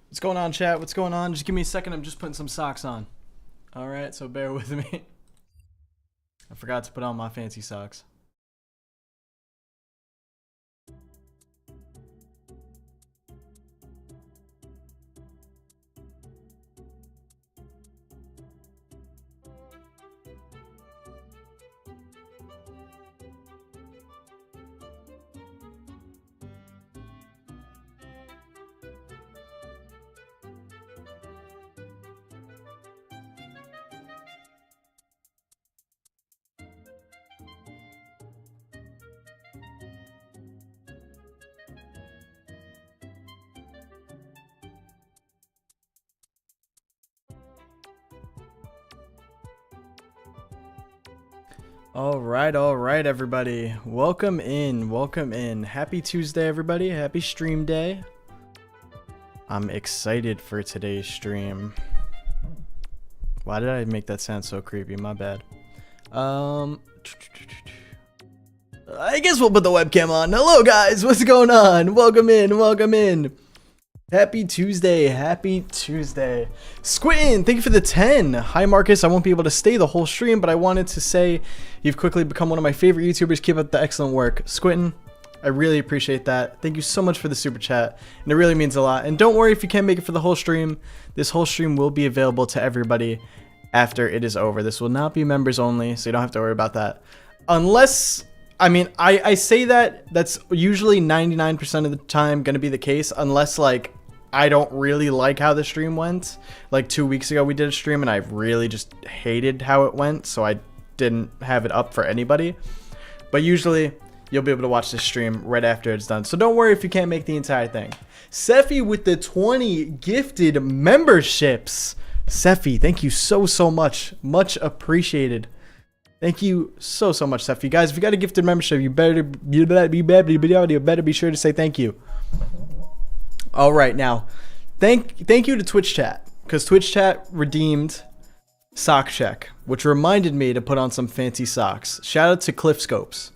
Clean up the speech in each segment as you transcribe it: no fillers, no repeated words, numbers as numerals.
What's going on, chat? What's going on? Just give me a second. I'm just putting some socks on. All right, so bear with me. I forgot to put on my fancy socks. All right, everybody. Welcome in. Happy Tuesday, everybody. Happy stream day. I'm excited for today's stream. Why did I make that sound so creepy? My bad. I guess we'll put the webcam on. Hello, guys. What's going on? Welcome in. Happy Tuesday. Squintin, thank you for the 10. Hi, Marcus. I won't be able to stay the whole stream, but I wanted to say you've quickly become one of my favorite YouTubers. Keep up the excellent work. Squintin, I really appreciate that. Thank you so much for the super chat, and it really means a lot. And don't worry if you can't make it for the whole stream. This whole stream will be available to everybody after it is over. This will not be members only, so you don't have to worry about that. Unless... I mean, I say that's usually 99% of the time going to be the case, unless, like, I don't really like how the stream went. Like, 2 weeks ago we did a stream, and I really just hated how it went, so I didn't have it up for anybody. But usually, you'll be able to watch this stream right after it's done. So don't worry if you can't make the entire thing. Seffi with the 20 gifted memberships. Seffi, thank you so much. Much appreciated. Thank you so much, Seffi. Guys, if you got a gifted membership, you better be sure to say thank you. All right, now, thank you to Twitch chat, because Twitch chat redeemed sock check, which reminded me to put on some fancy socks. Shout out to Cliff Scopes.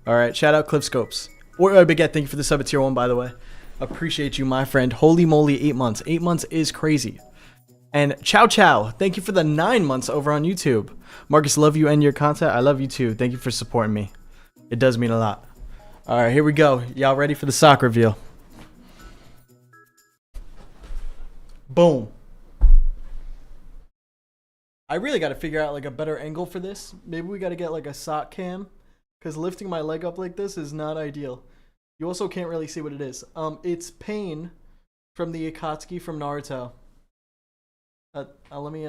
All right, shout out Cliff Scopes. Or Baguette, thank you for the sub at tier 1, by the way. Appreciate you, my friend. Holy moly, 8 months. 8 months is crazy. And Chow, thank you for the 9 months over on YouTube. Marcus, love you and your content. I love you too. Thank you for supporting me. It does mean a lot. All right, here we go. Y'all ready for the sock reveal? Boom. I really got to figure out like a better angle for this. Maybe we got to get like a sock cam, because lifting my leg up like this is not ideal. You also can't really see what it is. It's Pain from the Akatsuki from Naruto. Let me,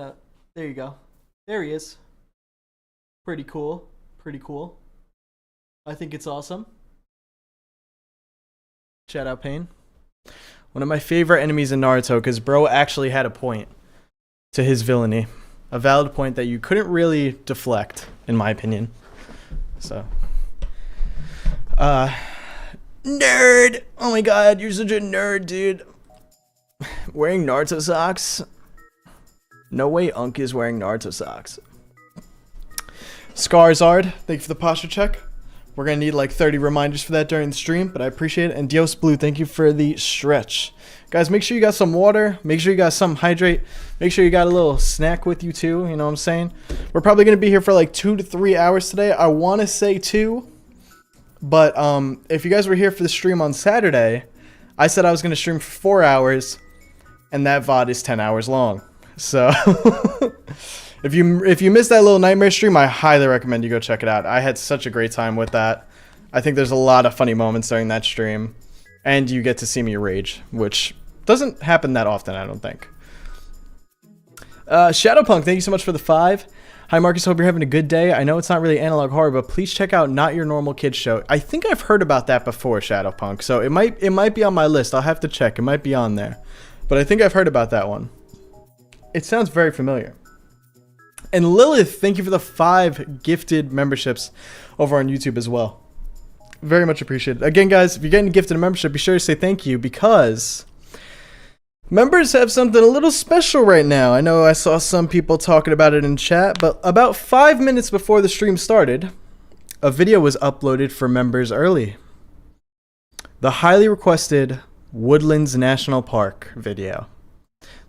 there you go. There he is. Pretty cool. I think it's awesome. Shout out Pain. One of my favorite enemies in Naruto, because bro actually had a point to his villainy. A valid point that you couldn't really deflect, in my opinion. So. Nerd! Oh my god, you're such a nerd, dude. Wearing Naruto socks? No way Unk is wearing Naruto socks. Scarzard, thank you for the posture check. We're going to need like 30 reminders for that during the stream, but I appreciate it. And Dios Blue, thank you for the stretch. Guys, make sure you got some water. Make sure you got some hydrate. Make sure you got a little snack with you too, you know what I'm saying? We're probably going to be here for like 2 to 3 hours today. I want to say 2, but if you guys were here for the stream on Saturday, I said I was going to stream for 4 hours, and that VOD is 10 hours long. So if you missed that little nightmare stream, I highly recommend you go check it out. I had such a great time with that. I think there's a lot of funny moments during that stream, and you get to see me rage, which doesn't happen that often, I don't think. Shadowpunk, thank you so much for the 5. Hi Marcus, hope you're having a good day. I know it's not really analog horror, but please check out Not Your Normal Kids Show. I think I've heard about that before, Shadowpunk, so it might be on my list. I'll have to check. It might be on there, but I think I've heard about that one. It sounds very familiar. And Lilith, thank you for the 5 gifted memberships over on YouTube as well. Very much appreciated. Again, guys, if you're getting gifted a membership, be sure to say thank you, because members have something a little special right now. I know I saw some people talking about it in chat, but about 5 minutes before the stream started, a video was uploaded for members early. The highly requested Woodlands National Park video.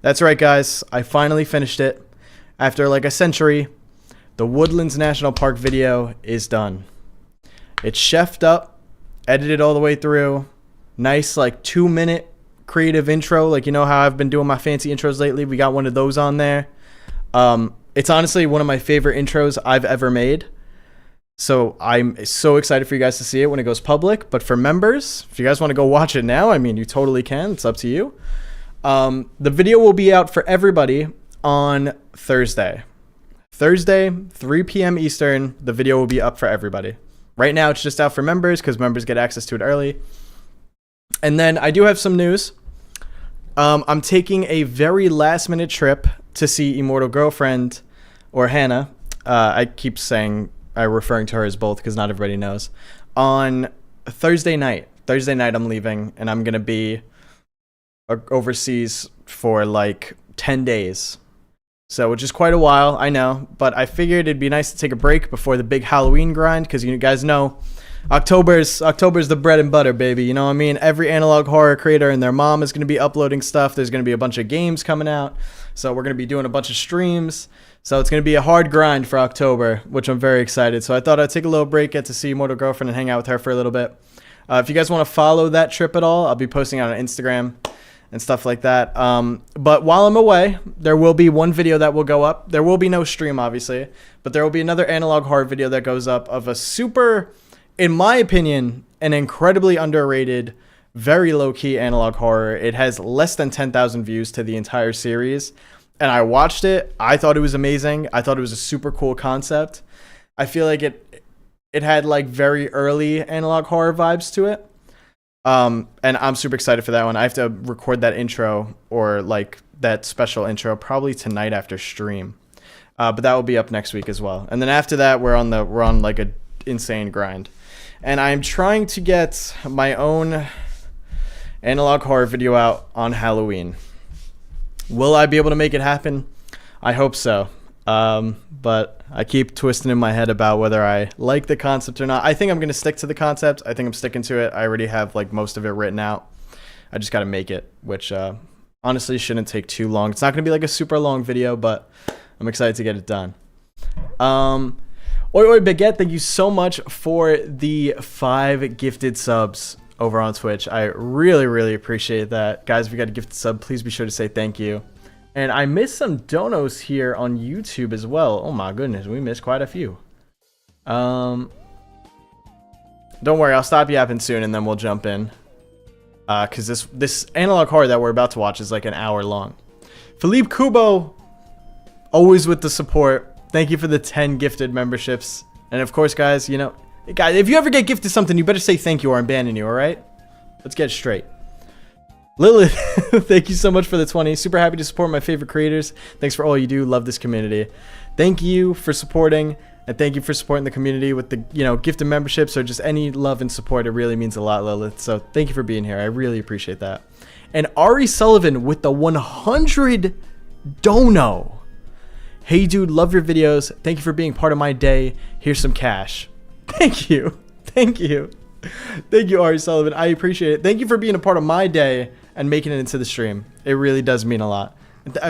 That's right, guys. I finally finished it. After like a century, the Woodlands National Park video is done. It's chefed up, edited all the way through. Nice like 2-minute creative intro. Like, you know how I've been doing my fancy intros lately? We got one of those on there. It's honestly one of my favorite intros I've ever made. So I'm so excited for you guys to see it when it goes public. But for members, if you guys want to go watch it now, I mean, you totally can. It's up to you. The video will be out for everybody on Thursday. Thursday, 3 p.m. Eastern, the video will be up for everybody. Right now, it's just out for members because members get access to it early. And then I do have some news. I'm taking a very last-minute trip to see Immortal Girlfriend, or Hannah. I keep saying, referring to her as both because not everybody knows. On Thursday night. Thursday night, I'm leaving, and I'm going to be overseas for like 10 days. So, which is quite a while, I know. But I figured it'd be nice to take a break before the big Halloween grind because you guys know October's the bread and butter, baby. You know what I mean? Every analog horror creator and their mom is going to be uploading stuff. There's going to be a bunch of games coming out. So we're going to be doing a bunch of streams. So it's going to be a hard grind for October, which I'm very excited. So I thought I'd take a little break, get to see Immortal Girlfriend and hang out with her for a little bit. If you guys want to follow that trip at all, I'll be posting on Instagram and stuff like that. But while I'm away, there will be one video that will go up. There will be no stream, obviously. But there will be another analog horror video that goes up of a super, in my opinion, an incredibly underrated, very low-key analog horror. It has less than 10,000 views to the entire series. And I watched it. I thought it was amazing. I thought it was a super cool concept. I feel like it had like very early analog horror vibes to it. And I'm super excited for that one. I have to record that intro or like that special intro probably tonight after stream. But that will be up next week as well. And then after that, we're on like a insane grind. And I'm trying to get my own analog horror video out on Halloween. Will I be able to make it happen? I hope so. But I keep twisting in my head about whether I like the concept or not. I think I'm going to stick to the concept. I think I'm sticking to it. I already have like most of it written out. I just got to make it, which honestly shouldn't take too long. It's not going to be like a super long video, but I'm excited to get it done. Oi Oi Baguette, thank you so much for the 5 gifted subs over on Twitch. I really, really appreciate that. Guys, if you got a gifted sub, please be sure to say thank you. And I missed some donos here on YouTube as well. Oh my goodness, we missed quite a few. Don't worry, I'll stop yapping soon and then we'll jump in. Because this analog horror that we're about to watch is like an hour long. Philippe Kubo, always with the support. Thank you for the 10 gifted memberships. And of course, guys, you know, guys, if you ever get gifted something, you better say thank you or I'm banning you, alright? Let's get it straight. Lilith, thank you so much for the 20. Super happy to support my favorite creators. Thanks for all you do. Love this community. Thank you for supporting, and thank you for supporting the community with the, you know, gifted memberships or just any love and support. It really means a lot, Lilith. So thank you for being here. I really appreciate that. And Ari Sullivan with the 100 dono. Hey, dude, love your videos. Thank you for being part of my day. Here's some cash. Thank you. Thank you. Thank you, Ari Sullivan. I appreciate it. Thank you for being a part of my day and making it into the stream. It really does mean a lot.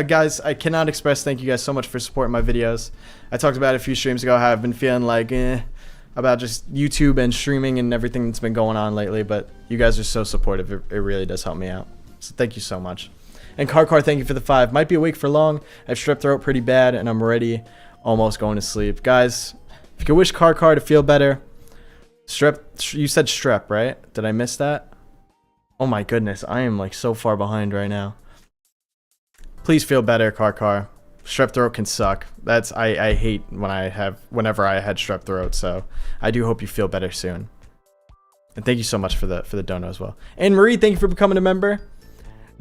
Guys, I cannot express thank you guys so much for supporting my videos. I talked about it a few streams ago how I've been feeling like about just YouTube and streaming and everything that's been going on lately, but you guys are so supportive. It really does help me out. So thank you so much. And Car, thank you for the 5. Might be awake for long. I have strep throat pretty bad and I'm already almost going to sleep. Guys, if you could wish Car to feel better. Strep, you said strep, right? Did I miss that? Oh my goodness, I am like so far behind right now. Please feel better, Car. Strep throat can suck. I hate whenever I had strep throat, so I do hope you feel better soon. And thank you so much for the dono as well. And Marie, thank you for becoming a member.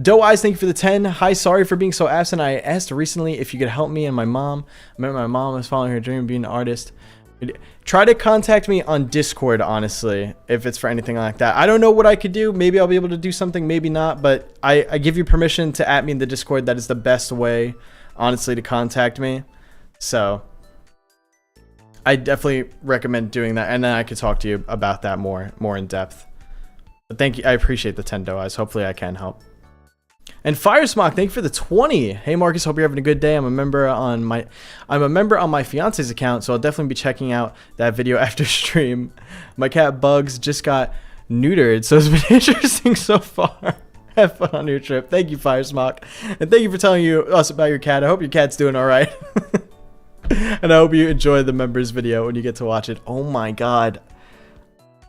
Doe Eyes, thank you for the 10. Hi, sorry for being so absent. I asked recently if you could help me and my mom. I remember my mom was following her dream of being an artist. Try to contact me on Discord, honestly, if it's for anything like that. I don't know what I could do. Maybe I'll be able to do something, maybe not. But I give you permission to @me in the Discord. That is the best way, honestly, to contact me. So I definitely recommend doing that. And then I could talk to you about that more in depth. But thank you. I appreciate the 10 Doe Eyes. Hopefully I can help. And Firesmock, thank you for the 20. Hey Marcus, hope you're having a good day. I'm a member on my fiance's account, so I'll definitely be checking out that video after stream. My cat Bugs just got neutered, so it's been interesting so far. Have fun on your trip. Thank you, Firesmock. And thank you for telling us about your cat. I hope your cat's doing alright. And I hope you enjoy the members video when you get to watch it. Oh my god.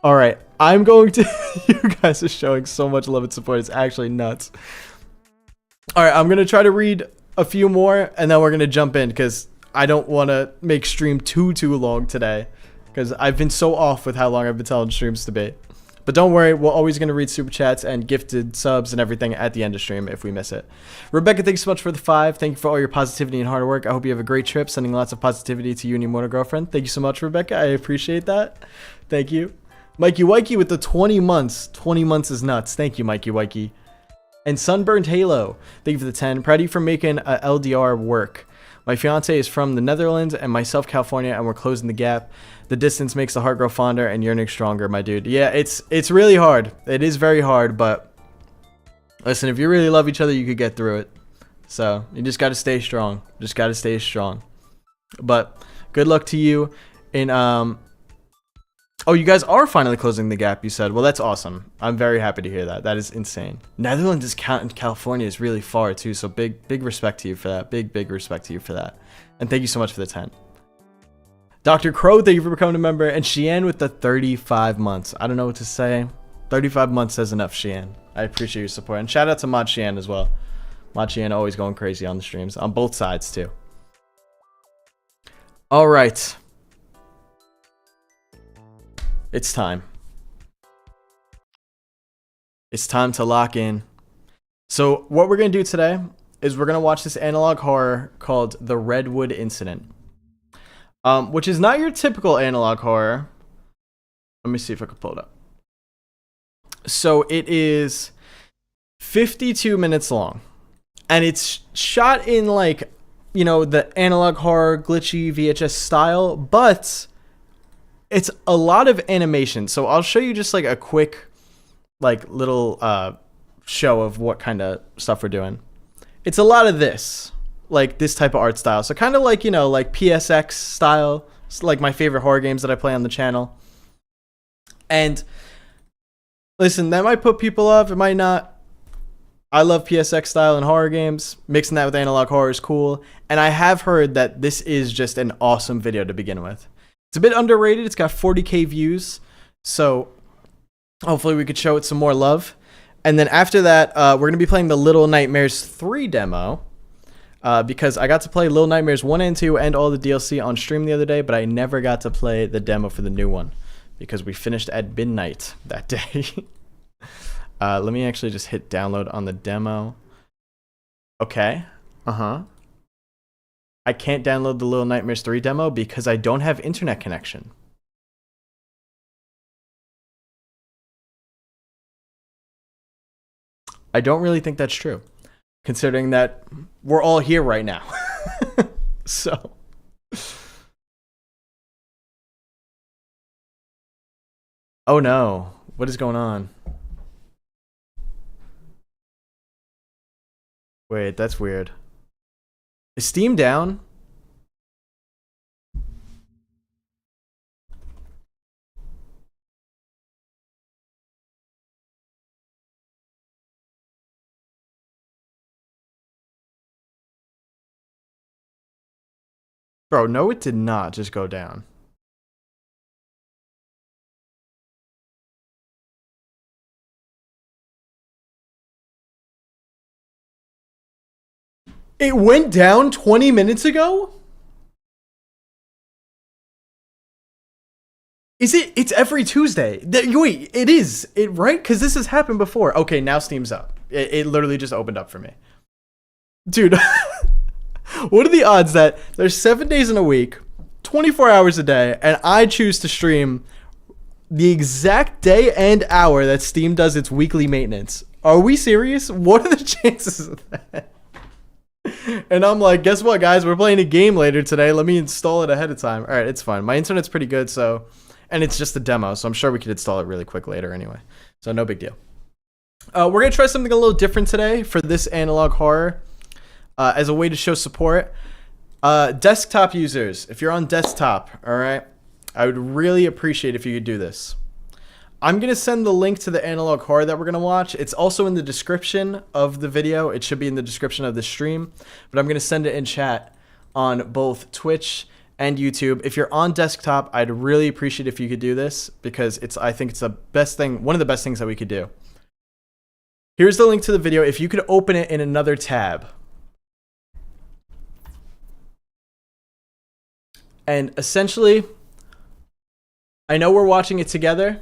Alright, I'm going to... You guys are showing so much love and support. It's actually nuts. Alright, I'm going to try to read a few more, and then we're going to jump in, because I don't want to make stream too long today, because I've been so off with how long I've been telling streams to be. But don't worry, we're always going to read super chats and gifted subs and everything at the end of stream if we miss it. Rebecca, thanks so much for the 5. Thank you for all your positivity and hard work. I hope you have a great trip. Sending lots of positivity to you and your mortal girlfriend. Thank you so much, Rebecca. I appreciate that. Thank you. Mikey Wikey with the 20 months. 20 months is nuts. Thank you, Mikey Wikey. And Sunburned Halo, thank you for the 10. Proud of you for making a LDR work. My fiance is from the Netherlands and myself California, and we're closing the gap. The distance makes the heart grow fonder and yearning stronger, my dude. Yeah, it's really hard. It is very hard, but listen, if you really love each other, you could get through it. So you just got to stay strong. Just got to stay strong. But good luck to you in Oh, you guys are finally closing the gap, you said. Well, that's awesome. I'm very happy to hear that. That is insane. Netherlands is counting California is really far too, so big respect to you for that. Big respect to you for that. And thank you so much for the 10. Dr. Crow, thank you for becoming a member. And Sheehan with the 35 months. I don't know what to say. 35 months says enough, Sheehan. I appreciate your support. And shout out to Mod Sheehan as well. Mod Sheehan always going crazy on the streams. On both sides too. Alright. It's time. It's time to lock in. So what we're going to do today is we're going to watch this analog horror called The Redwood Incident. Which is not your typical analog horror. Let me see if I can pull it up. So it is 52 minutes long. And it's shot in like, you know, the analog horror glitchy VHS style, but it's a lot of animation. So I'll show you just like a quick like little show of what kind of stuff we're doing. It's a lot of this, like this type of art style. So kind of like, you know, like PSX style. It's like my favorite horror games that I play on the channel. And listen, that might put people off, it might not. I love PSX style and horror games. Mixing that with analog horror is cool. And I have heard that this is just an awesome video to begin with. It's a bit underrated. It's got 40k views. So hopefully we could show it some more love. And then after that, we're going to be playing the Little Nightmares 3 demo. Because I got to play Little Nightmares 1 and 2 and all the DLC on stream the other day, but I never got to play the demo for the new one. Because we finished at midnight that day. Let me actually just hit download on the demo. Okay. I can't download the Little Nightmares 3 demo because I don't have internet connection. I don't really think that's true, considering that we're all here right now. So. Oh no. What is going on? Wait, that's weird. Is Steam down? Bro, no, it did not just go down. It went down 20 minutes ago? Is it? It's every Tuesday. Wait, it is. Right? Because this has happened before. Okay, now Steam's up. It literally just opened up for me. Dude, what are the odds that there's 7 days in a week, 24 hours a day, and I choose to stream the exact day and hour that Steam does its weekly maintenance? Are we serious? What are the chances of that? And I'm like, guess what, guys? We're playing a game later today. Let me install it ahead of time. All right, it's fine. My internet's pretty good, so... And it's just a demo, so I'm sure we could install it really quick later anyway. So no big deal. We're going to try something a little different today for this analog horror as a way to show support. Desktop users, if you're on desktop, all right, I would really appreciate if you could do this. I'm going to send the link to the analog horror that we're going to watch. It's also in the description of the video. It should be in the description of the stream, but I'm going to send it in chat on both Twitch and YouTube. If you're on desktop, I'd really appreciate if you could do this because I think it's the best thing, one of the best things that we could do. Here's the link to the video. If you could open it in another tab. And essentially, I know we're watching it together.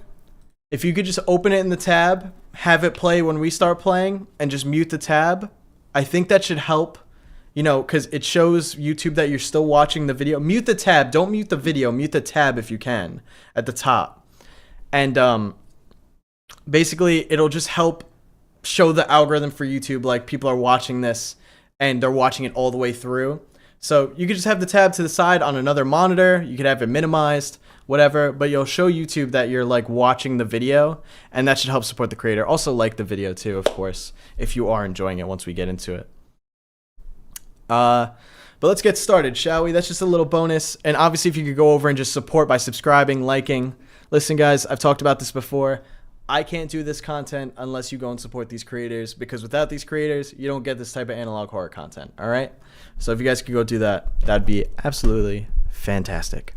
If you could just open it in the tab, have it play when we start playing, and just mute the tab, I think that should help, you know, because it shows YouTube that you're still watching the video. Mute the tab. Don't mute the video. Mute the tab if you can at the top. And basically, it'll just help show the algorithm for YouTube, like people are watching this and they're watching it all the way through. So you could just have the tab to the side on another monitor. You could have it minimized, whatever, but you'll show YouTube that you're like watching the video, and that should help support the creator. Also like the video too, of course, if you are enjoying it once we get into it. But let's get started, shall we? That's just a little bonus. And obviously if you could go over and just support by subscribing, liking. Listen guys, I've talked about this before. I can't do this content unless you go and support these creators, because without these creators, you don't get this type of analog horror content, all right? So if you guys could go do that, that'd be absolutely fantastic.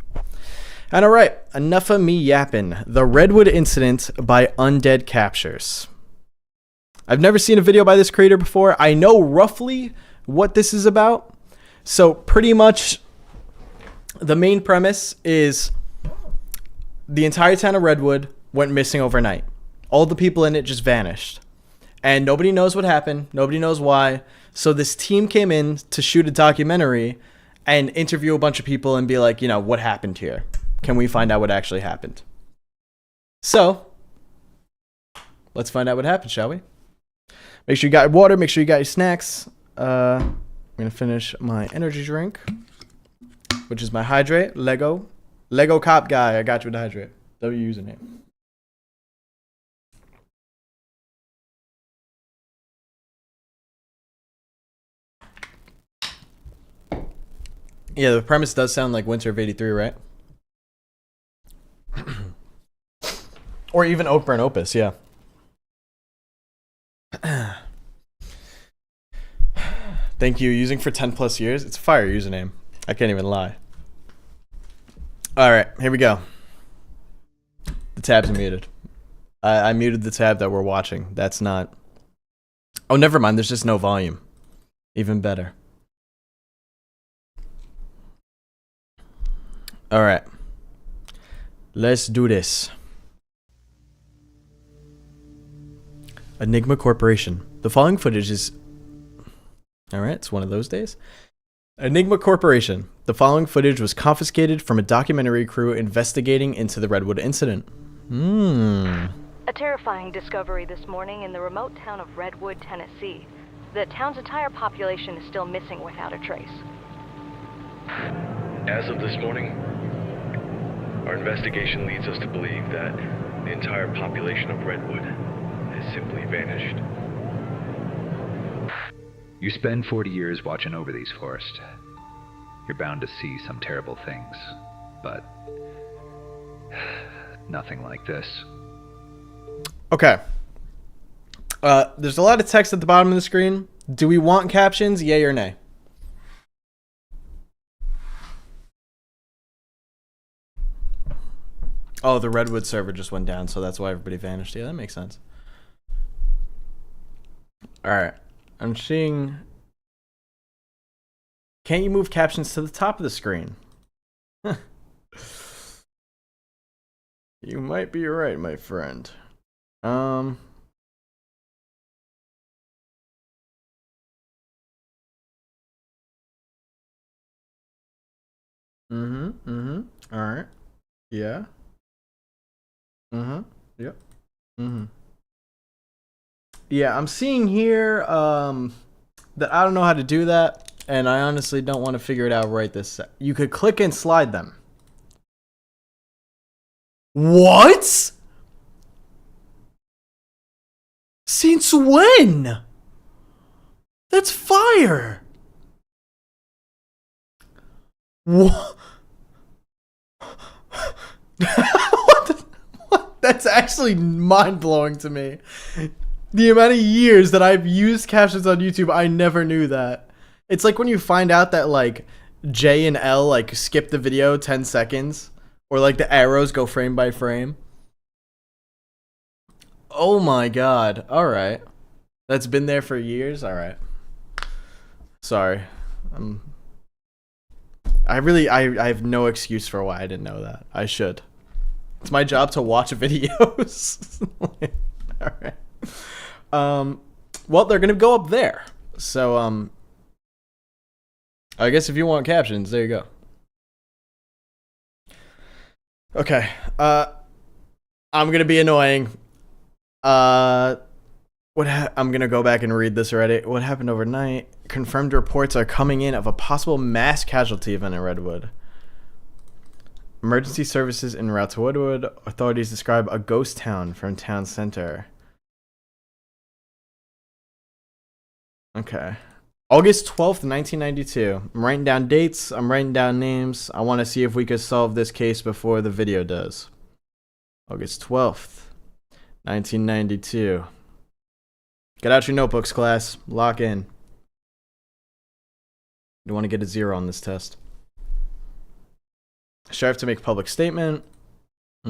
And all right, enough of me yapping. The Redwood Incident by Undead Captures. I've never seen a video by this creator before. I know roughly what this is about. So pretty much the main premise is the entire town of Redwood went missing overnight. All the people in it just vanished. And nobody knows what happened. Nobody knows why. So this team came in to shoot a documentary and interview a bunch of people and be like, you know, what happened here? Can we find out what actually happened? So, let's find out what happened, shall we? Make sure you got your water. Make sure you got your snacks. I'm going to finish my energy drink, which is my Hydrate. Lego Cop Guy. I got you with the Hydrate. W username. Yeah, the premise does sound like Winter of '83, right? Or even Oak and Opus, yeah. Thank you. Using for 10 plus years. It's a fire username. I can't even lie. All right, here we go. The tabs are muted. I muted the tab that we're watching. That's not... Oh, never mind. There's just no volume. Even better. All right. Let's do this. Enigma Corporation. The following footage is... All right, it's one of those days. Enigma Corporation. The following footage was confiscated from a documentary crew investigating into the Redwood incident. A terrifying discovery this morning in the remote town of Redwood, Tennessee. The town's entire population is still missing without a trace. As of this morning, our investigation leads us to believe that the entire population of Redwood has simply vanished. You spend 40 years watching over these forests. You're bound to see some terrible things, but nothing like this. Okay. There's a lot of text at the bottom of the screen. Do we want captions? Yay or nay? Oh, the Redwood server just went down, so that's why everybody vanished. Yeah, that makes sense. All right. I'm seeing... Can't you move captions to the top of the screen? You might be right, my friend. All right. Yeah. Yep. Yeah, I'm seeing here that I don't know how to do that, and I honestly don't want to figure it out right this sec. You could click and slide them. What? Since when? That's fire. What? What? That's actually mind-blowing to me. The amount of years that I've used captions on YouTube, I never knew that. It's like when you find out that like J and L like skip the video 10 seconds, or like the arrows go frame by frame. Oh my god. Alright. That's been there for years? Alright. Sorry. I have no excuse for why I didn't know that. I should. It's my job to watch videos. Alright. Well, they're gonna go up there. So, I guess if you want captions, there you go. Okay. I'm gonna be annoying. I'm gonna go back and read this already. What happened overnight? Confirmed reports are coming in of a possible mass casualty event in Redwood. Emergency services en route to Woodwood. Authorities describe a ghost town from town center. Okay. August 12th, 1992. I'm writing down dates. I'm writing down names. I want to see if we could solve this case before the video does. August 12th, 1992. Get out your notebooks, class. Lock in. You want to get a 0 on this test. Sheriff to make public statement. I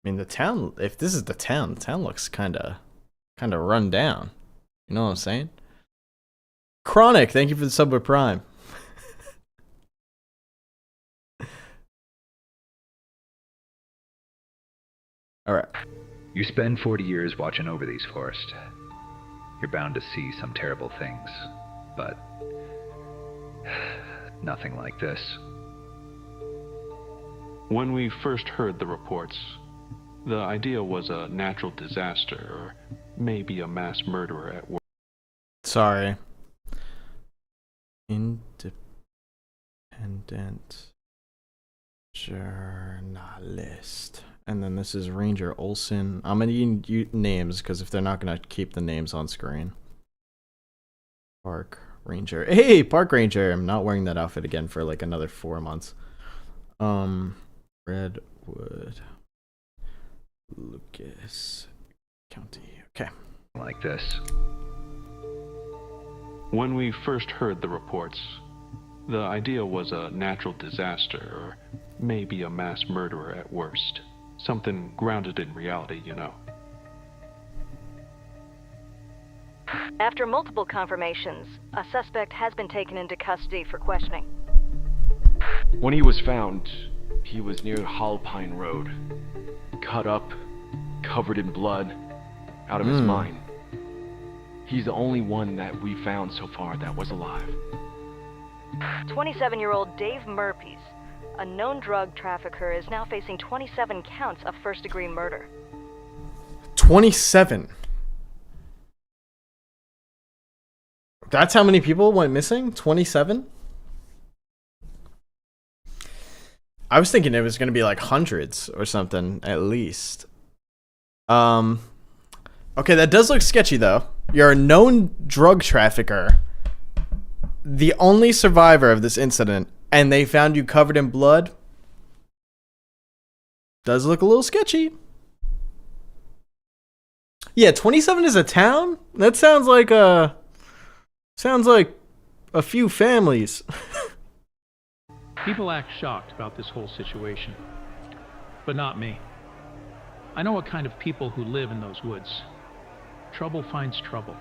mean, the town, if this is the town looks kind of run down. You know what I'm saying? Chronic, thank you for the sub with Prime. All right. You spend 40 years watching over these forests. You're bound to see some terrible things, but nothing like this. When we first heard the reports, the idea was a natural disaster or maybe a mass murderer at work. Sorry. Independent journalist. And then this is Ranger Olson. I'm going to need names because if they're not going to keep the names on screen. Park Ranger. Hey, Park Ranger. I'm not wearing that outfit again for like another 4 months. Redwood. Lucas County. Okay. Like this. When we first heard the reports, the idea was a natural disaster or maybe a mass murderer at worst. Something grounded in reality, you know. After multiple confirmations, a suspect has been taken into custody for questioning. When he was found, he was near Halpine Road. Cut up, covered in blood, out of his mind. He's the only one that we found so far that was alive. 27-year-old Dave Murpes, a known drug trafficker, is now facing 27 counts of first-degree murder. 27. That's how many people went missing? 27? I was thinking it was going to be like hundreds or something, at least. Okay, that does look sketchy, though. You're a known drug trafficker, the only survivor of this incident, and they found you covered in blood. Does look a little sketchy. Yeah, 27 is a town? That sounds like a few families. People act shocked about this whole situation, but not me. I know what kind of people who live in those woods. Trouble finds trouble.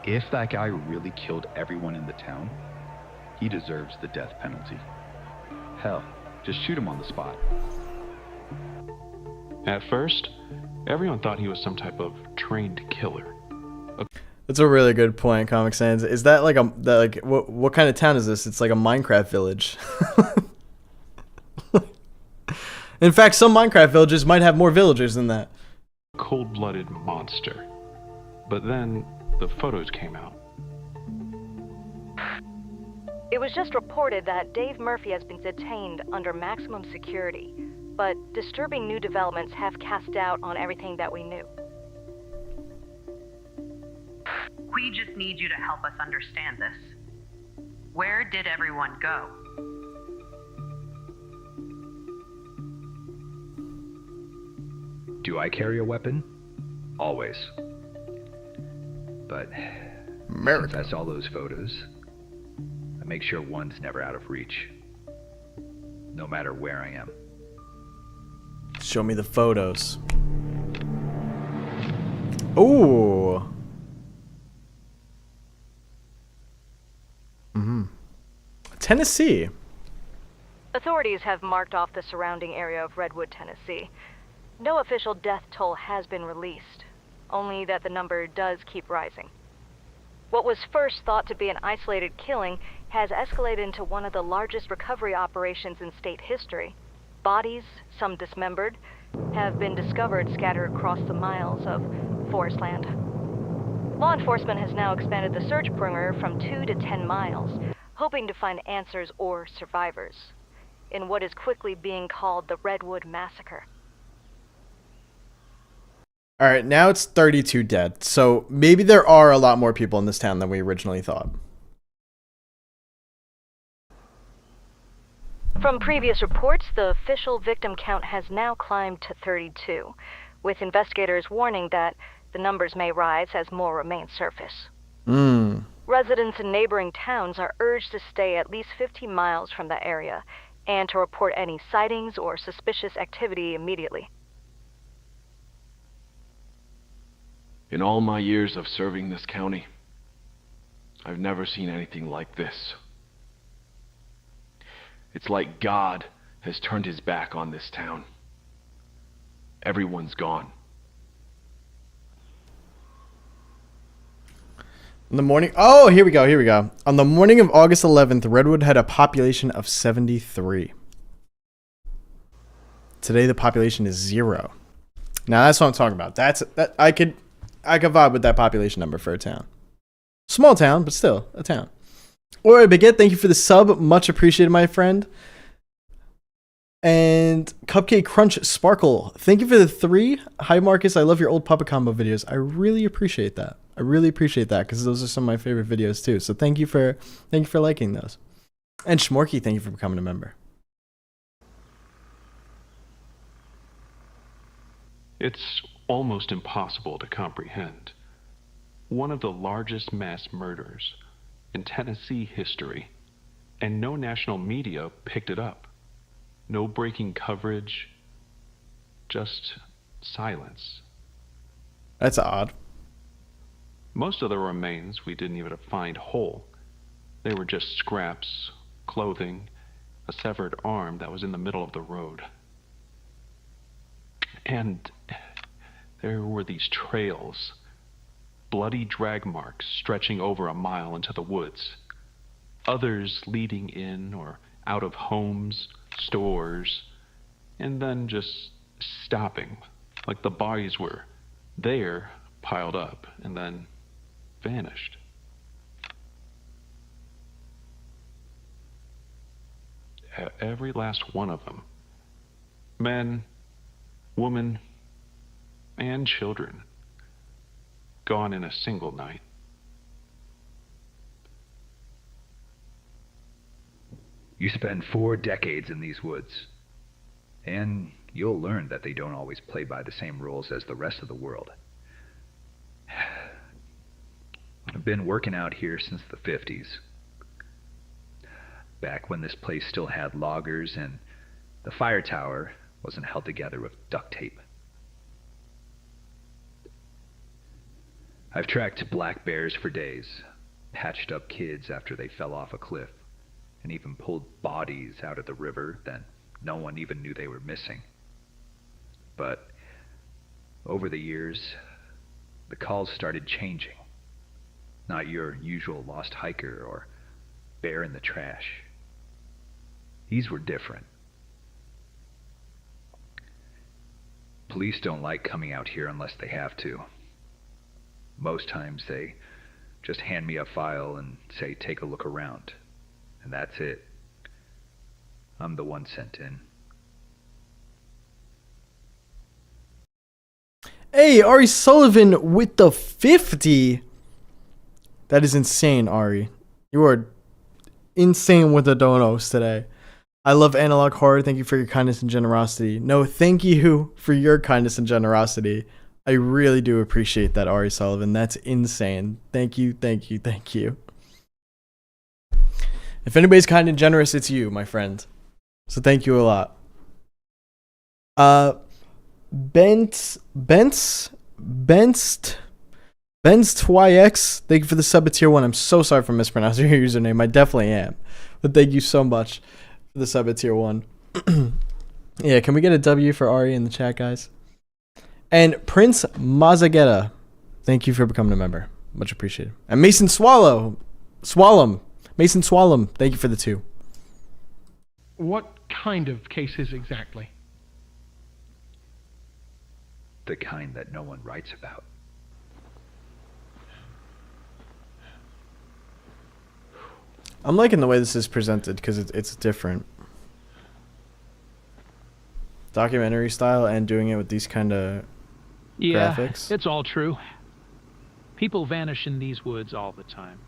If that guy really killed everyone in the town, he deserves the death penalty. Hell, just shoot him on the spot. At first, everyone thought he was some type of trained killer. That's a really good point, Comic Sans. Is that like what kind of town is this? It's like a Minecraft village. In fact, some Minecraft villages might have more villagers than that. Cold-blooded monster. But then the photos came out. It was just reported that Dave Murphy has been detained under maximum security, but disturbing new developments have cast doubt on everything that we knew. We just need you to help us understand this. Where did everyone go? Do I carry a weapon? Always. But since I saw those photos, I make sure one's never out of reach, no matter where I am. Show me the photos. Ooh. Tennessee. Authorities have marked off the surrounding area of Redwood, Tennessee. No official death toll has been released, only that the number does keep rising. What was first thought to be an isolated killing has escalated into one of the largest recovery operations in state history. Bodies, some dismembered, have been discovered scattered across the miles of forest land. Law enforcement has now expanded the search perimeter from 2 to 10 miles, hoping to find answers or survivors in what is quickly being called the Redwood Massacre. All right, now it's 32 dead. So maybe there are a lot more people in this town than we originally thought. From previous reports, the official victim count has now climbed to 32, with investigators warning that the numbers may rise as more remain surface. Residents in neighboring towns are urged to stay at least 50 miles from the area and to report any sightings or suspicious activity immediately. In all my years of serving this county, I've never seen anything like this. It's like God has turned his back on this town. Everyone's gone. In the morning, oh, here we go. On the morning of August 11th, Redwood had a population of 73. Today, the population is 0. Now, that's what I'm talking about. I could vibe with that population number for a town. Small town, but still a town. All right, Baguette, thank you for the sub. Much appreciated, my friend. And Cupcake Crunch Sparkle, thank you for the 3. Hi, Marcus. I love your old Puppet Combo videos. I really appreciate that. Because those are some of my favorite videos too. So thank you for liking those. And Schmorky, thank you for becoming a member. It's almost impossible to comprehend. One of the largest mass murders in Tennessee history, and no national media picked it up. No breaking coverage, just silence. That's odd. Most of the remains we didn't even find whole. They were just scraps, clothing, a severed arm that was in the middle of the road. And there were these trails, bloody drag marks stretching over a mile into the woods, others leading in or out of homes, stores, and then just stopping, like the bodies were there, piled up, and then vanished. Every last one of them. Men, women, and children. Gone in a single night. You spend 4 decades in these woods, and you'll learn that they don't always play by the same rules as the rest of the world. I've been working out here since the 50s. Back when this place still had loggers and the fire tower wasn't held together with duct tape. I've tracked black bears for days, patched up kids after they fell off a cliff, and even pulled bodies out of the river that no one even knew they were missing. But over the years, the calls started changing. Not your usual lost hiker or bear in the trash. These were different. Police don't like coming out here unless they have to. Most times they just hand me a file and say, take a look around. And that's it. I'm the one sent in. Hey, Ari Sullivan with the 50. That is insane, Ari. You are insane with the donos today. I love analog horror. Thank you for your kindness and generosity. No, thank you for your kindness and generosity. I really do appreciate that, Ari Sullivan. That's insane. Thank you, thank you, thank you. If anybody's kind and generous, it's you, my friend. So thank you a lot. Benst YX, thank you for the sub at tier 1. I'm so sorry for mispronouncing your username. I definitely am. But thank you so much for the sub at tier 1. Yeah, can we get a W for Ari in the chat, guys? And Prince Mazageta, thank you for becoming a member. Much appreciated. And Mason Swallow, Mason Swallum, thank you for the 2. What kind of cases exactly? The kind that no one writes about. I'm liking the way this is presented because it's different. Documentary style and doing it with these kind of graphics. It's all true. People vanish in these woods all the time.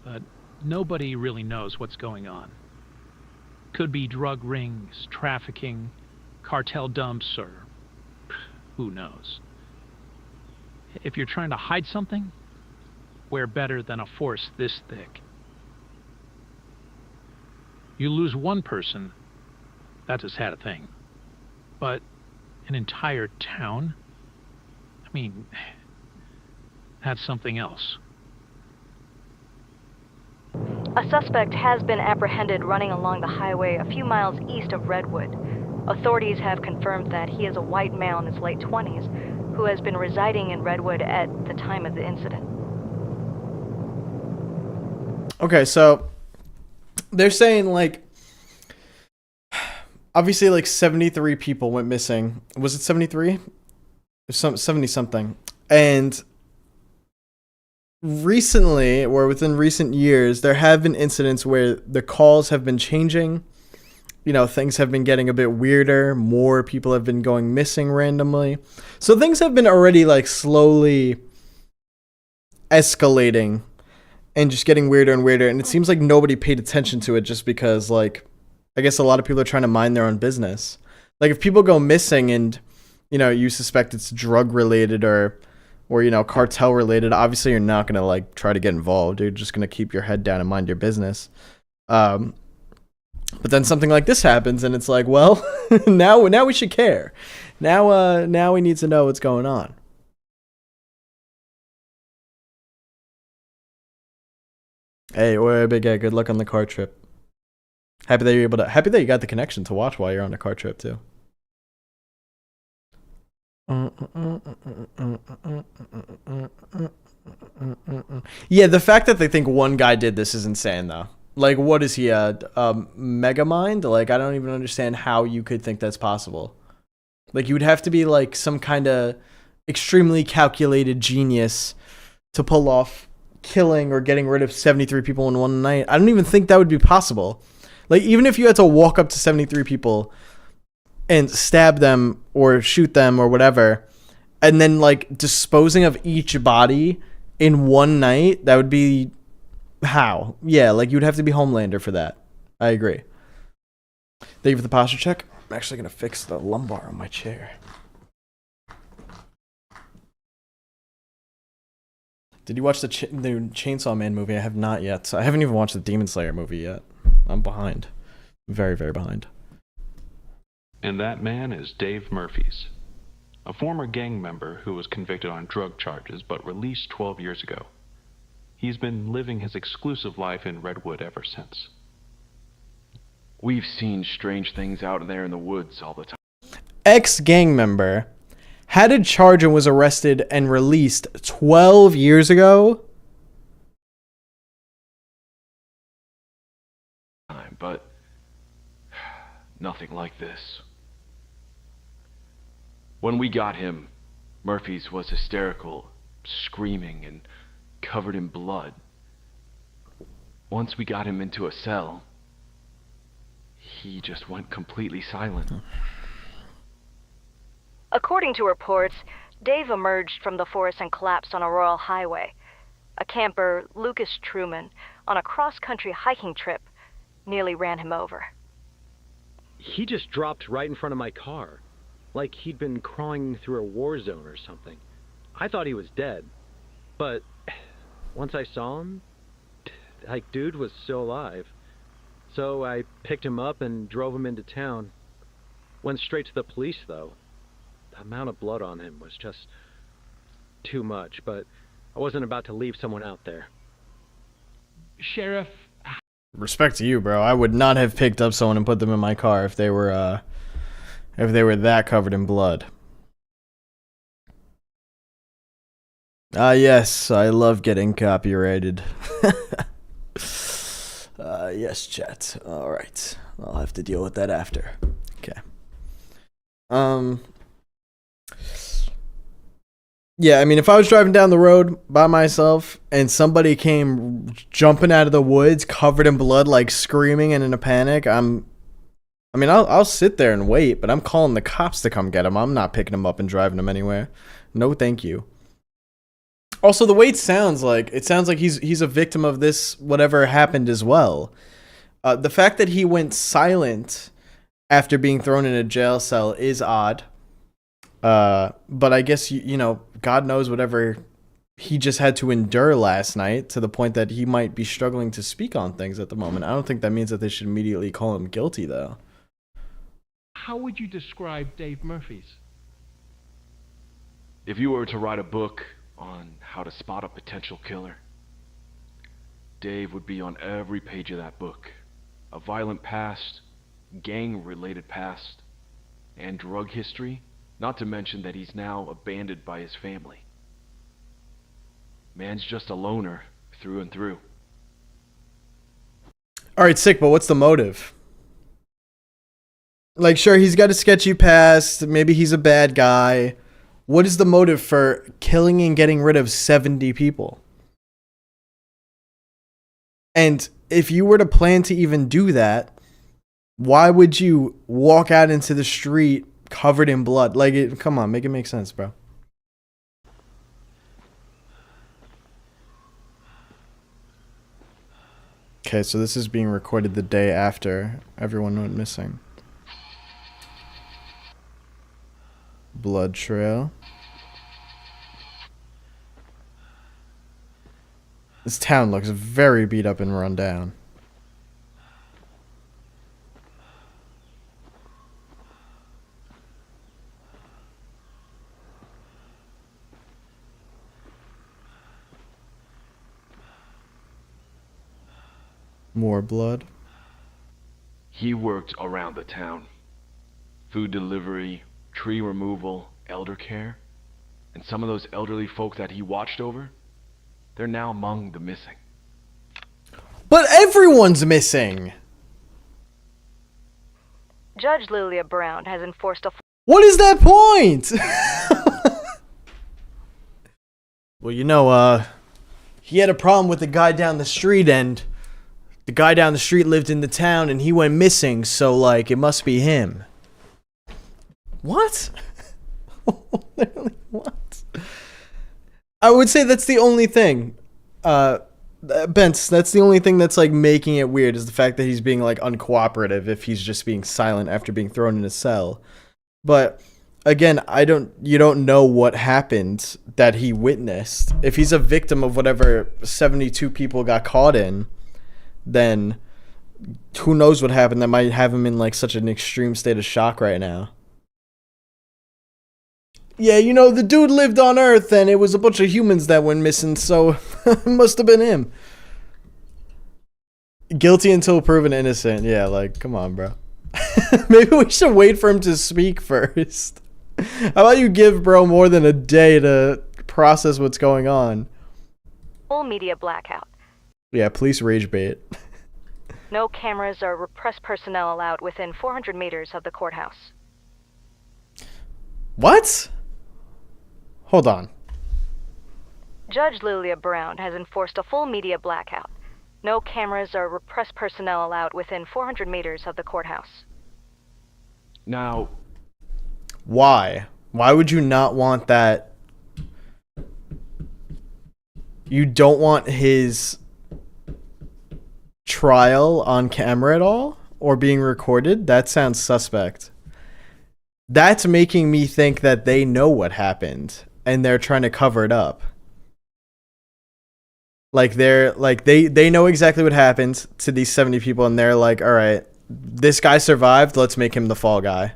But nobody really knows what's going on. Could be drug rings, trafficking, cartel dumps, or who knows. If you're trying to hide something, we're better than a force this thick. You lose one person, that just had a thing. But an entire town? I mean, that's something else. A suspect has been apprehended running along the highway a few miles east of Redwood. Authorities have confirmed that he is a white male in his late 20s who has been residing in Redwood at the time of the incident. Okay, so they're saying like obviously like 73 people went missing. Was it 73? 70 something. And recently, or within recent years, there have been incidents where the calls have been changing. You know, things have been getting a bit weirder. More people have been going missing randomly. So things have been already like slowly escalating and just getting weirder and weirder. And it seems like nobody paid attention to it just because, like, I guess a lot of people are trying to mind their own business. Like, if people go missing and, you know, you suspect it's drug related or you know, cartel related, obviously you're not going to like try to get involved. You're just going to keep your head down and mind your business. But then something like this happens and it's like, well, now we should care. Now we need to know what's going on. Hey, big guy, good luck on the car trip. Happy that you got the connection to watch while you're on a car trip too. Yeah, the fact that they think one guy did this is insane though. Like, what is he, a mega mind? Like, I don't even understand how you could think that's possible. Like, you would have to be like some kind of extremely calculated genius to pull off killing or getting rid of 73 people in one night. I don't even think that would be possible. Like, even if you had to walk up to 73 people and stab them or shoot them or whatever, and then like disposing of each body in one night, that would be how? Yeah, like you'd have to be Homelander for that. I agree. Thank you for the posture check. I'm actually going to fix the lumbar on my chair. Did you watch the Chainsaw Man movie? I have not yet. So I haven't even watched the Demon Slayer movie yet. I'm behind. Very, very behind. And that man is Dave Murphy's, a former gang member who was convicted on drug charges but released 12 years ago. He's been living his exclusive life in Redwood ever since. We've seen strange things out there in the woods all the time. Ex-gang member had a charge and was arrested and released 12 years ago. But nothing like this. When we got him, Murphy's was hysterical, screaming and covered in blood. once we got him into a cell, he just went completely silent. According to reports, Dave emerged from the forest and collapsed on a rural highway. A camper, Lucas Truman, on a cross-country hiking trip, nearly ran him over. He just dropped right in front of my car, like he'd been crawling through a war zone or something. I thought he was dead, but once I saw him, like, dude was still alive. So I picked him up and drove him into town. Went straight to the police, though. The amount of blood on him was just too much, but I wasn't about to leave someone out there. Sheriff, Respect to you, bro. I would not have picked up someone and put them in my car if they were that covered in blood. Yes, I love getting copyrighted. Yes, chat. All right, I'll have to deal with that after. Okay. Yeah, I mean, if I was driving down the road by myself and somebody came jumping out of the woods covered in blood, like screaming and in a panic, I'll sit there and wait, but I'm calling the cops to come get him. I'm not picking him up and driving him anywhere. No, thank you. Also, the way it sounds like he's a victim of this, whatever happened as well. The fact that he went silent after being thrown in a jail cell is odd. But I guess, you know, God knows whatever he just had to endure last night, to the point that he might be struggling to speak on things at the moment. I don't think that means that they should immediately call him guilty, though. how would you describe Dave Murphy's? If you were to write a book on how to spot a potential killer, Dave would be on every page of that book. A violent past, gang-related past, and drug history, not to mention that he's now abandoned by his family. Man's just a loner through and through. Alright, sick, but what's the motive? Like, sure, he's got a sketchy past, maybe he's a bad guy. What is the motive for killing and getting rid of 70 people? And if you were to plan to even do that, why would you walk out into the street covered in blood? Like, come on, make it make sense, bro. Okay, so this is being recorded the day after everyone went missing. Blood trail. This town looks very beat up and run down. More blood. He worked around the town. Food delivery, tree removal, elder care. And some of those elderly folk that he watched over, they're now among the missing. But everyone's missing! Judge Lilia Brown has enforced a... What is that point? Well, you know, he had a problem with the guy down the street, and the guy down the street lived in the town, and he went missing, so, like, it must be him. What? Literally, what? I would say that's the only thing. Bence, that's the only thing that's, like, making it weird, is the fact that he's being, like, uncooperative if he's just being silent after being thrown in a cell. But again, you don't know what happened that he witnessed. If he's a victim of whatever 72 people got caught in, then who knows what happened that might have him in, like, such an extreme state of shock right now. Yeah, you know, the dude lived on Earth and it was a bunch of humans that went missing, so it must have been him. Guilty until proven innocent. Yeah, like, come on, bro. Maybe we should wait for him to speak first. How about you give bro more than a day to process what's going on? full media blackout. Yeah, police rage bait. No cameras or press personnel allowed within 400 meters of the courthouse. What? Hold on. Judge Lilia Brown has enforced a full media blackout. No cameras or repressed personnel allowed within 400 meters of the courthouse. Now, Why? Why would you not want that? You don't want his trial on camera at all? Or being recorded? That sounds suspect. That's making me think that they know what happened and they're trying to cover it up. Like they know exactly what happened to these 70 people and they're like, all right, this guy survived, let's make him the fall guy.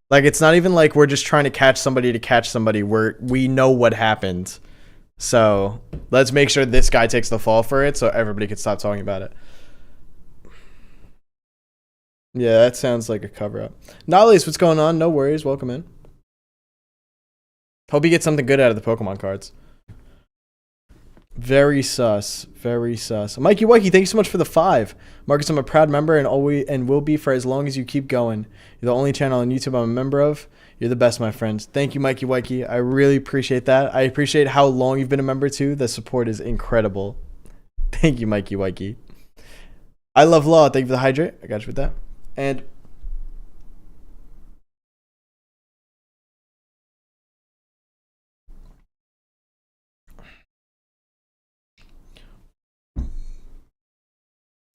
Like, it's not even like we're just trying to catch somebody. We know what happened. So let's make sure this guy takes the fall for it so everybody can stop talking about it. Yeah, that sounds like a cover-up. Nollies, what's going on? No worries. Welcome in. Hope you get something good out of the Pokemon cards. Very sus. Very sus. Mikey Wikey, thank you so much for the 5. Marcus, I'm a proud member and will be for as long as you keep going. You're the only channel on YouTube I'm a member of. You're the best, my friends. Thank you, Mikey Wikey. I really appreciate that. I appreciate how long you've been a member, too. The support is incredible. Thank you, Mikey Wikey. I love Law. Thank you for the hydrate. I got you with that. And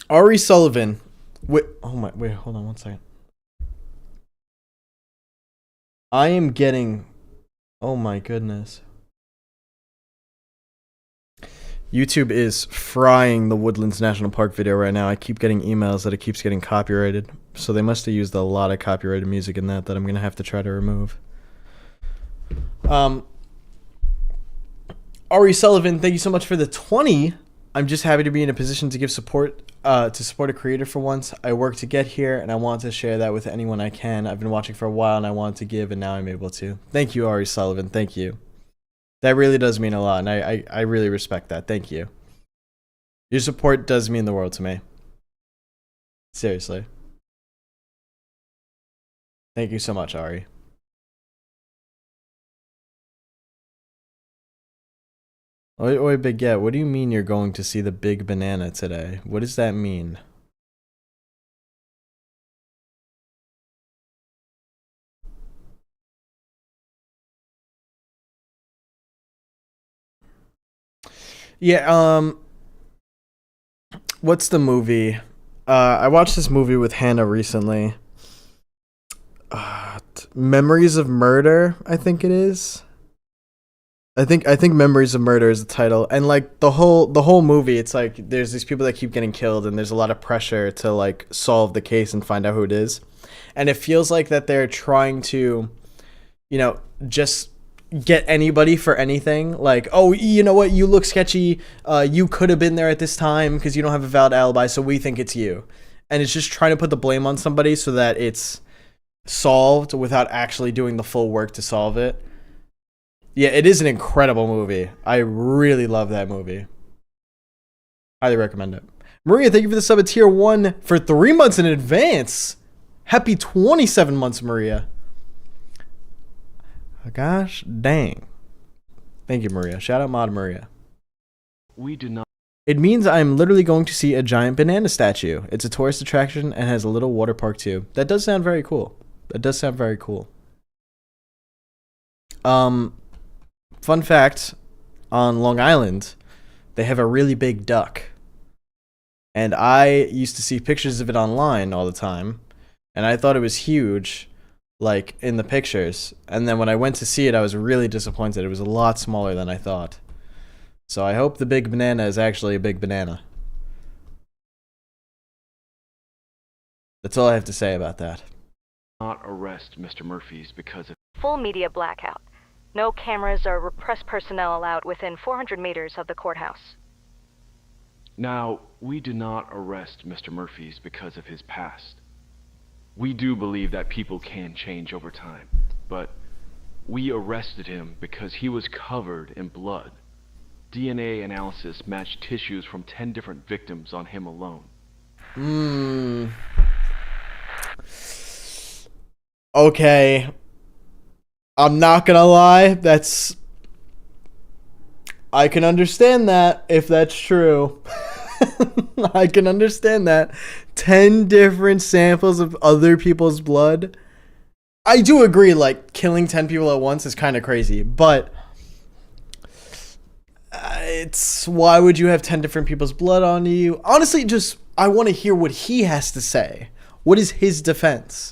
Ari Sullivan. Wait, hold on one second. I am getting, oh my goodness. YouTube is frying the Woodlands National Park video right now. I keep getting emails that it keeps getting copyrighted. So they must have used a lot of copyrighted music in that I'm going to have to try to remove. Ari Sullivan, thank you so much for the 20. I'm just happy to be in a position to give support to support a creator for once. I worked to get here, and I want to share that with anyone I can. I've been watching for a while, and I wanted to give, and now I'm able to. Thank you, Ari Sullivan. Thank you. That really does mean a lot, and I really respect that. Thank you. Your support does mean the world to me. Seriously. Thank you so much, Ari. Oi, Baguette, what do you mean you're going to see the big banana today? What does that mean? Yeah, what's the movie? I watched this movie with Hannah recently. Memories of Murder, I think it is. I think Memories of Murder is the title, and like the whole movie, it's like there's these people that keep getting killed, and there's a lot of pressure to like solve the case and find out who it is, and it feels like that they're trying to, you know, just get anybody for anything. Like, oh, you know what, you look sketchy, you could have been there at this time because you don't have a valid alibi, so we think it's you, and it's just trying to put the blame on somebody so that it's solved without actually doing the full work to solve it. Yeah, it is an incredible movie. I really love that movie. Highly recommend it. Maria, thank you for the sub at tier 1 for 3 months in advance. Happy 27 months, Maria. Gosh dang. Thank you, Maria. Shout out Mod Maria. we do not. It means I'm literally going to see a giant banana statue. It's a tourist attraction and has a little water park too. That does sound very cool. Fun fact, on Long Island, they have a really big duck. And I used to see pictures of it online all the time. And I thought it was huge, like, in the pictures. And then when I went to see it, I was really disappointed. It was a lot smaller than I thought. So I hope the big banana is actually a big banana. That's all I have to say about that. Not arrest Mr. Murphy's because of. Full media blackout. No cameras or repressed personnel allowed within 400 meters of the courthouse. Now, we do not arrest Mr. Murphy's because of his past. We do believe that people can change over time, but we arrested him because he was covered in blood. DNA analysis matched tissues from 10 different victims on him alone. Okay. I'm not gonna lie, that's I can understand that if that's true. I can understand that. 10 different samples of other people's blood. I do agree, like, killing 10 people at once is kind of crazy, but it's, why would you have 10 different people's blood on you? Honestly, just, I want to hear what he has to say. What is his defense?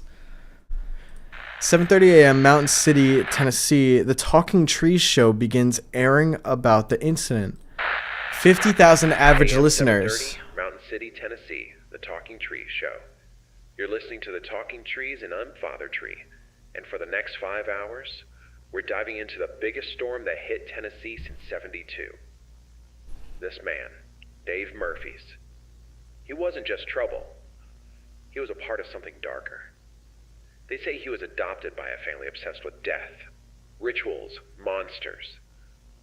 7:30 a.m., Mountain City, Tennessee. The Talking Trees show begins airing about the incident. 50,000 average listeners. Mountain City, Tennessee. The Talking Trees show. You're listening to The Talking Trees, and I'm Father Tree. And for the next 5 hours, we're diving into the biggest storm that hit Tennessee since '72. This man, Dave Murphy's. He wasn't just trouble. He was a part of something darker. They say he was adopted by a family obsessed with death, rituals, monsters,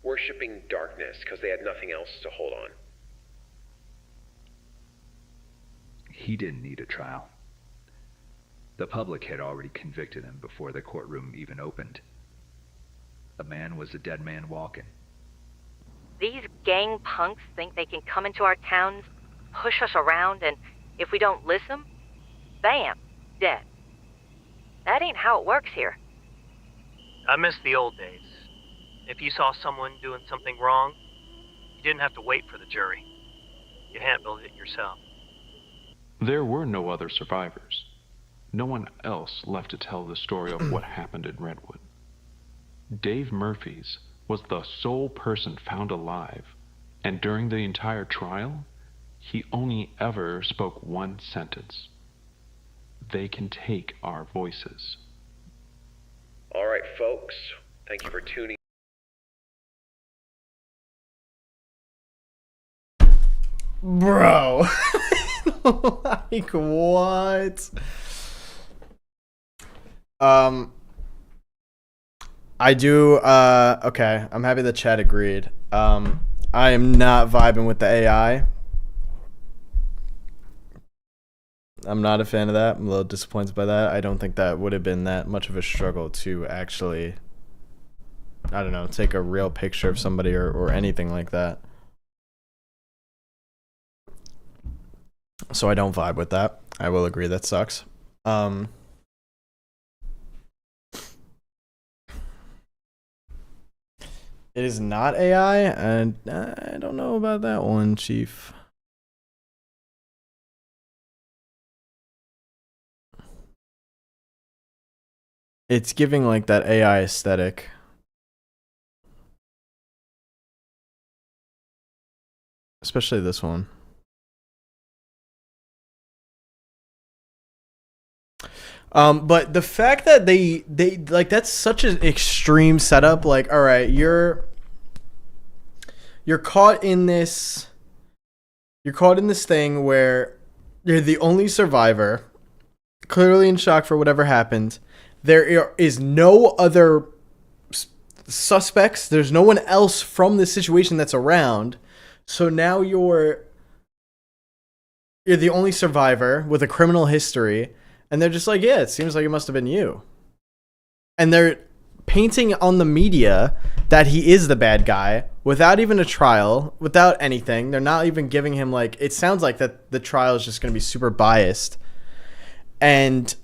worshipping darkness because they had nothing else to hold on. He didn't need a trial. The public had already convicted him before the courtroom even opened. A man was a dead man walking. These gang punks think they can come into our towns, push us around, and if we don't listen, bam, dead. That ain't how it works here. I miss the old days. If you saw someone doing something wrong, you didn't have to wait for the jury. You handled it yourself. There were no other survivors. No one else left to tell the story of what happened in Redwood. Dave Murphy's was the sole person found alive, and during the entire trial, he only ever spoke one sentence. They can take our voices. All right, folks. Thank you for tuning. Bro. Like, what? I do, okay, I'm happy the chat agreed. I am not vibing with the AI. I'm not a fan of that. I'm a little disappointed by that. I don't think that would have been that much of a struggle to actually, I don't know, take a real picture of somebody or anything like that. So I don't vibe with that. I will agree that sucks. It is not AI, and I don't know about that one, Chief. It's giving like that AI aesthetic. Especially this one. But the fact that they like, that's such an extreme setup. Like, all right, you're caught in this thing where you're the only survivor, clearly in shock for whatever happened. There is no other suspects. There's no one else from this situation that's around. So now you're the only survivor with a criminal history. And they're just like, yeah, it seems like it must have been you. And they're painting on the media that he is the bad guy without even a trial, without anything. They're not even giving him, like, it sounds like that the trial is just going to be super biased. And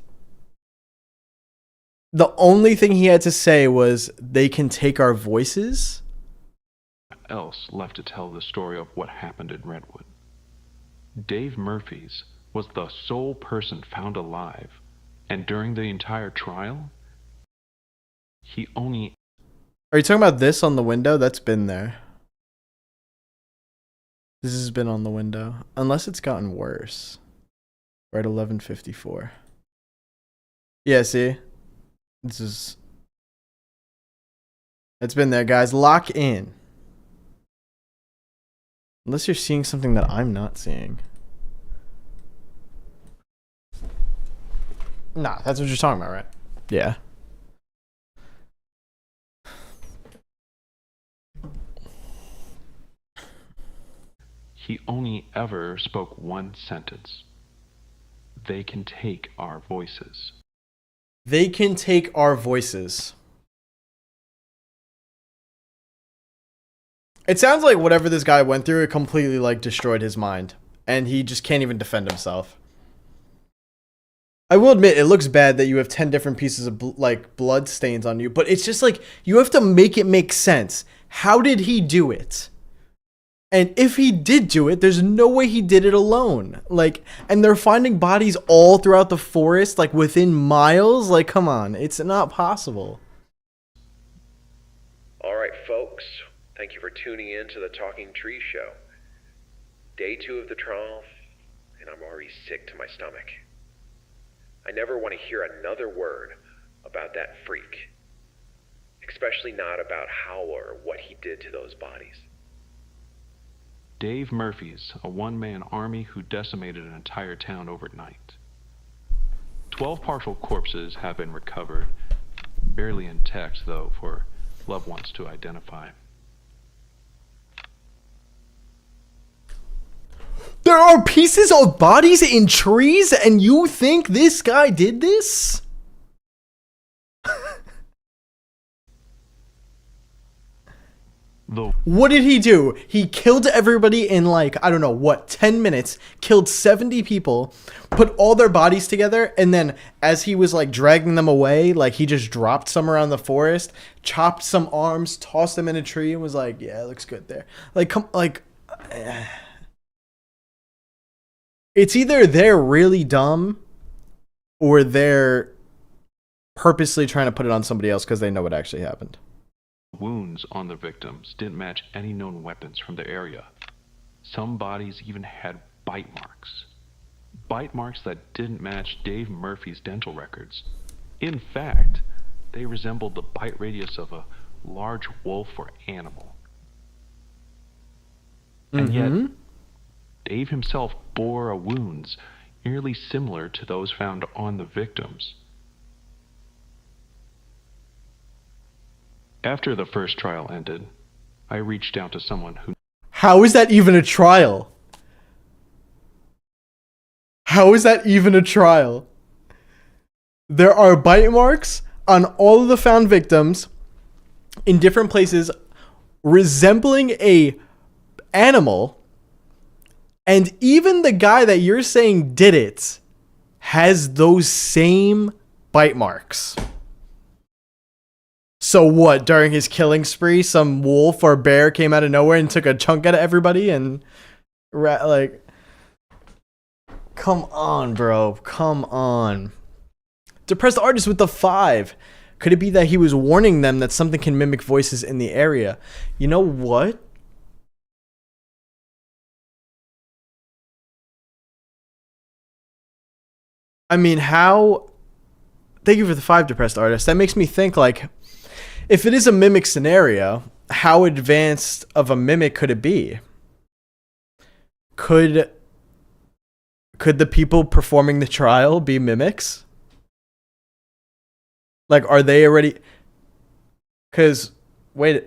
the only thing he had to say was, they can take our voices. Else left to tell the story of what happened in Redwood. Dave Murphy's was the sole person found alive, and during the entire trial, he only... Are you talking about this on the window? That's been there. This has been on the window. Unless it's gotten worse. Right, 11:54. Yeah, see? This is... It's been there, guys. Lock in. Unless you're seeing something that I'm not seeing. Nah, that's what you're talking about, right? Yeah. He only ever spoke one sentence. They can take our voices. They can take our voices. It sounds like whatever this guy went through, it completely like destroyed his mind, and he just can't even defend himself. I will admit, it looks bad that you have 10 different pieces of blood stains on you, but it's just like, you have to make it make sense. How did he do it? And if he did do it, there's no way he did it alone. Like, and they're finding bodies all throughout the forest, like within miles. Like, come on, it's not possible. All right, folks. Thank you for tuning in to the Talking Tree Show. Day 2 of the trial, and I'm already sick to my stomach. I never want to hear another word about that freak. Especially not about how or what he did to those bodies. Dave Murphy's a one-man army who decimated an entire town overnight. 12 partial corpses have been recovered, barely intact though for loved ones to identify. There are pieces of bodies in trees, and you think this guy did this? What did he do? He killed everybody in like, I don't know, what, 10 minutes, killed 70 people, put all their bodies together, and then as he was like dragging them away, like he just dropped some around the forest, chopped some arms, tossed them in a tree, and was like, yeah, it looks good there. Like, it's either they're really dumb or they're purposely trying to put it on somebody else because they know what actually happened. Wounds on the victims didn't match any known weapons from the area. Some bodies even had bite marks. Bite marks that didn't match Dave Murphy's dental records. In fact, they resembled the bite radius of a large wolf or animal. And yet, Dave himself bore wounds eerily similar to those found on the victims. After the first trial ended, I reached out to someone who... How is that even a trial? How is that even a trial? There are bite marks on all of the found victims in different places resembling a animal, and even the guy that you're saying did it has those same bite marks. So what, during his killing spree, some wolf or bear came out of nowhere and took a chunk out of everybody and like, come on, bro. Come on. Depressed Artist with the 5. Could it be that he was warning them that something can mimic voices in the area? You know what? I mean, how... Thank you for the 5, Depressed Artist. That makes me think, like, if it is a mimic scenario, how advanced of a mimic could it be? Could the people performing the trial be mimics? Like, are they already... Because, wait.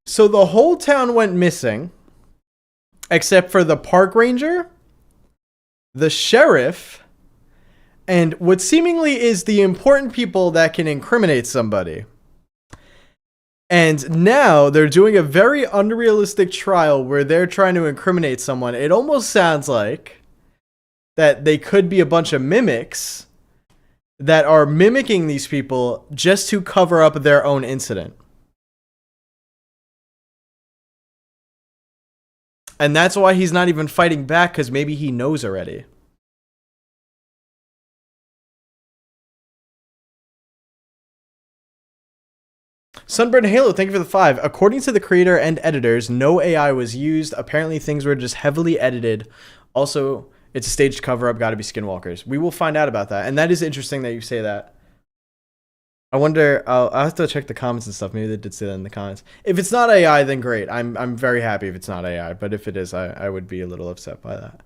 So the whole town went missing, except for the park ranger, the sheriff, and what seemingly is the important people that can incriminate somebody. And now they're doing a very unrealistic trial where they're trying to incriminate someone. It almost sounds like that they could be a bunch of mimics that are mimicking these people just to cover up their own incident. And that's why he's not even fighting back, because maybe he knows already. Sunburned Halo, thank you for the 5. According to the creator and editors, no AI was used. Apparently things were just heavily edited. Also, it's a staged cover-up, gotta be Skinwalkers. We will find out about that. And that is interesting that you say that. I wonder, I'll have to check the comments and stuff. Maybe they did say that in the comments. If it's not AI, then great. I'm very happy if it's not AI. But if it is, I would be a little upset by that.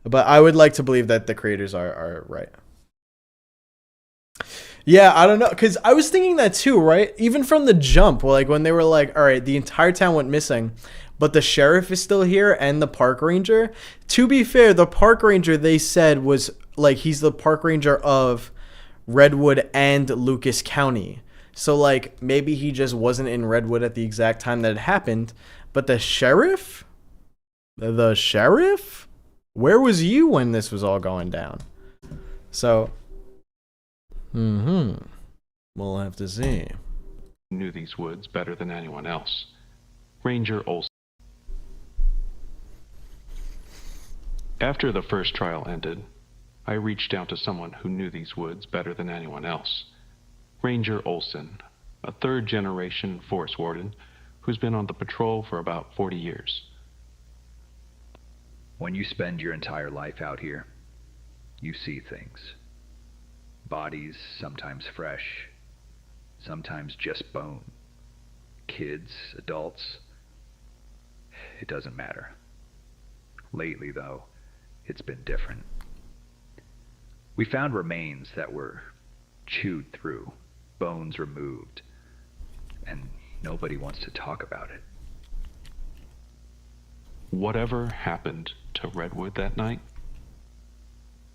But I would like to believe that the creators are right. Yeah, I don't know. Because I was thinking that too, right? Even from the jump, like when they were like, all right, the entire town went missing. but the sheriff is still here and the park ranger. To be fair, the park ranger they said was like he's the park ranger of Redwood and Lucas County. So like maybe he just wasn't in Redwood at the exact time that it happened, but the sheriff? The sheriff? Where was you when this was all going down? So we'll have to see. Knew these woods better than anyone else. Ranger Olson. After the first trial ended, I reached out to someone who knew these woods better than anyone else. Ranger Olson, a third-generation forest warden who's been on the patrol for about 40 years. When you spend your entire life out here, you see things. Bodies, sometimes fresh, sometimes just bone. Kids, adults, it doesn't matter. Lately, though, it's been different. We found remains that were chewed through, bones removed, and nobody wants to talk about it. Whatever happened to Redwood that night,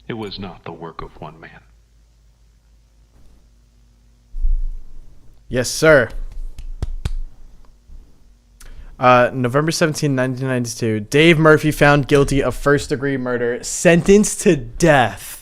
it was not the work of one man. Yes, sir. November 17, 1992. Dave Murphy found guilty of first-degree murder, sentenced to death.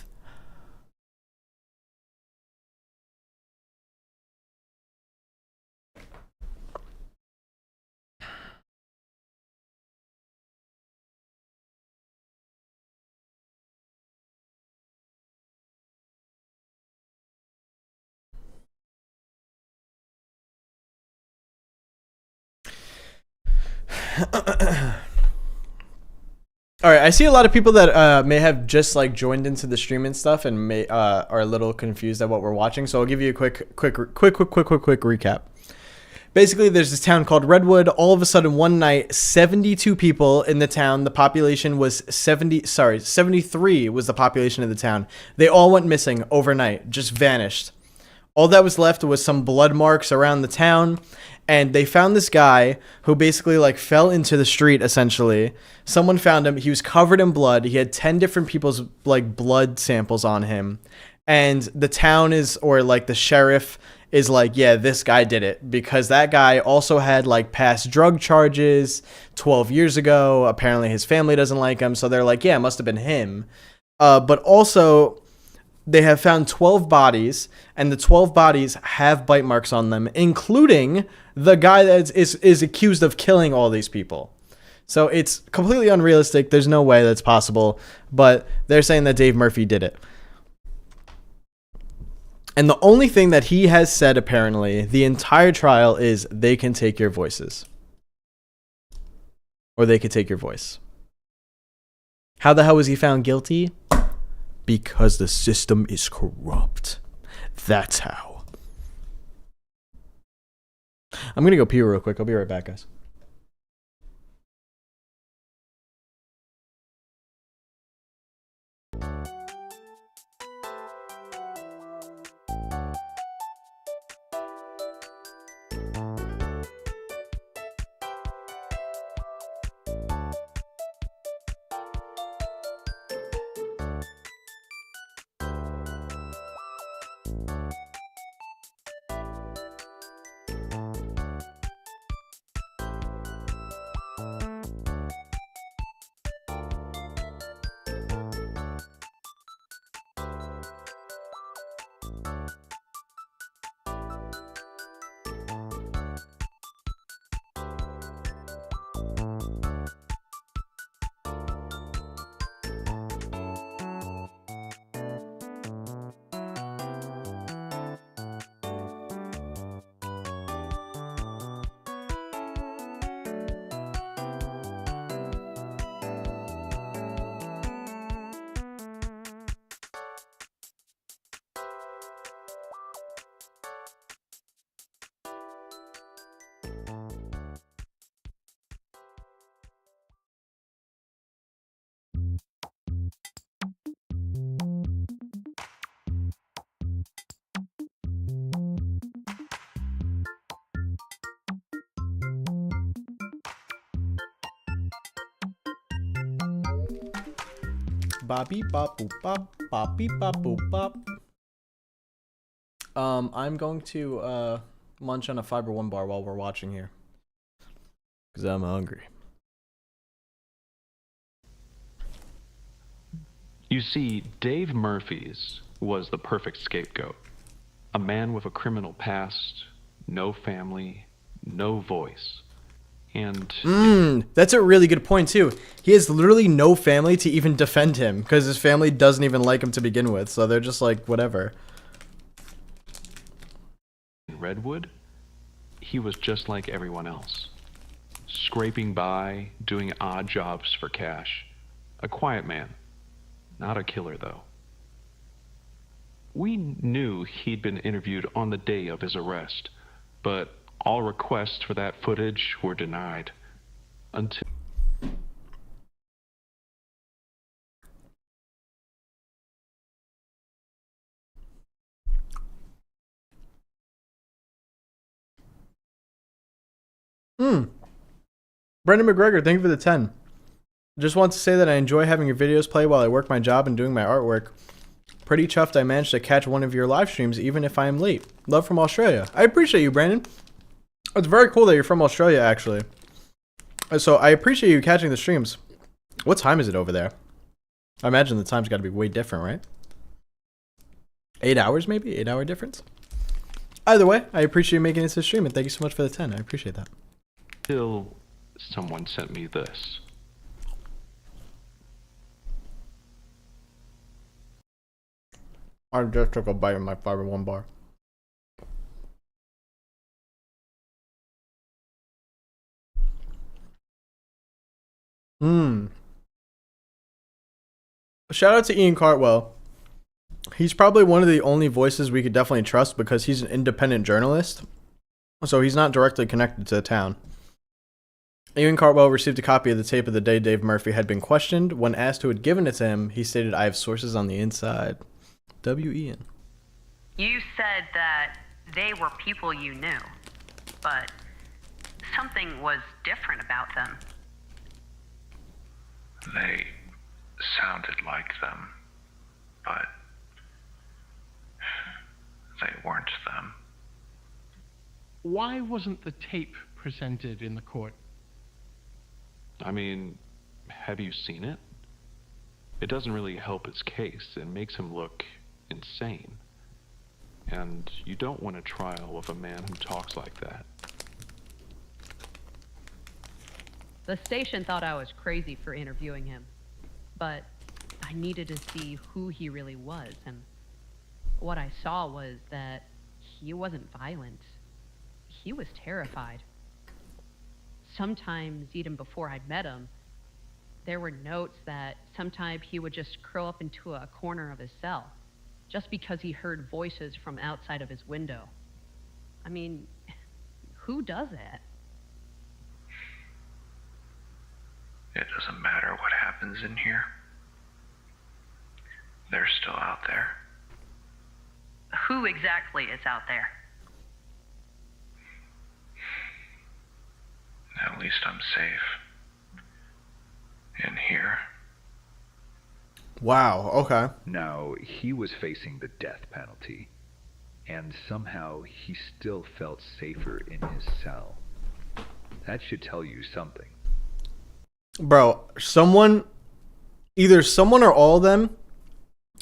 All right, I see a lot of people that may have just like joined into the stream and stuff and may are a little confused at what we're watching. So I'll give you a quick recap. Basically, there's this town called Redwood. All of a sudden, one night, 72 people in the town. The population was 73 was the population of the town. They all went missing overnight, just vanished. All that was left was some blood marks around the town. And they found this guy who basically like fell into the street, essentially. Someone found him. He was covered in blood. He had 10 different people's like blood samples on him. And the town is, or like the sheriff is like, yeah, this guy did it. Because that guy also had like past drug charges 12 years ago. Apparently his family doesn't like him. So they're like, yeah, it must have been him. But also they have found 12 bodies, and the 12 bodies have bite marks on them, including the guy that is accused of killing all these people. So it's completely unrealistic. There's no way that's possible, but they're saying that Dave Murphy did it. And the only thing that he has said, apparently, the entire trial is they can take your voices. Or they could take your voice. How the hell was he found guilty? Because the system is corrupt. That's how. I'm going to go pee real quick. I'll be right back, guys. bop beep bop boop bop beep bop boop bop. I'm going to munch on a Fiber One bar while we're watching here, cause I'm hungry. You see, Dave Murphy's was the perfect scapegoat. A man with a criminal past, no family, no voice. And That's a really good point too. He has literally no family to even defend him because his family doesn't even like him to begin with, so they're just like, whatever. in Redwood, he was just like everyone else. Scraping by, doing odd jobs for cash. A quiet man. Not a killer, though. We knew he'd been interviewed on the day of his arrest, but all requests for that footage were denied. Until... Brendan McGregor, thank you for the 10. Just want to say that I enjoy having your videos play while I work my job and doing my artwork. Pretty chuffed I managed to catch one of your live streams even if I am late. Love from Australia. I appreciate you, Brandon. It's very cool that you're from Australia, actually. So I appreciate you catching the streams. What time is it over there? I imagine the time's got to be way different, right? 8 hours, maybe? 8 hour difference? Either way, I appreciate you making it to the stream, and thank you so much for the 10. I appreciate that. Till someone sent me this. I just took a bite of my Fiber One bar. Shout out to Ian Cartwell. He's probably one of the only voices we could definitely trust because he's an independent journalist. So he's not directly connected to the town. Ian Cartwell received a copy of the tape of the day Dave Murphy had been questioned. When asked who had given it to him, he stated, "I have sources on the inside." W. Ian. You said that they were people you knew, but something was different about them. They sounded like them, but they weren't them. Why wasn't the tape presented in the court? I mean, have you seen it? It doesn't really help his case. It makes him look insane. And you don't want a trial with a man who talks like that. The station thought I was crazy for interviewing him, but I needed to see who he really was, and what I saw was that he wasn't violent. He was terrified. Sometimes, even before I'd met him, there were notes that sometimes he would just curl up into a corner of his cell, just because he heard voices from outside of his window. I mean, who does that? It doesn't matter what happens in here. They're still out there. Who exactly is out there? At least I'm safe. In here. Wow, okay. Now, he was facing the death penalty, and somehow he still felt safer in his cell. That should tell you something. Bro, either someone or all of them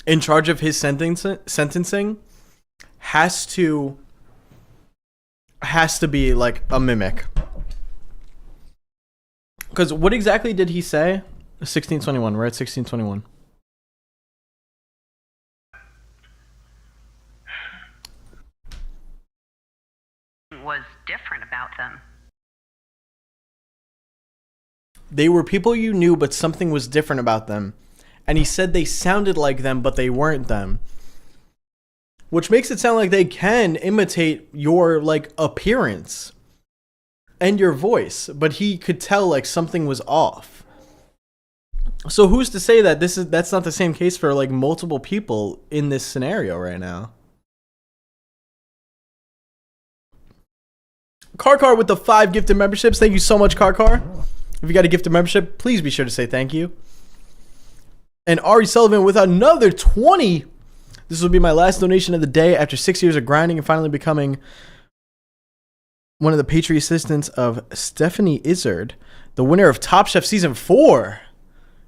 in charge of his sentencing has to be like a mimic. Because what exactly did he say? 1621, we're at 1621. Was different about them. They were people you knew, but something was different about them. And he said they sounded like them, but they weren't them. Which makes it sound like they can imitate your, like, appearance and your voice. But he could tell, like, something was off. So who's to say that that's not the same case for, like, multiple people in this scenario right now? Car with the 5 gifted memberships. Thank you so much, Car. If you got a gifted membership, please be sure to say thank you. And Ari Sullivan with another 20. This will be my last donation of the day after 6 years of grinding and finally becoming one of the Patreon assistants of Stephanie Izzard, the winner of Top Chef Season 4.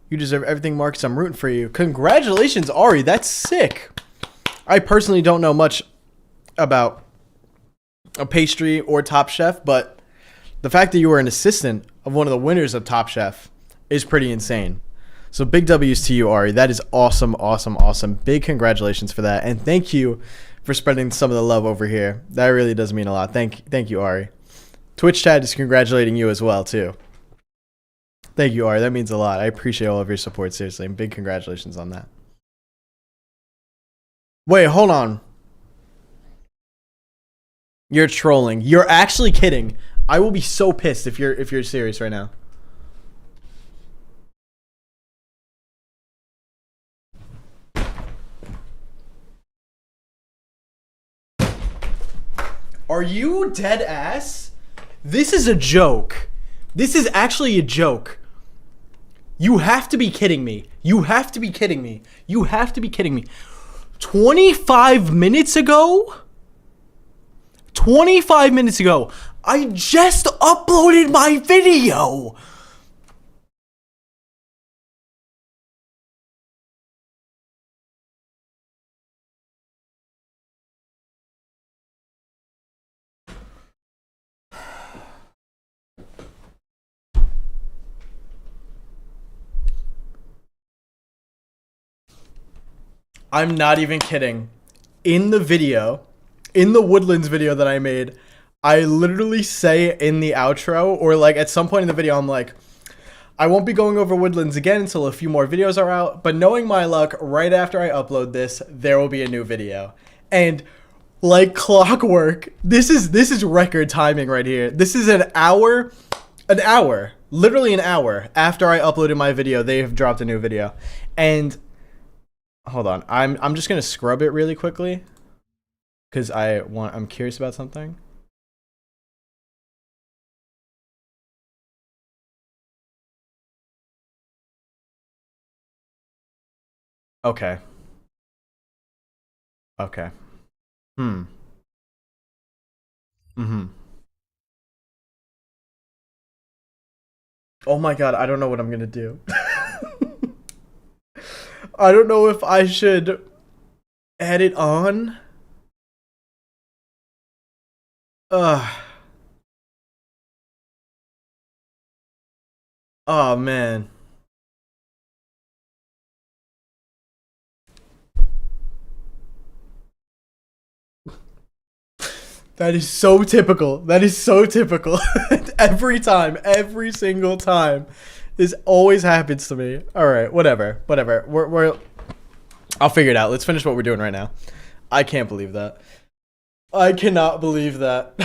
You deserve everything, Marcus. I'm rooting for you. Congratulations, Ari. That's sick. I personally don't know much about a pastry or Top Chef, but the fact that you were an assistant of one of the winners of Top Chef is pretty insane. So big W's to you, Ari. That is awesome, awesome, awesome. Big congratulations for that. And thank you for spreading some of the love over here. That really does mean a lot. Thank you, Ari. Twitch chat is congratulating you as well, too. Thank you, Ari. That means a lot. I appreciate all of your support, seriously. And big congratulations on that. Wait, hold on. You're trolling. You're actually kidding. I will be so pissed if you're serious right now. Are you dead ass? This is a joke. This is actually a joke. You have to be kidding me. You have to be kidding me. You have to be kidding me. 25 minutes ago? 25 minutes ago, I just uploaded my video. I'm not even kidding. In the video, in the Woodlands video that I made, I literally say in the outro, or like at some point in the video, I'm like, I won't be going over Woodlands again until a few more videos are out, but knowing my luck, right after I upload this, there will be a new video. And like clockwork, this is record timing right here. This is an hour, literally an hour after I uploaded my video, they have dropped a new video. And hold on, I'm just gonna scrub it really quickly because I'm curious about something. Okay. Okay. Oh my god, I don't know what I'm gonna do. I don't know if I should add it on. Oh man. That is so typical. That is so typical. Every time, every single time. This always happens to me. All right, whatever. I'll figure it out. Let's finish what we're doing right now. I can't believe that. I cannot believe that.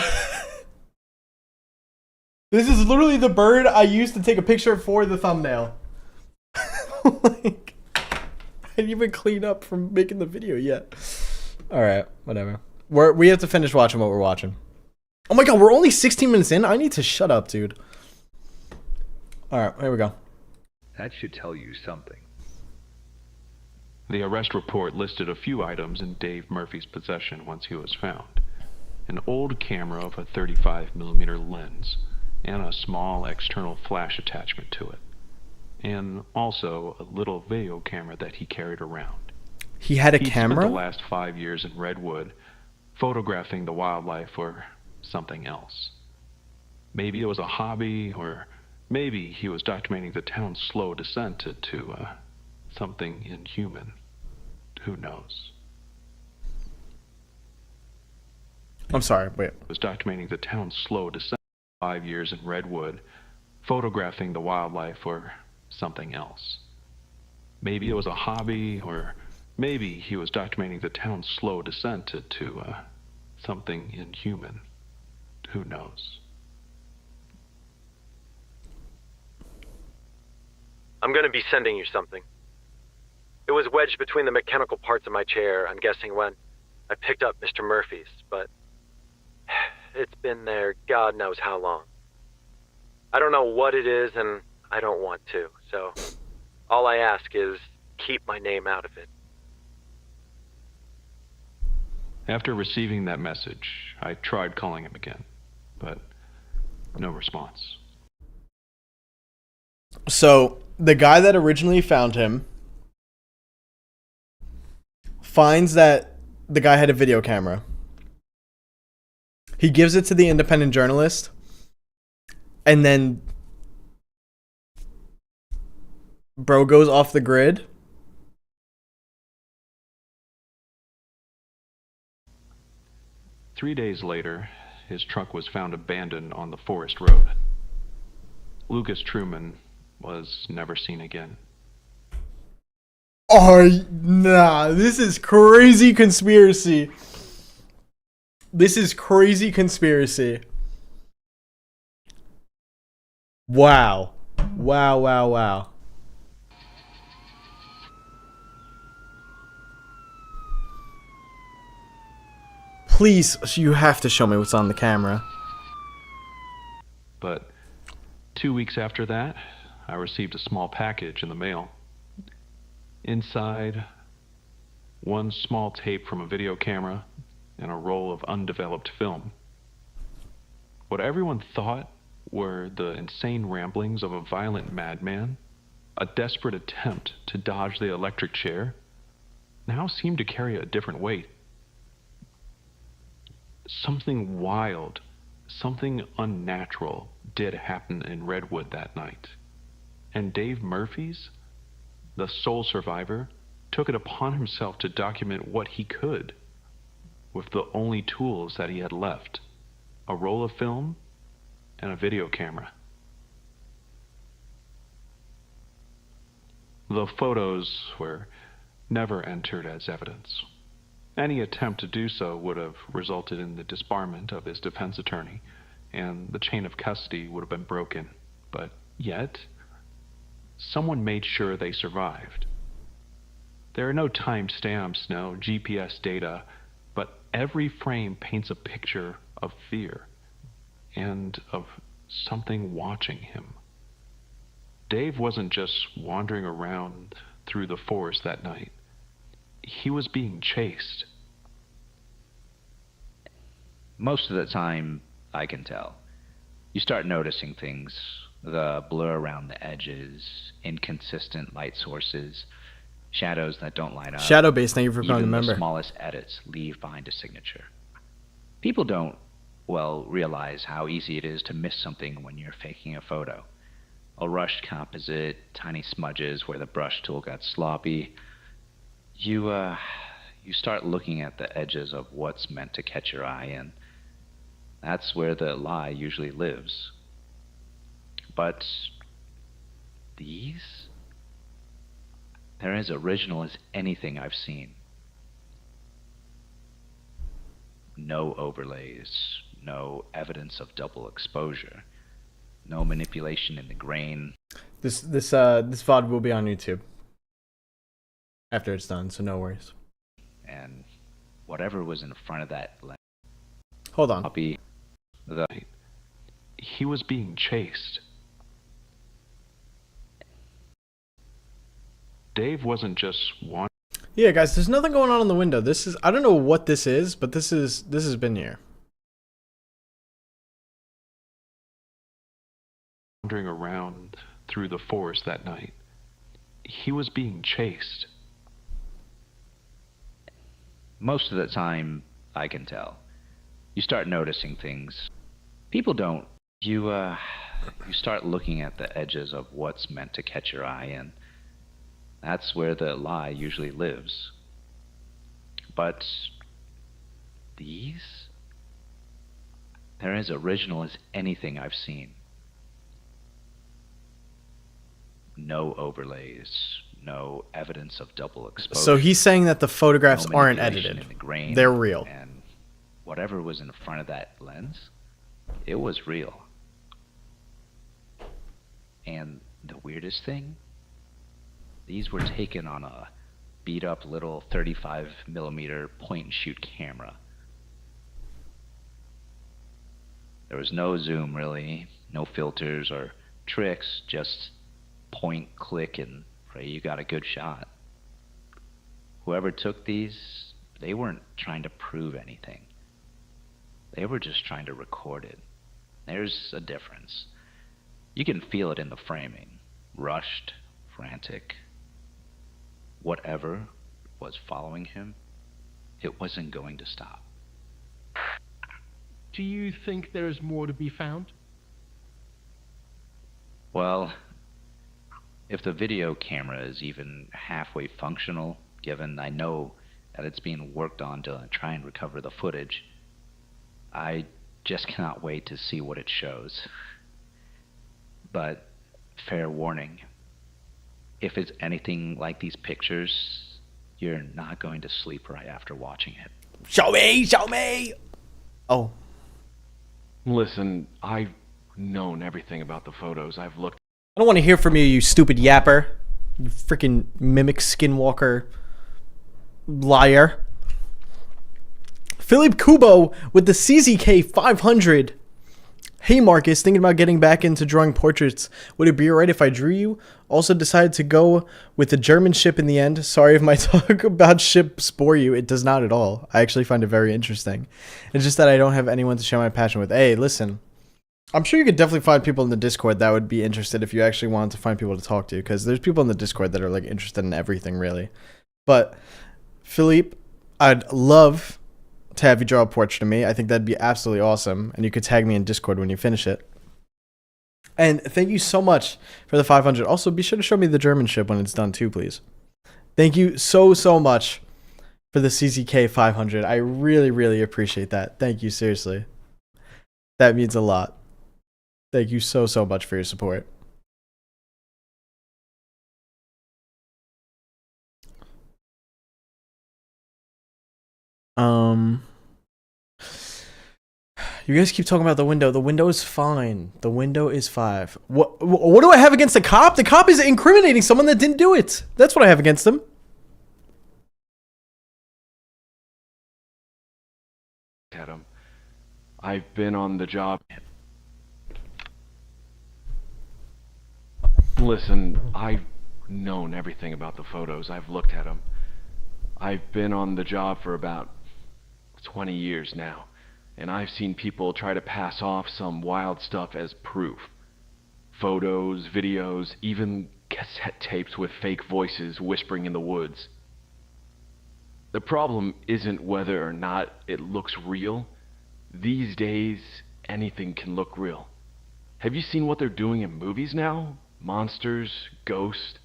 This is literally the bird I used to take a picture for the thumbnail. Like, I didn't even clean up from making the video yet. All right, whatever. We have to finish watching what we're watching. Oh my god, we're only 16 minutes in? I need to shut up, dude. Alright, here we go. That should tell you something. The arrest report listed a few items in Dave Murphy's possession once he was found. An old camera of a 35mm lens, and a small external flash attachment to it. And also a little video camera that he carried around. He had a He'd camera? spent the last 5 years in Redwood, photographing the wildlife or something else. Maybe it was a hobby, or maybe he was documenting the town's slow descent to something inhuman. Who knows? I'm sorry, wait. Was documenting the town's slow descent. 5 years in Redwood, photographing the wildlife or something else. Maybe it was a hobby, or maybe he was documenting the town's slow descent to something inhuman. Who knows? I'm gonna be sending you something. It was wedged between the mechanical parts of my chair, I'm guessing when I picked up Mr. Murphy's, but it's been there God knows how long. I don't know what it is, and I don't want to, so all I ask is keep my name out of it. After receiving that message, I tried calling him again, but no response. So, the guy that originally found him finds that the guy had a video camera. He gives it to the independent journalist, and then bro goes off the grid. Three days later, his truck was found abandoned on the forest road. Lucas Truman was never seen again. Nah, this is crazy conspiracy. This is crazy conspiracy. Wow. Wow, wow, wow. Please, you have to show me what's on the camera. But 2 weeks after that, I received a small package in the mail. Inside, one small tape from a video camera and a roll of undeveloped film. What everyone thought were the insane ramblings of a violent madman, a desperate attempt to dodge the electric chair, now seemed to carry a different weight. Something wild, something unnatural did happen in Redwood that night. And Dave Murphy's, the sole survivor, took it upon himself to document what he could with the only tools that he had left: a roll of film and a video camera. The photos were never entered as evidence. Any attempt to do so would have resulted in the disbarment of his defense attorney, and the chain of custody would have been broken. But yet, someone made sure they survived. There are no timestamps, no GPS data, but every frame paints a picture of fear and of something watching him. Dave wasn't just wandering around through the forest that night. He was being chased. Most of the time, I can tell. You start noticing things: the blur around the edges, inconsistent light sources, shadows that don't line up. Shadow base, thank you for becoming a Even member. the smallest edits leave behind a signature. People don't, well, realize how easy it is to miss something when you're faking a photo. A rushed composite, tiny smudges where the brush tool got sloppy. You start looking at the edges of what's meant to catch your eye, and that's where the lie usually lives. But these? They're as original as anything I've seen. No overlays, no evidence of double exposure, no manipulation in the grain. This VOD will be on YouTube after it's done, so no worries. And whatever was in front of that lens. Hold on. He was being chased. Dave wasn't just wandering. Yeah, guys, there's nothing going on in the window. This is, I don't know what this is, but this has been here. Wandering around through the forest that night. He was being chased. Most of the time, I can tell. You start noticing things. People don't. You start looking at the edges of what's meant to catch your eye, and that's where the lie usually lives. But these? They're as original as anything I've seen. No overlays, no evidence of double exposure. So he's saying that the photographs no aren't manipulation edited. in the grain, They're real. And whatever was in front of that lens, it was real. And the weirdest thing, these were taken on a beat-up little 35mm point-and-shoot camera. There was no zoom, really, no filters or tricks, just point, click, and pray you got a good shot. Whoever took these, they weren't trying to prove anything. They were just trying to record it. There's a difference. You can feel it in the framing. Rushed, frantic. Whatever was following him, it wasn't going to stop. Do you think there is more to be found? Well, if the video camera is even halfway functional, given I know that it's being worked on to try and recover the footage, I just cannot wait to see what it shows. But, fair warning, if it's anything like these pictures, you're not going to sleep right after watching it. Show me! Show me! Oh. Listen, I've known everything about the photos. I've looked. I don't want to hear from you, you stupid yapper. You freaking mimic skinwalker liar. Philip Kubo with the CZK 500. Hey Marcus, thinking about getting back into drawing portraits. Would it be alright if I drew you? Also decided to go with the German ship in the end. Sorry if my talk about ships bore you. It does not at all. I actually find it very interesting. It's just that I don't have anyone to share my passion with. Hey, listen. I'm sure you could definitely find people in the Discord that would be interested if you actually wanted to find people to talk to. Because there's people in the Discord that are like interested in everything, really. But, Philippe, I'd love to have you draw a portrait of me. I think that'd be absolutely awesome. And you could tag me in Discord when you finish it. And thank you so much for the 500. Also, be sure to show me the German ship when it's done too, please. Thank you so much for the CZK 500. I really appreciate that. Thank you, seriously. That means a lot. Thank you so much for your support. You guys keep talking about the window. The window is fine. The window is 5. What do I have against the cop? The cop is incriminating someone that didn't do it. That's what I have against him. At him. I've been on the job. Listen, I've known everything about the photos. I've looked at them. I've been on the job for about 20 years now, and I've seen people try to pass off some wild stuff as proof. Photos, videos, even cassette tapes with fake voices whispering in the woods. The problem isn't whether or not it looks real. These days, anything can look real. Have you seen what they're doing in movies now? Monsters, ghosts,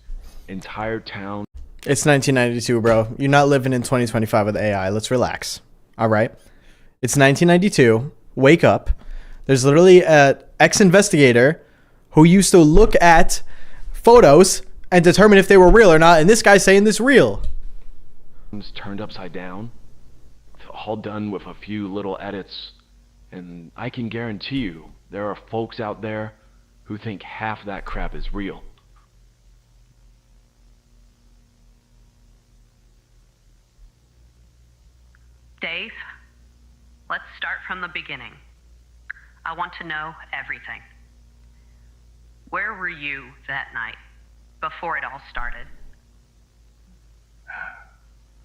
entire town. It's 1992, bro. You're not living in 2025 with AI. Let's relax. All right. It's 1992. Wake up. There's literally an ex-investigator who used to look at photos and determine if they were real or not. And this guy's saying this real. Turned upside down. All done with a few little edits. And I can guarantee you, there are folks out there who think half that crap is real. Dave, let's start from the beginning. I want to know everything. Where were you that night, before it all started?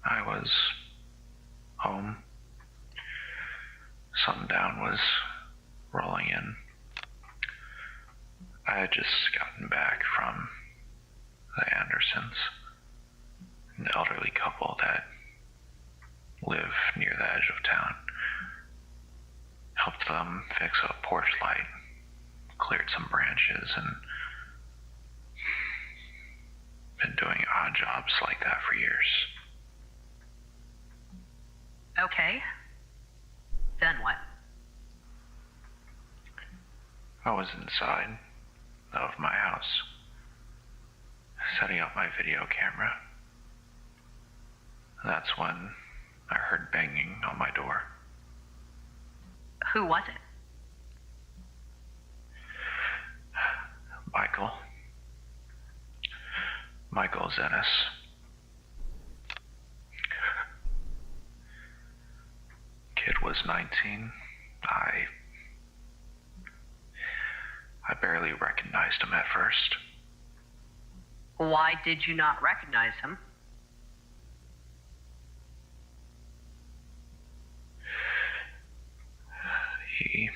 I was home. Sundown was rolling in. I had just gotten back from the Andersons, an elderly couple that live near the edge of town. Helped them fix a porch light, cleared some branches, and been doing odd jobs like that for years. Okay. Then what? I was inside of my house, setting up my video camera. That's when I heard banging on my door. Who was it? Michael Zenas. Kid was 19. I barely recognized him at first. Why did you not recognize him? He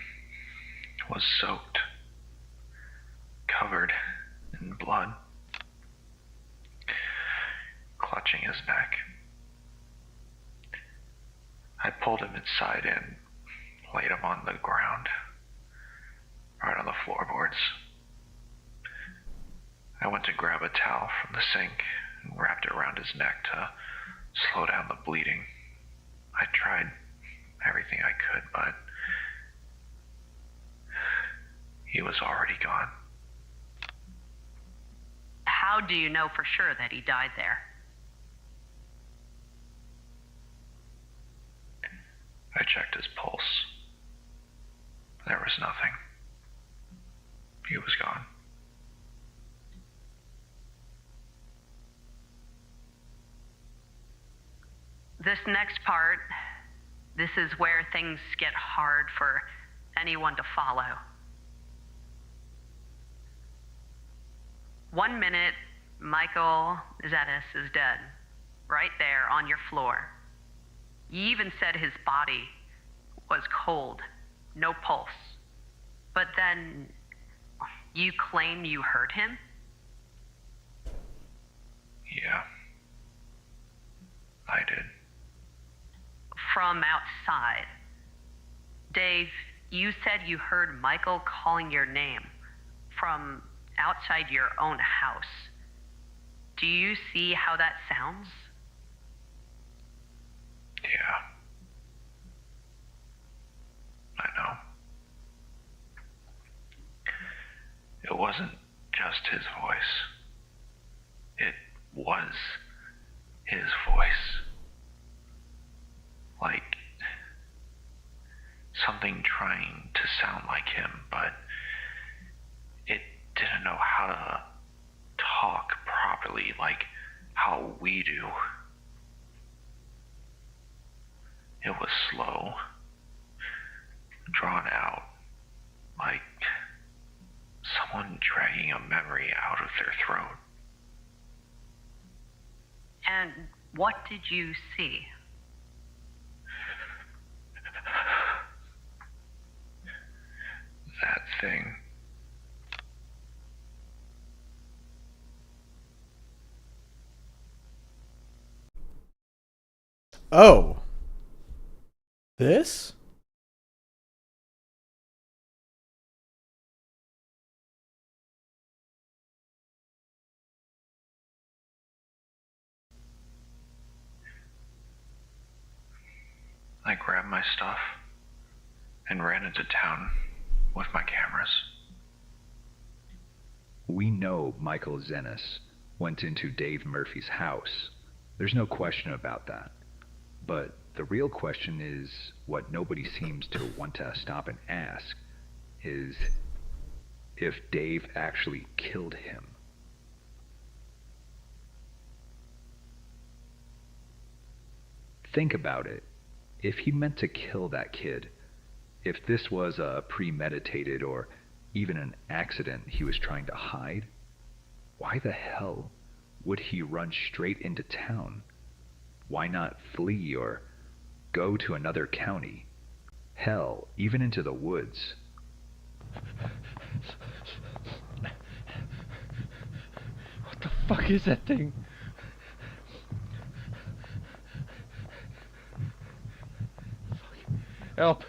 was soaked, covered in blood, clutching his neck. I pulled him inside and laid him on the ground, right on the floorboards. I went to grab a towel from the sink and wrapped it around his neck to slow down the bleeding. I tried everything I could, but he was already gone. How do you know for sure that he died there? I checked his pulse. There was nothing. He was gone. This next part, this is where things get hard for anyone to follow. 1 minute, Michael Zennis is dead, right there on your floor. You even said his body was cold, no pulse. But then you claim you heard him? Yeah, I did. From outside. Dave, you said you heard Michael calling your name from outside your own house. Do you see how that sounds? Yeah. I know. It wasn't just his voice. It was his voice. Like something trying to sound like him, but it didn't know how to talk properly like how we do. It was slow, drawn out, like someone dragging a memory out of their throat. And what did you see? That thing. Oh. This? I grabbed my stuff and ran into town with my cameras. We know Michael Zennis went into Dave Murphy's house. There's no question about that. But the real question is, what nobody seems to want to stop and ask, is if Dave actually killed him. Think about it. If he meant to kill that kid, if this was a premeditated or even an accident he was trying to hide, why the hell would he run straight into town? Why not flee or go to another county? Hell, even into the woods. What the fuck is that thing? Help.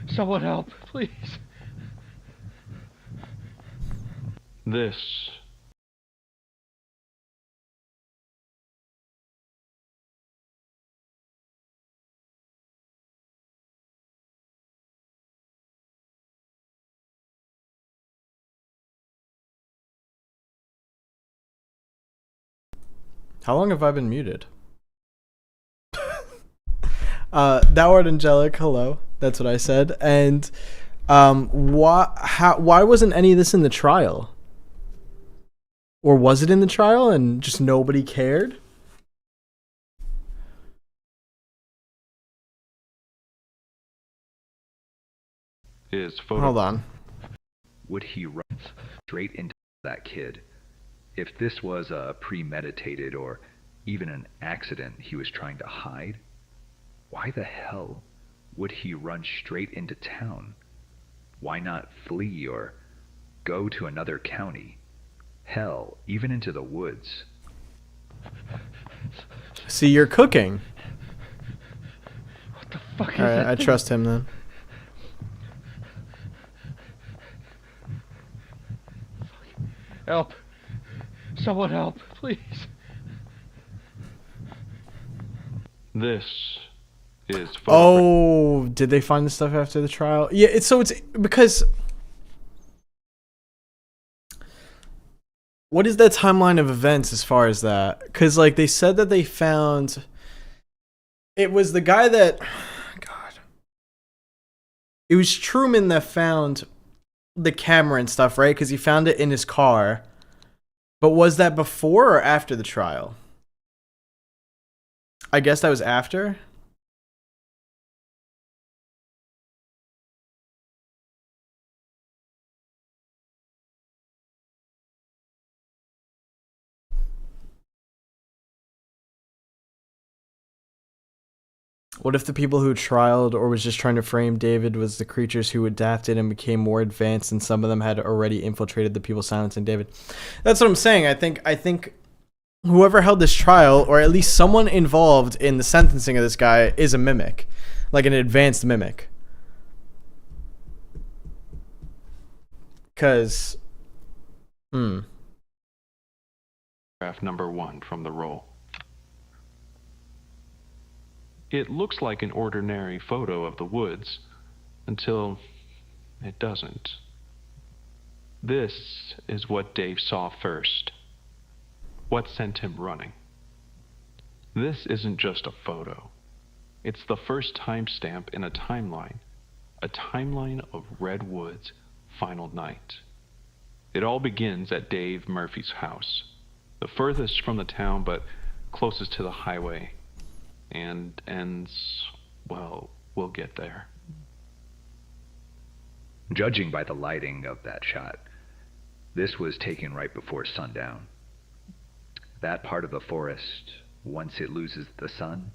Someone help, please. This How long have I been muted? Thou art angelic, hello. That's what I said. And why wasn't any of this in the trial? Or was it in the trial and just nobody cared? is photo. Hold on. Would he run straight into that kid? If this was a premeditated or even an accident he was trying to hide, why the hell would he run straight into town? Why not flee or go to another county? Hell, even into the woods. See, you're cooking. What the fuck is Alright, that I thing? trust him then. Help. Someone help, please. This is Oh, did they find the stuff after the trial? Yeah, it's because what is that timeline of events as far as that? Because like they said that they found it was the guy that God. It was Truman that found the camera and stuff, right? Because he found it in his car. But was that before or after the trial? I guess that was after. What if the people who trialed or was just trying to frame David was the creatures who adapted and became more advanced, and some of them had already infiltrated the people silencing David? That's what I'm saying. I think whoever held this trial, or at least someone involved in the sentencing of this guy, is a mimic, like an advanced mimic. Because, Paragraph number 1 from the roll. It looks like an ordinary photo of the woods until it doesn't. This is what Dave saw first. What sent him running? This isn't just a photo. It's the first timestamp in a timeline of Redwood's final night. It all begins at Dave Murphy's house, the furthest from the town but closest to the highway, and ends, well, we'll get there. Judging by the lighting of that shot, this was taken right before sundown. That part of the forest, once it loses the sun,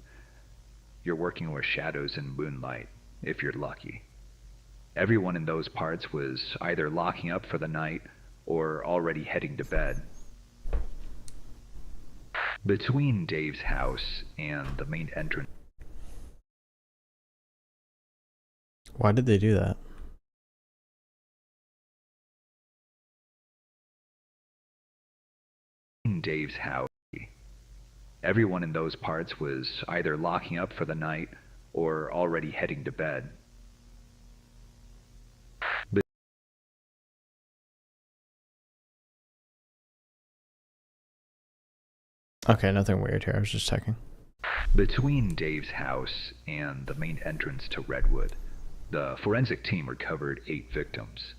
you're working with shadows and moonlight, if you're lucky. Everyone in those parts was either locking up for the night or already heading to bed. Between Dave's house and the main entrance. why did they do that? Dave's house. Everyone in those parts was either locking up for the night or already heading to bed. Okay, nothing weird here. I was just checking. Between Dave's house and the main entrance to Redwood, the forensic team recovered 8 victims.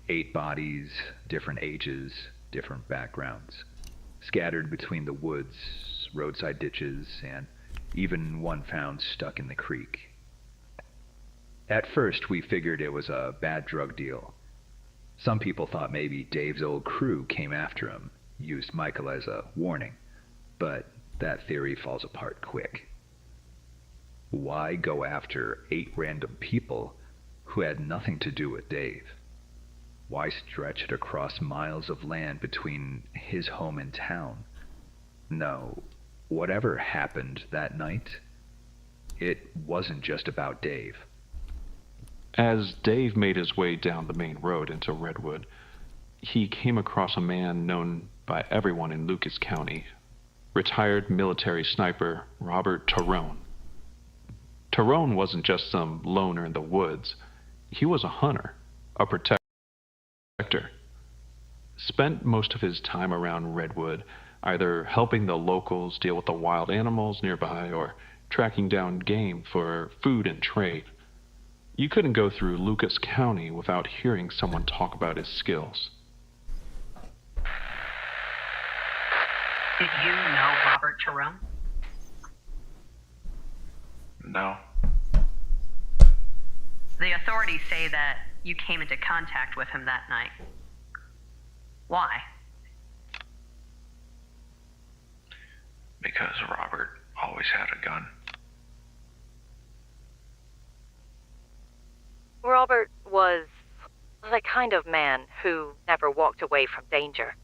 8 bodies, different ages, different backgrounds, scattered between the woods, roadside ditches, and even one found stuck in the creek. At first, we figured it was a bad drug deal. Some people thought maybe Dave's old crew came after him, used Michael as a warning, but that theory falls apart quick. Why go after 8 random people who had nothing to do with Dave? Why stretch it across miles of land between his home and town? No, whatever happened that night, it wasn't just about Dave. As Dave made his way down the main road into Redwood, he came across a man known by everyone in Lucas County, retired military sniper Robert Tyrone. Tyrone wasn't just some loner in the woods. He was a hunter, a protector. Spent most of his time around Redwood, either helping the locals deal with the wild animals nearby or tracking down game for food and trade. You couldn't go through Lucas County without hearing someone talk about his skills. Did you know Robert Tyrone? No. The authorities say that you came into contact with him that night. Why? Because Robert always had a gun. was the kind of man who never walked away from danger.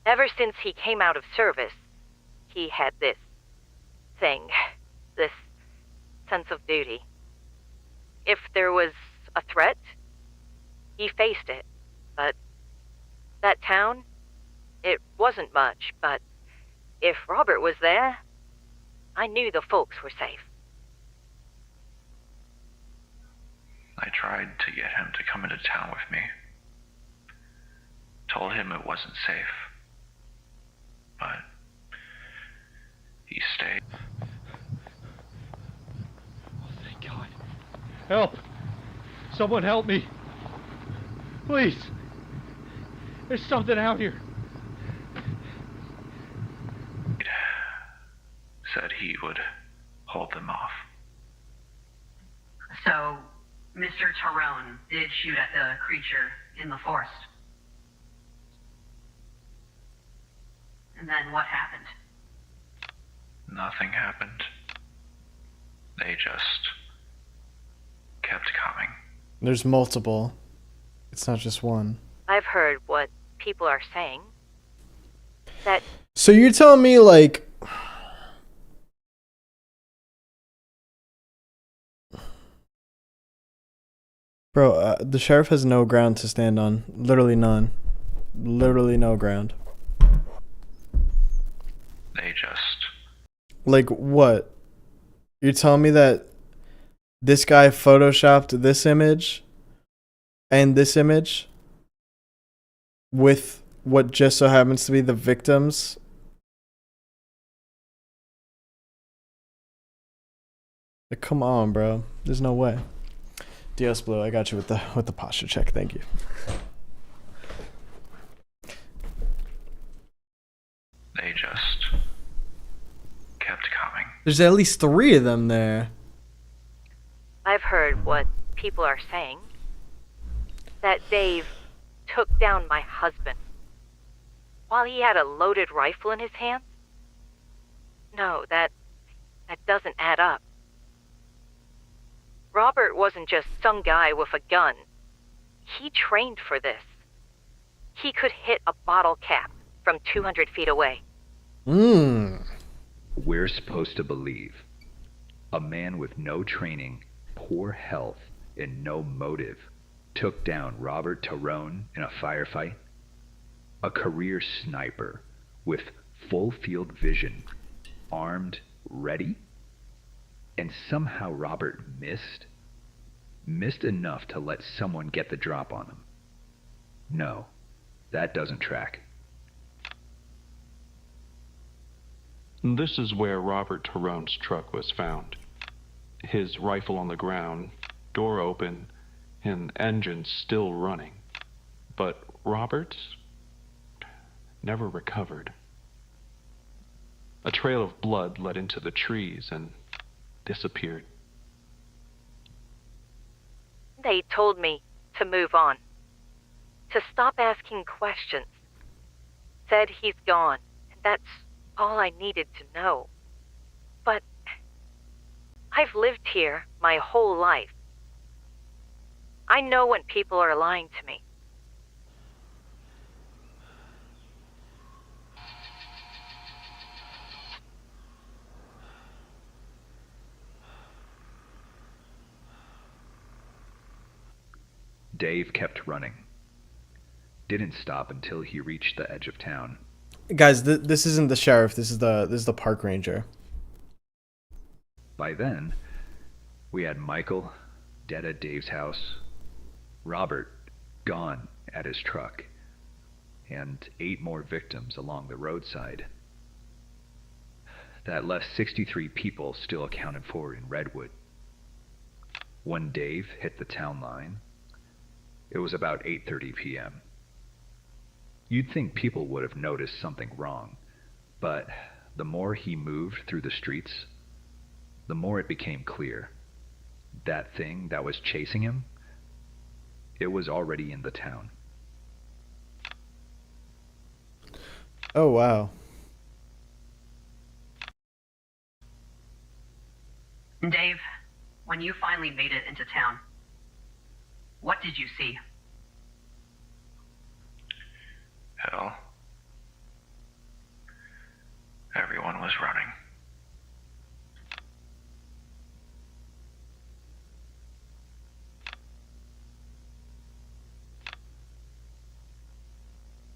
Ever since he came out of service, he had this thing, this sense of duty. If there was a threat, he faced it. But that town, it wasn't much, but if Robert was there, I knew the folks were safe. I tried to get him to come into town with me. Told him it wasn't safe. But he stayed. Oh, thank God. Help! Someone help me! Please! There's something out here. Said he would hold them off. So, Mr. Tyrone did shoot at the creature in the forest. And then what happened? Nothing happened. They just kept coming. There's multiple. It's not just one. I've heard what people are saying. That So you're telling me, like, bro, the sheriff has no ground to stand on. Literally none. Literally no ground. They just... Like, what? You're telling me that this guy photoshopped this image and this image with what just so happens to be the victims? Like, come on, bro. There's no way. Dios Blue, I got you with the posture check. Thank you. They just kept coming. There's at least 3 of them there. I've heard what people are saying. That Dave took down my husband while he had a loaded rifle in his hand. No, that doesn't add up. Robert wasn't just some guy with a gun. He trained for this. He could hit a bottle cap from 200 feet away. We're supposed to believe a man with no training, poor health, and no motive took down Robert Tyrone in a firefight? A career sniper with full field vision, armed, ready? And somehow Robert missed? Missed enough to let someone get the drop on him. No, that doesn't track. This is where Robert Tyrone's truck was found. His rifle on the ground, door open, and engine still running. But Robert never recovered. A trail of blood led into the trees and disappeared. They told me to move on. To stop asking questions. Said he's gone, and that's all I needed to know. But I've lived here my whole life. I know when people are lying to me. Dave kept running. Didn't stop until he reached the edge of town. Guys, this isn't the sheriff. This is the park ranger. By then, we had Michael dead at Dave's house, Robert gone at his truck, and 8 more victims along the roadside. That left 63 people still accounted for in Redwood. When Dave hit the town line, it was about 8:30 p.m. You'd think people would have noticed something wrong, but the more he moved through the streets, the more it became clear. That thing that was chasing him, it was already in the town. Oh, wow. Dave, when you finally made it into town, What did you see? Hell. Everyone was running.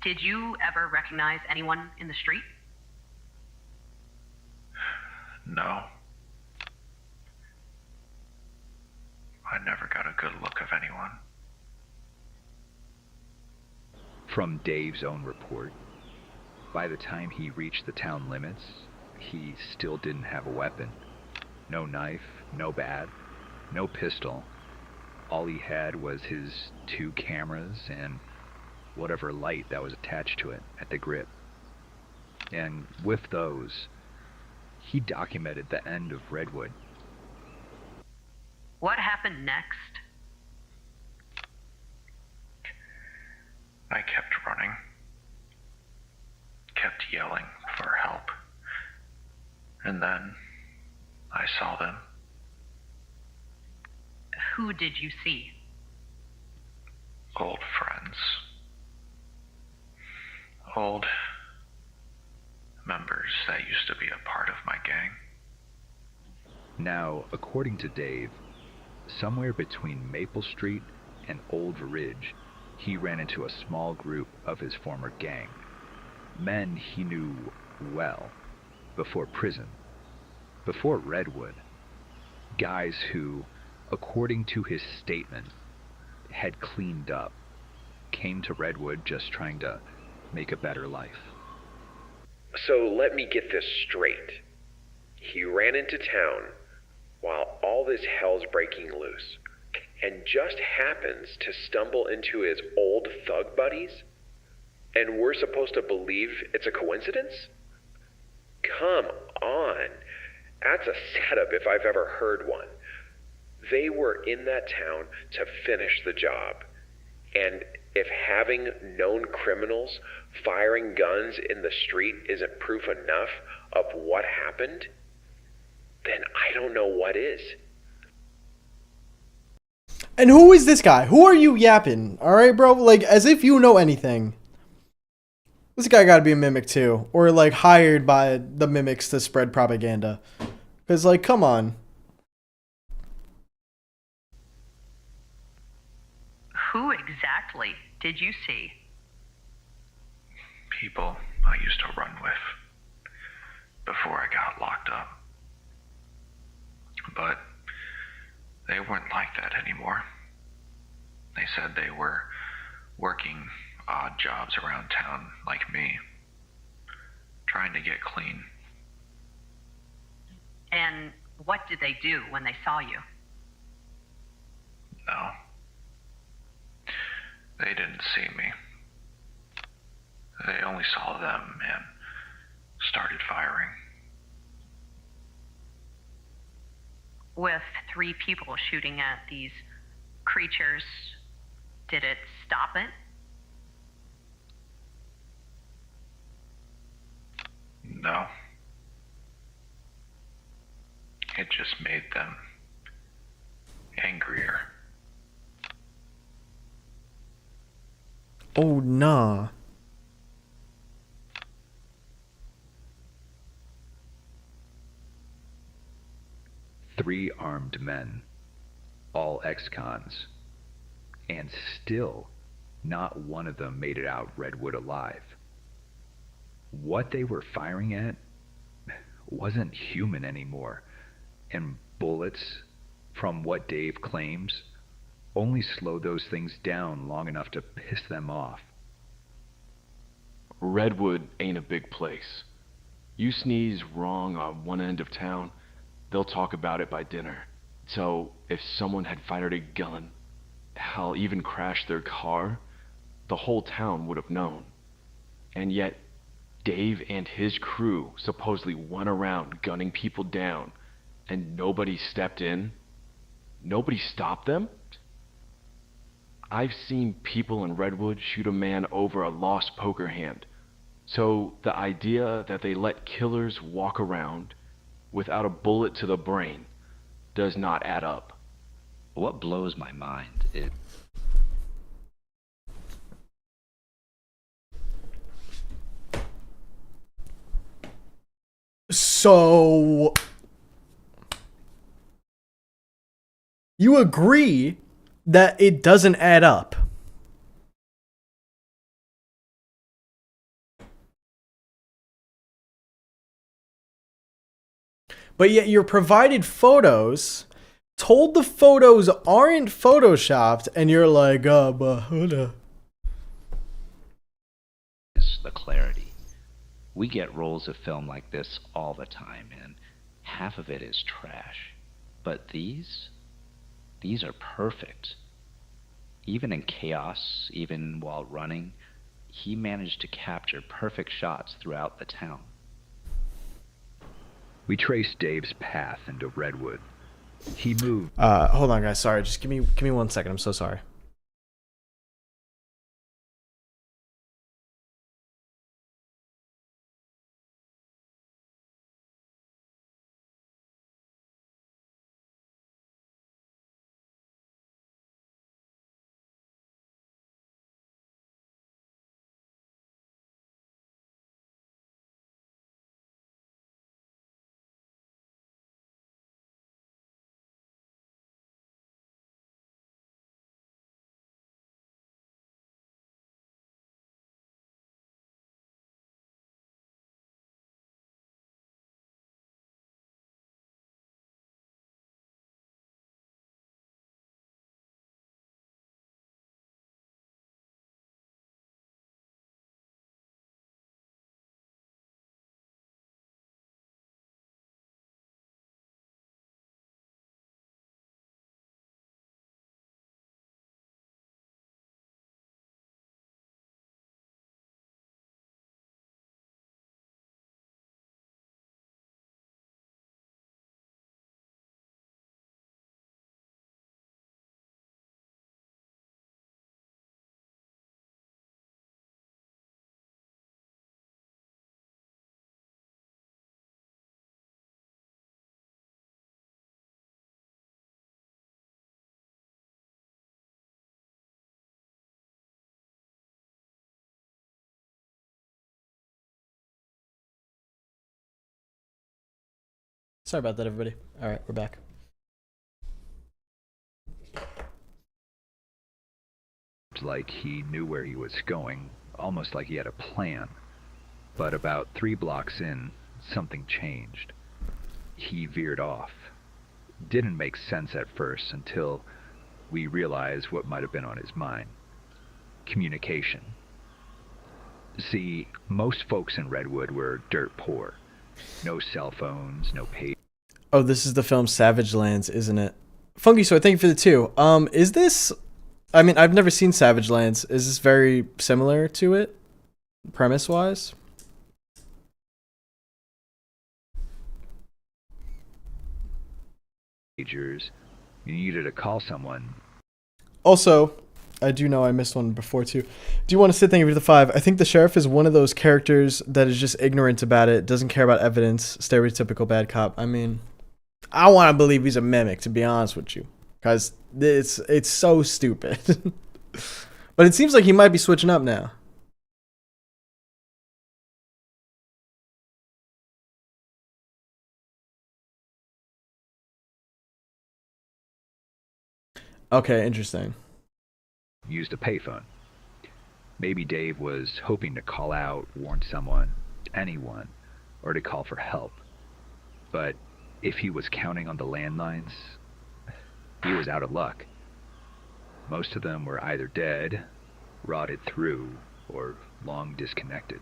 Did you ever recognize anyone in the street? No. I never got a good look of anyone. From Dave's own report, by the time he reached the town limits, he still didn't have a weapon. No knife, no bat, no pistol. All he had was his 2 cameras and whatever light that was attached to it at the grip. And with those, he documented the end of Redwood. What happened next? I kept running. Kept yelling for help. And then I saw them. Who did you see? Old friends. Old members that used to be a part of my gang. Now, according to Dave, somewhere between Maple Street and Old Ridge, he ran into a small group of his former gang. Men he knew well, before prison, before Redwood. Guys who, according to his statement, had cleaned up, came to Redwood just trying to make a better life. So let me get this straight. He ran into town while all this hell's breaking loose, and just happens to stumble into his old thug buddies? And we're supposed to believe it's a coincidence? Come on. That's a setup if I've ever heard one. They were in that town to finish the job. And if having known criminals firing guns in the street isn't proof enough of what happened, then I don't know what is. And who is this guy? Who are you yapping? Alright, bro? Like, as if you know anything. This guy gotta be a mimic too. Or, like, hired by the mimics to spread propaganda. Because, like, come on. Who exactly did you see? People I used to run with before I got locked up. But they weren't like that anymore. They said they were working odd jobs around town like me, trying to get clean. And what did they do when they saw you? No. They didn't see me. They only saw them and started firing. With 3 people shooting at these creatures, did it stop it? No. It just made them angrier. Oh, nah. Three armed men, all ex-cons, and still not one of them made it out Redwood alive. What they were firing at wasn't human anymore, and bullets, from what Dave claims, only slow those things down long enough to piss them off. Redwood ain't a big place. You sneeze wrong on one end of town, they'll talk about it by dinner. So if someone had fired a gun, hell, even crashed their car, the whole town would have known. And yet, Dave and his crew supposedly went around gunning people down, and nobody stepped in? Nobody stopped them? I've seen people in Redwood shoot a man over a lost poker hand. So the idea that they let killers walk around without a bullet to the brain does not add up. What blows my mind is So you agree that it doesn't add up? But yet you're provided photos, told the photos aren't photoshopped, and you're like, but hold up. Is the clarity. We get rolls of film like this all the time, and half of it is trash. But these are perfect. Even in chaos, even while running, he managed to capture perfect shots throughout the town. We traced Dave's path into Redwood. He moved. Hold on, guys. Sorry, just give me 1 second. I'm so sorry. Sorry about that, everybody. All right, we're back. Like he knew where he was going, almost like he had a plan. But about 3 blocks in, something changed. He veered off. Didn't make sense at first until we realized what might have been on his mind. Communication. See, most folks in Redwood were dirt poor. No cell phones, no pay. Oh, this is the film Savage Lands, isn't it? Funky Soy, thank you for the 2. Is this... I mean, I've never seen Savage Lands. Is this very similar to it, premise-wise? You needed to call someone. Also, I do know I missed one before, too. Do you want to sit? Thank you for the 5. I think the sheriff is one of those characters that is just ignorant about it, doesn't care about evidence, stereotypical bad cop. I mean, I want to believe he's a mimic, to be honest with you. Because it's so stupid. But it seems like he might be switching up now. Okay, interesting. Used a payphone. Maybe Dave was hoping to call out, warn someone, anyone, or to call for help. But if he was counting on the landlines, he was out of luck. Most of them were either dead, rotted through, or long disconnected.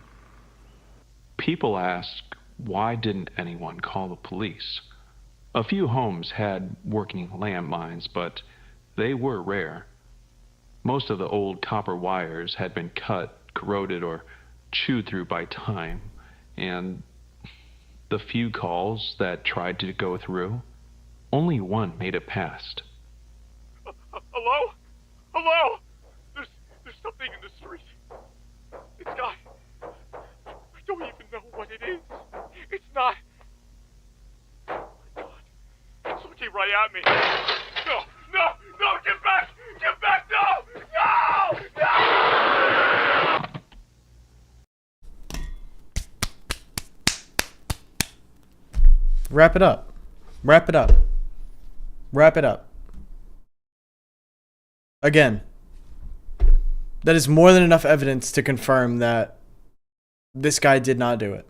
People ask, why didn't anyone call the police? A few homes had working landmines, but they were rare. Most of the old copper wires had been cut, corroded, or chewed through by time, and the few calls that tried to go through, only one made it past. Hello? Hello? There's something in the street. It's got... I don't even know what it is. It's not... Oh my God. It's looking right at me. No! No! No! Get back! Get back! No! No! No! Wrap it up. Wrap it up. Wrap it up. Again, that is more than enough evidence to confirm that this guy did not do it.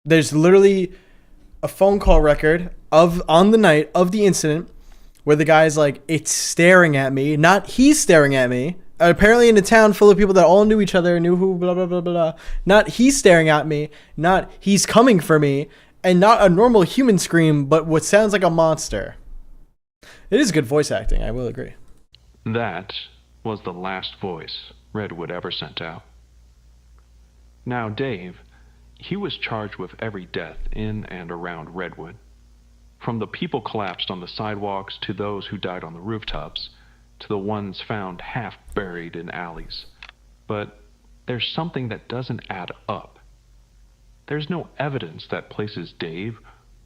There's literally a phone call record of on the night of the incident where the guy's like, it's staring at me, not he's staring at me. Apparently in a town full of people that all knew each other, knew who, blah, blah, blah, blah. Not he's staring at me, not he's coming for me, and not a normal human scream, but what sounds like a monster. It is good voice acting, I will agree. That was the last voice Redwood ever sent out. Now Dave, he was charged with every death in and around Redwood. From the people collapsed on the sidewalks to those who died on the rooftops, to the ones found half buried in alleys. But there's something that doesn't add up. There's no evidence that places Dave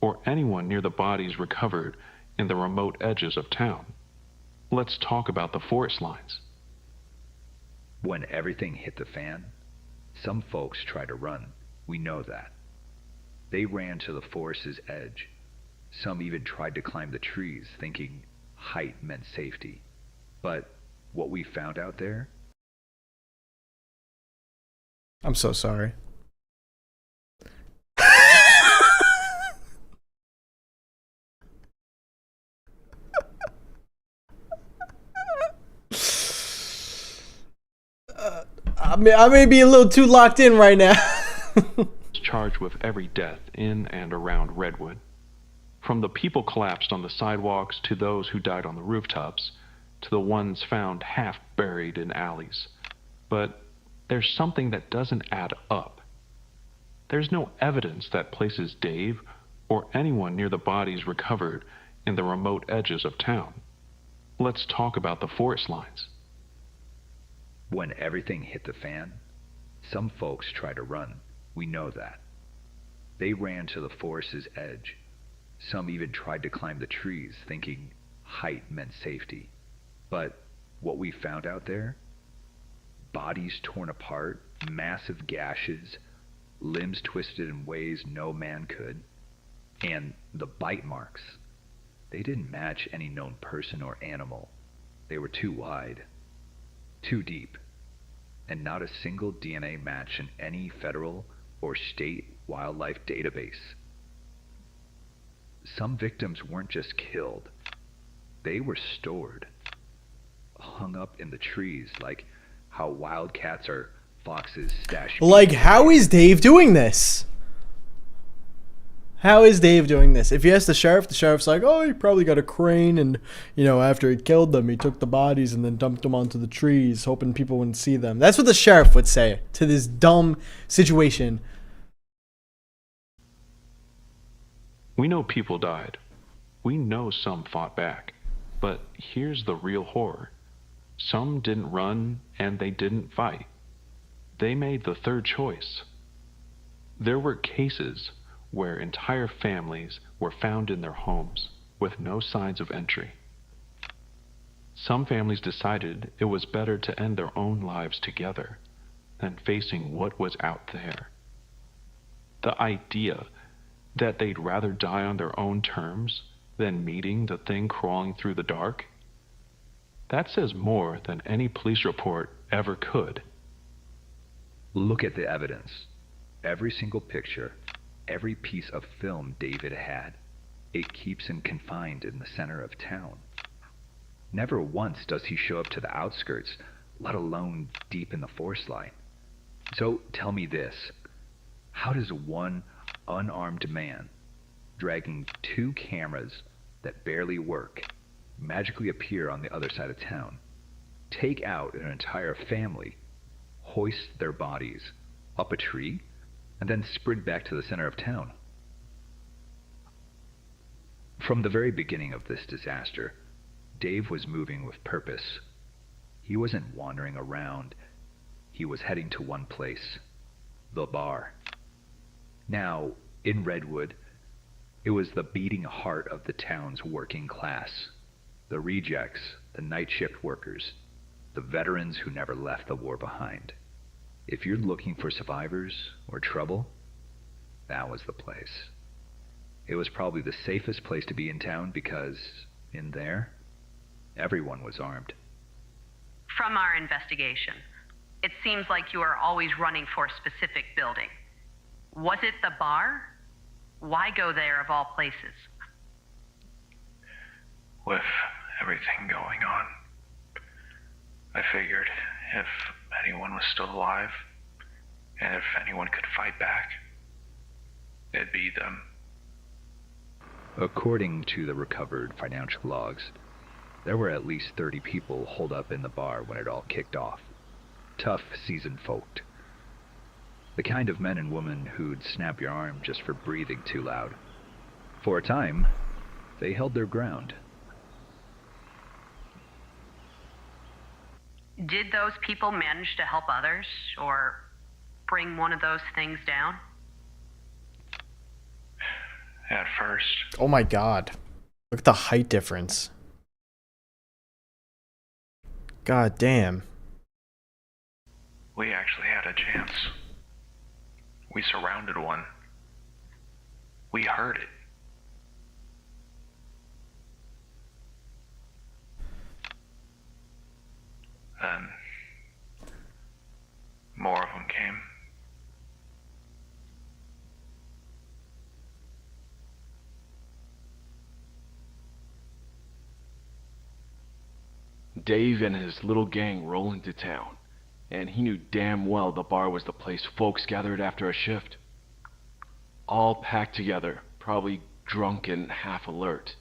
or anyone near the bodies recovered in the remote edges of town. Let's talk about the forest lines. When everything hit the fan, some folks tried to run. We know that. They ran to the forest's edge. Some even tried to climb the trees, thinking height meant safety. But what we found out there... I'm so sorry. I may be a little too locked in right now. Charged with every death in and around Redwood. From the people collapsed on the sidewalks to those who died on the rooftops, to the ones found half buried in alleys. But there's something that doesn't add up. There's no evidence that places Dave or anyone near the bodies recovered in the remote edges of town. Let's talk about the forest lines. When everything hit the fan, some folks tried to run. We know that. They ran to the forest's edge. Some even tried to climb the trees, thinking height meant safety. But what we found out there? Bodies torn apart, massive gashes, limbs twisted in ways no man could, and the bite marks. They didn't match any known person or animal. They were too wide, too deep, and not a single DNA match in any federal or state wildlife database. Some victims weren't just killed. They were stored, hung up in the trees, like how wildcats or foxes stash. Like, how is Dave doing this? How is Dave doing this? If you ask the sheriff's like, oh, he probably got a crane, and, you know, after he killed them, he took the bodies and then dumped them onto the trees, hoping people wouldn't see them. That's what the sheriff would say to this dumb situation. We know people died. We know some fought back. But here's the real horror. Some didn't run and they didn't fight. They made the third choice. There were cases where entire families were found in their homes with no signs of entry. Some families decided it was better to end their own lives together than facing what was out there. The idea that they'd rather die on their own terms than meeting the thing crawling through the dark, that says more than any police report ever could. Look at the evidence. Every single picture, every piece of film David had, it keeps him confined in the center of town. Never once does he show up to the outskirts, let alone deep in the forest line. So tell me this, how does one unarmed man dragging two cameras that barely work magically appear on the other side of town, take out an entire family, hoist their bodies up a tree, and then sprint back to the center of town? From the very beginning of this disaster, Dave was moving with purpose. He wasn't wandering around. He was heading to one place, the bar. Now, in Redwood, it was the beating heart of the town's working class. The rejects, the night shift workers, the veterans who never left the war behind. If you're looking for survivors or trouble, that was the place. It was probably the safest place to be in town because, in there, everyone was armed. From our investigation, it seems like you are always running for a specific building. Was it the bar? Why go there of all places? With everything going on, I figured if anyone was still alive, and if anyone could fight back, it'd be them. According to the recovered financial logs, there were at least 30 people holed up in the bar when it all kicked off. Tough, seasoned folk. The kind of men and women who'd snap your arm just for breathing too loud. For a time, they held their ground. Did those people manage to help others or bring one of those things down? At first. Oh my god. Look at the height difference. God damn. We actually had a chance. We surrounded one. We heard it. Then, more of them came. Dave and his little gang roll into town, and he knew damn well the bar was the place folks gathered after a shift. All packed together, probably drunk and half alert.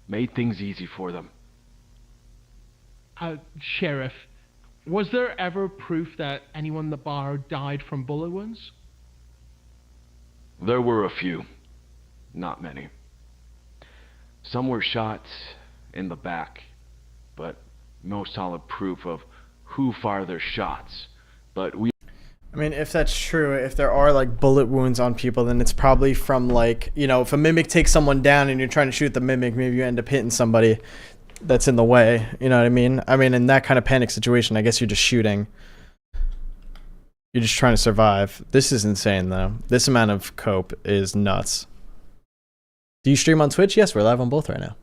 Made things easy for them. Sheriff, was there ever proof that anyone in the bar died from bullet wounds? There were a few. Not many. Some were shot in the back, but no solid proof of who fired their shots. But I mean, if that's true, if there are like bullet wounds on people, then it's probably from like, you know, if a mimic takes someone down and you're trying to shoot the mimic, maybe you end up hitting somebody that's in the way. You know what I mean? I mean, in that kind of panic situation, I guess you're just shooting. You're just trying to survive. This is insane, though. This amount of cope is nuts. Do you stream on Twitch? Yes, we're live on both right now.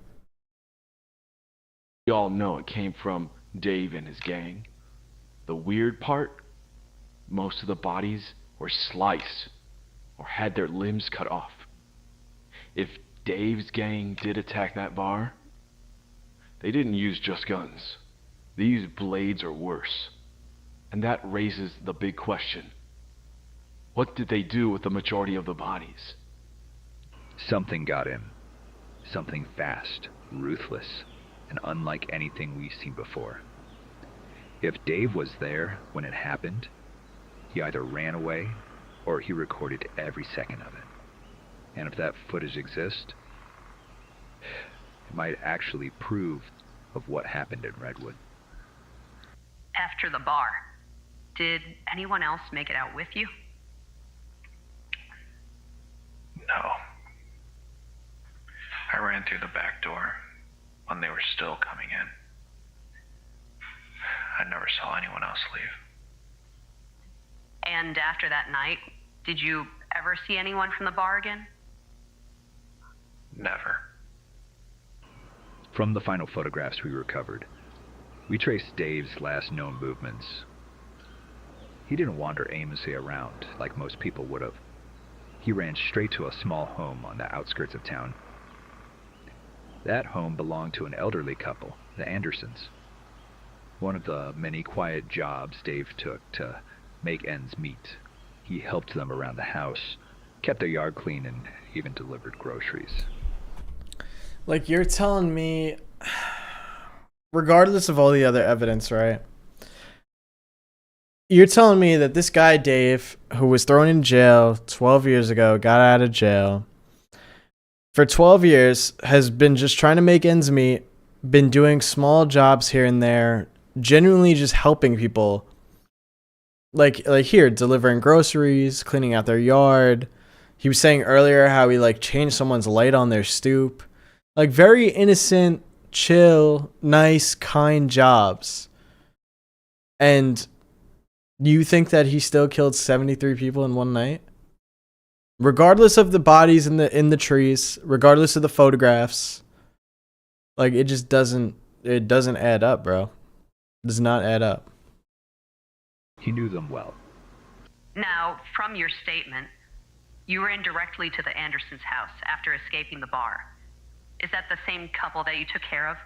we all know it came from Dave and his gang. The weird part, most of the bodies were sliced or had their limbs cut off. If Dave's gang did attack that bar, they didn't use just guns. They used blades or worse. And that raises the big question. What did they do with the majority of the bodies? Something got in. Something fast, ruthless, and unlike anything we've seen before. If Dave was there when it happened, he either ran away or he recorded every second of it. And if that footage exists, it might actually prove of what happened in Redwood. After the bar, did anyone else make it out with you? No. I ran through the back door when they were still coming in. I never saw anyone else leave. And after that night, did you ever see anyone from the bar again? Never. From the final photographs we recovered, we traced Dave's last known movements. He didn't wander aimlessly around like most people would have. He ran straight to a small home on the outskirts of town. That home belonged to an elderly couple, the Andersons. One of the many quiet jobs Dave took to make ends meet. He helped them around the house, kept their yard clean, and even delivered groceries. Like, you're telling me, regardless of all the other evidence, right? You're telling me that this guy, Dave, who was thrown in jail 12 years ago, got out of jail, for 12 years has been just trying to make ends meet, been doing small jobs here and there, genuinely just helping people. Like here, delivering groceries, cleaning out their yard. He was saying earlier how he like changed someone's light on their stoop. Like very innocent, chill, nice, kind jobs. And You think that he still killed 73 people in one night? Regardless of the bodies in the trees, regardless of the photographs, like it just doesn't add up, bro. It does not add up. He knew them well. Now, from your statement, you were in directly to the Andersons' house after escaping the bar. Is that the same couple that you took care of?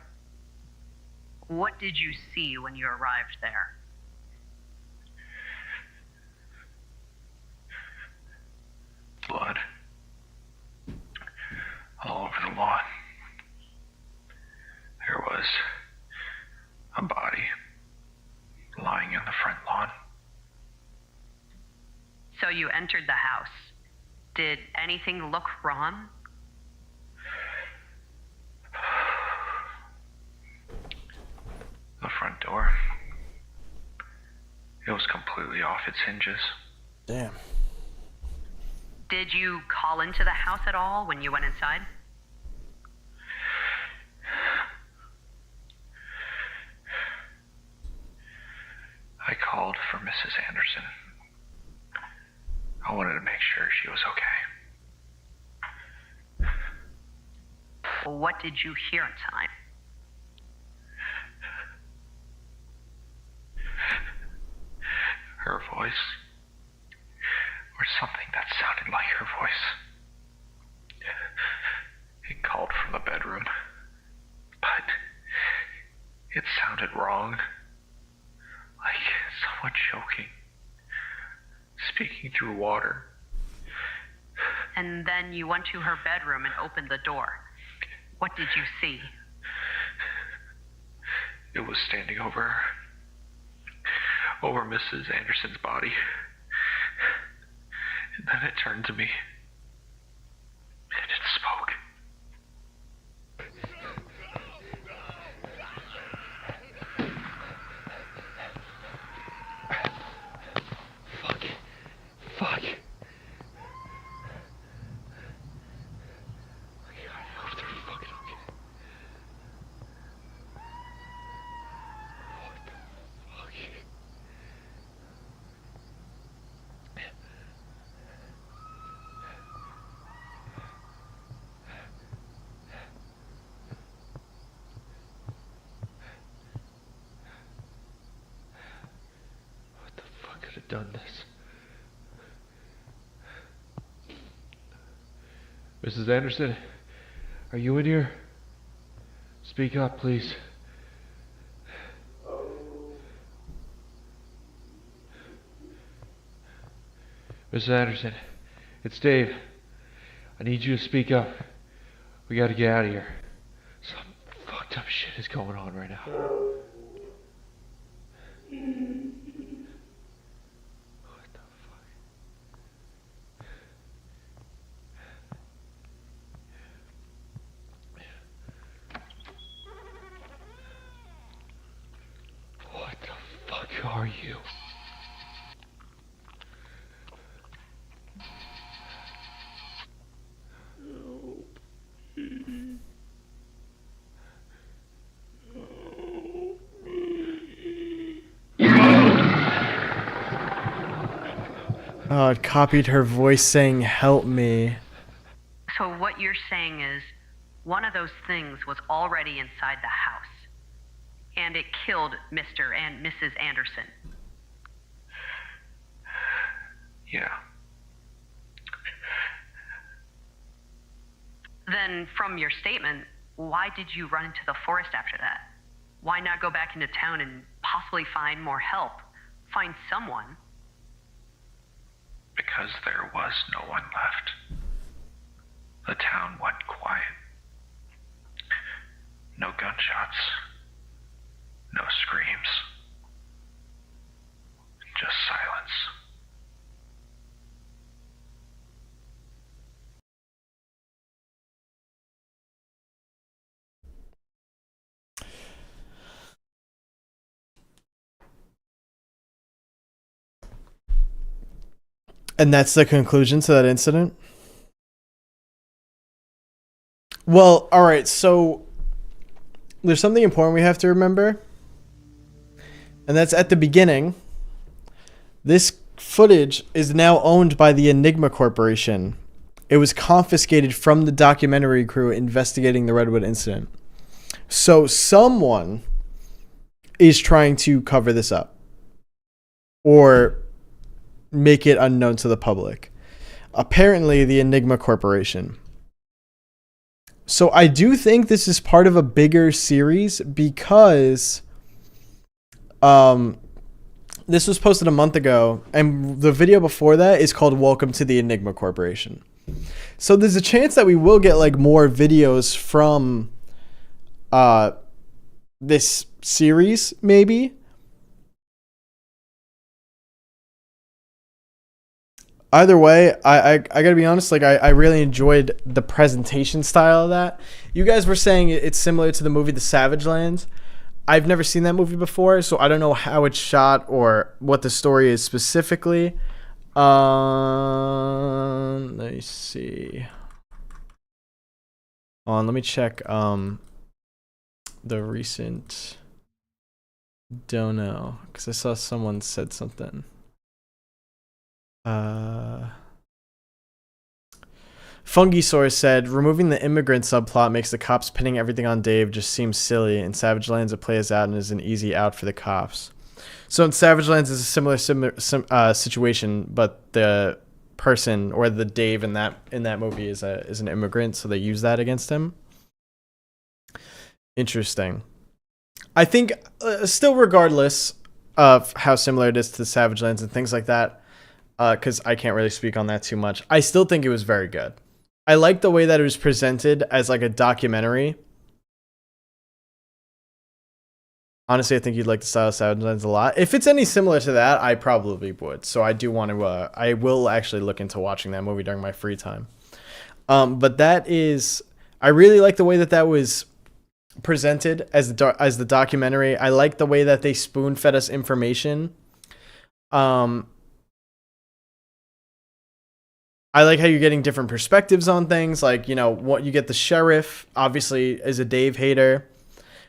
What did you see when you arrived there? Blood. All over the lawn. There was a body lying in the front lawn. So you entered the house. Did anything look wrong? The front door. It was completely off its hinges. Damn. Did you call into the house at all when you went inside? I called for Mrs. Anderson. I wanted to make sure she was okay. What did you hear inside? Her voice, or something that sounded like her voice. It called from the bedroom, but it sounded wrong, like someone choking, speaking through water. And then you went to her bedroom and opened the door. What did you see? It was standing over Mrs. Anderson's body. And then it turned to me. And it spoke. Fuck. Done this. Mrs. Anderson, are you in here? Speak up, please. Mrs. Anderson, it's Dave. I need you to speak up. We gotta get out of here. Some fucked up shit is going on right now. Are you? Oh, it copied her voice saying, "Help me." So what you're saying is one of those things was already inside the house. And it killed Mr. and Mrs. Anderson. Yeah. Then, from your statement, why did you run into the forest after that? Why not go back into town and possibly find more help? Find someone? Because there was no one left. The town went quiet. No gunshots. No screams. Just silence. And that's the conclusion to that incident? Well, alright, so there's something important we have to remember. And that's at the beginning. This footage is now owned by the Enigma Corporation. It was confiscated from the documentary crew investigating the Redwood incident. So someone is trying to cover this up or make it unknown to the public. Apparently, the Enigma Corporation. So I do think this is part of a bigger series because this was posted a month ago, and the video before that is called Welcome to the Enigma Corporation. So there's a chance that we will get like more videos from this series, maybe. Either way, I gotta be honest, like I really enjoyed the presentation style of that. You guys were saying it's similar to the movie The Savage Lands. I've never seen that movie before, so I don't know how it's shot or what the story is specifically. Let me see. Let me check the recent. Don't know, because I saw someone said something. Fungisaur said, removing the immigrant subplot makes the cops pinning everything on Dave just seem silly. In Savage Lands, it plays out and is an easy out for the cops. So in Savage Lands, it's a similar situation, but the person or the Dave in that movie is an immigrant, so they use that against him. Interesting. I think still, regardless of how similar it is to the Savage Lands and things like that, because I can't really speak on that too much, I still think it was very good. I like the way that it was presented as like a documentary. Honestly, I think you'd like the style of Savage Lands a lot. If it's any similar to that, I probably would. So I do want to, I will actually look into watching that movie during my free time. But that is, I really like the way that that was presented as the documentary. I like the way that they spoon fed us information. I like how you're getting different perspectives on things. Like, you know, what you get, the sheriff obviously is a Dave hater.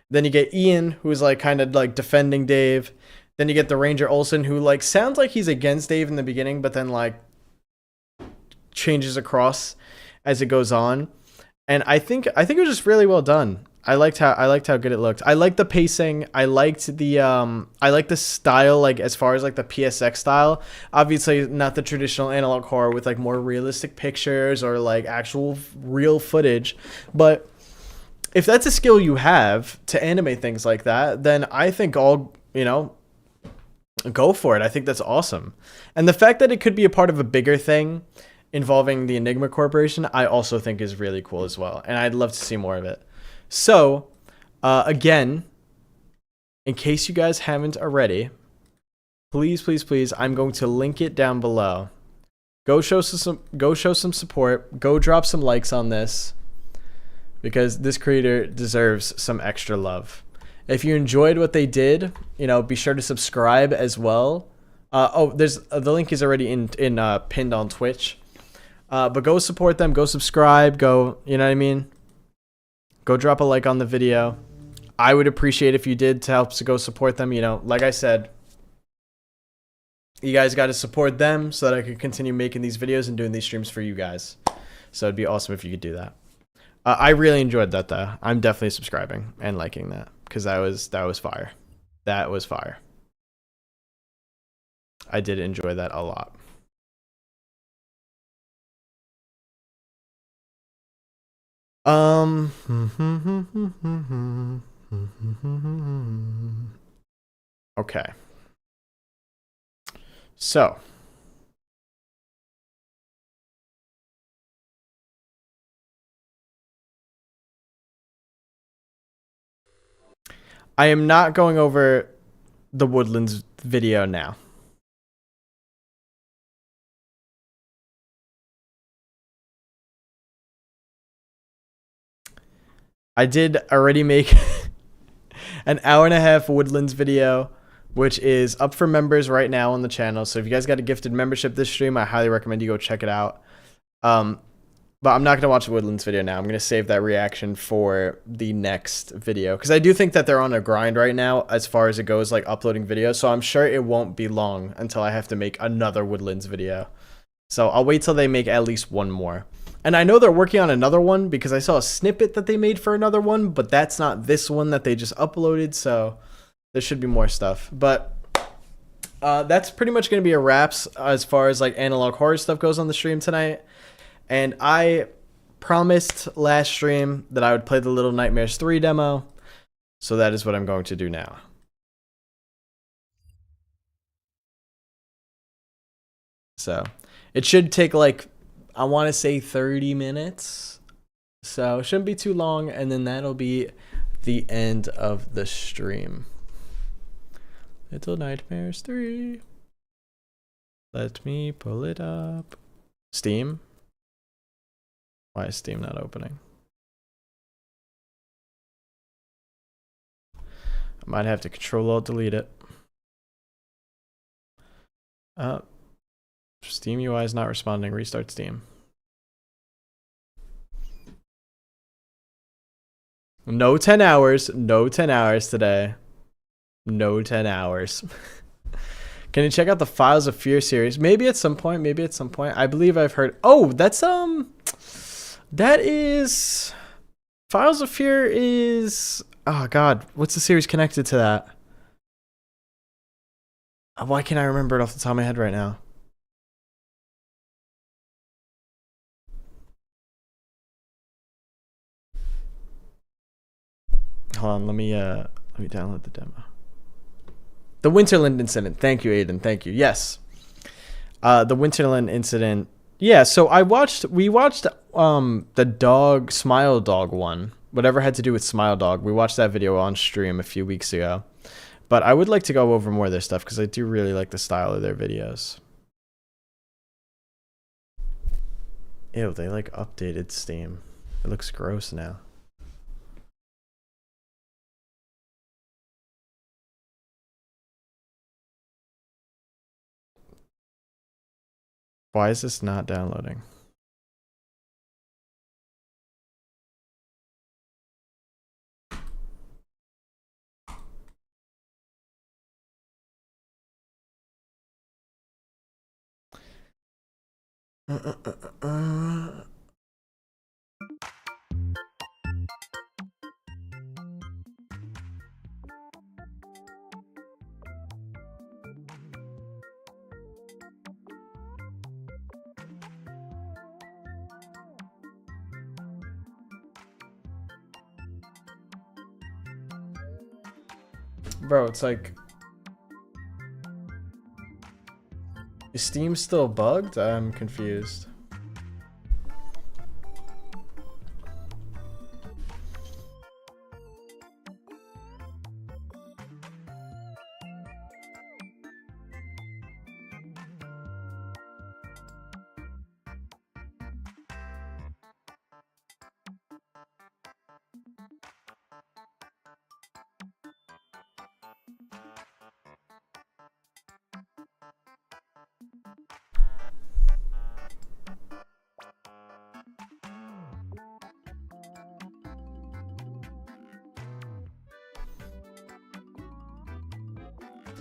Then you get Ian, who's like kind of like defending Dave. Then you get the Ranger Olsen, who like sounds like he's against Dave in the beginning, but then like changes across as it goes on. And I think it was just really well done. I liked how good it looked. I liked the pacing. I liked the style, like as far as like the PSX style. Obviously not the traditional analog horror with like more realistic pictures or like actual real footage. But if that's a skill you have to animate things like that, then I think go for it. I think that's awesome. And the fact that it could be a part of a bigger thing involving the Enigma Corporation, I also think is really cool as well. And I'd love to see more of it. So, again, in case you guys haven't already, please, I'm going to link it down below. Go show some support. Go drop some likes on this, because this creator deserves some extra love. If you enjoyed what they did, be sure to subscribe as well. There's the link is already pinned on Twitch. But go support them. Go subscribe. Go, you know what I mean? Go drop a like on the video. I would appreciate if you did to help to go support them. Like I said, you guys got to support them so that I could continue making these videos and doing these streams for you guys. So it'd be awesome if you could do that. I really enjoyed that though. I'm definitely subscribing and liking that because that was fire. That was fire. I did enjoy that a lot. Okay. So. I am not going over the Woodlands video now. I did already make an 1.5 Woodlands video, which is up for members right now on the channel. So if you guys got a gifted membership this stream, I highly recommend you go check it out. But I'm not going to watch the Woodlands video now. I'm going to save that reaction for the next video. Because I do think that they're on a grind right now as far as it goes, like uploading videos. So I'm sure it won't be long until I have to make another Woodlands video. So I'll wait till they make at least one more. And I know they're working on another one because I saw a snippet that they made for another one. But that's not this one that they just uploaded. So there should be more stuff. But that's pretty much going to be a wraps as far as like analog horror stuff goes on the stream tonight. And I promised last stream that I would play the Little Nightmares 3 demo. So that is what I'm going to do now. So it should take like, I want to say 30 minutes. So it shouldn't be too long. And then that'll be the end of the stream. Little Nightmares 3. Let me pull it up. Steam. Why is Steam not opening? I might have to Control-Alt-Delete it. Steam UI is not responding. Restart Steam. No 10 hours. No 10 hours today. No 10 hours. Can you check out the Files of Fear series? Maybe at some point. Maybe at some point. I believe I've heard. Oh, that's that is Files of Fear is, oh god, what's the series connected to that? Why can't I remember it off the top of my head right now? Hold on, let me download the demo. The Winterland Incident. Thank you, Aiden. Thank you. Yes. The Winterland Incident. Yeah, so we watched the dog, Smile Dog one. Whatever had to do with Smile Dog. We watched that video on stream a few weeks ago. But I would like to go over more of their stuff because I do really like the style of their videos. Ew, they like updated Steam. It looks gross now. Why is this not downloading? Bro, it's like, is Steam still bugged? I'm confused.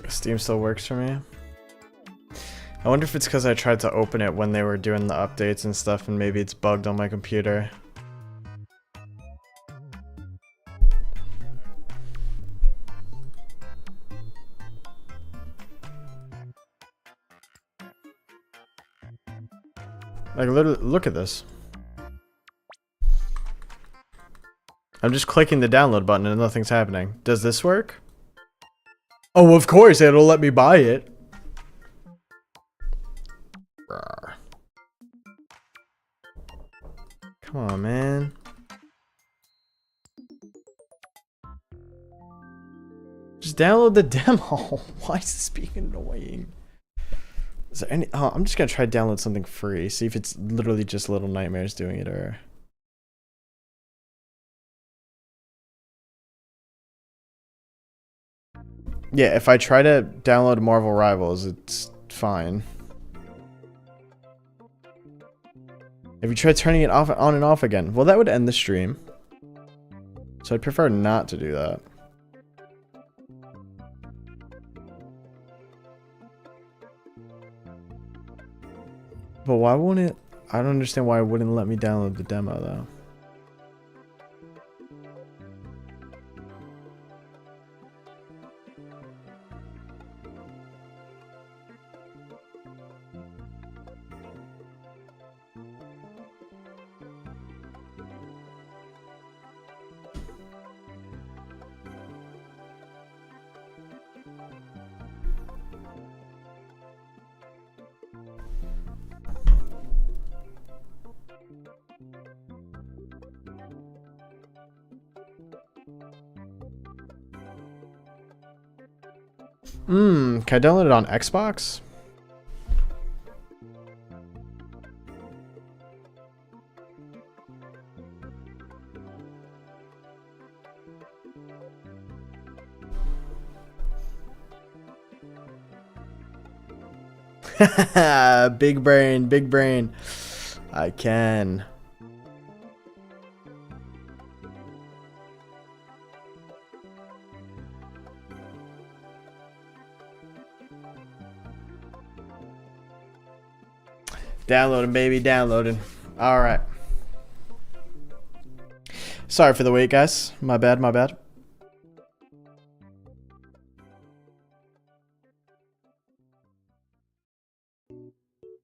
Steam still works for me. I wonder if it's because I tried to open it when they were doing the updates and stuff, and maybe it's bugged on my computer. Like, literally, look at this. I'm just clicking the download button and nothing's happening. Does this work? Oh, of course, it'll let me buy it. Come on, man. Just download the demo. Why is this being annoying? Is there any? Oh, I'm just gonna try to download something free. See if it's literally just Little Nightmares doing it, or. Yeah, if I try to download Marvel Rivals, it's fine. Have you tried turning it off, on and off again? Well, that would end the stream. So I'd prefer not to do that. But why won't it? I don't understand why it wouldn't let me download the demo though. Can I download it on Xbox? Big brain, big brain. I can. Downloading, baby, downloading. All right. Sorry for the wait, guys. My bad, my bad.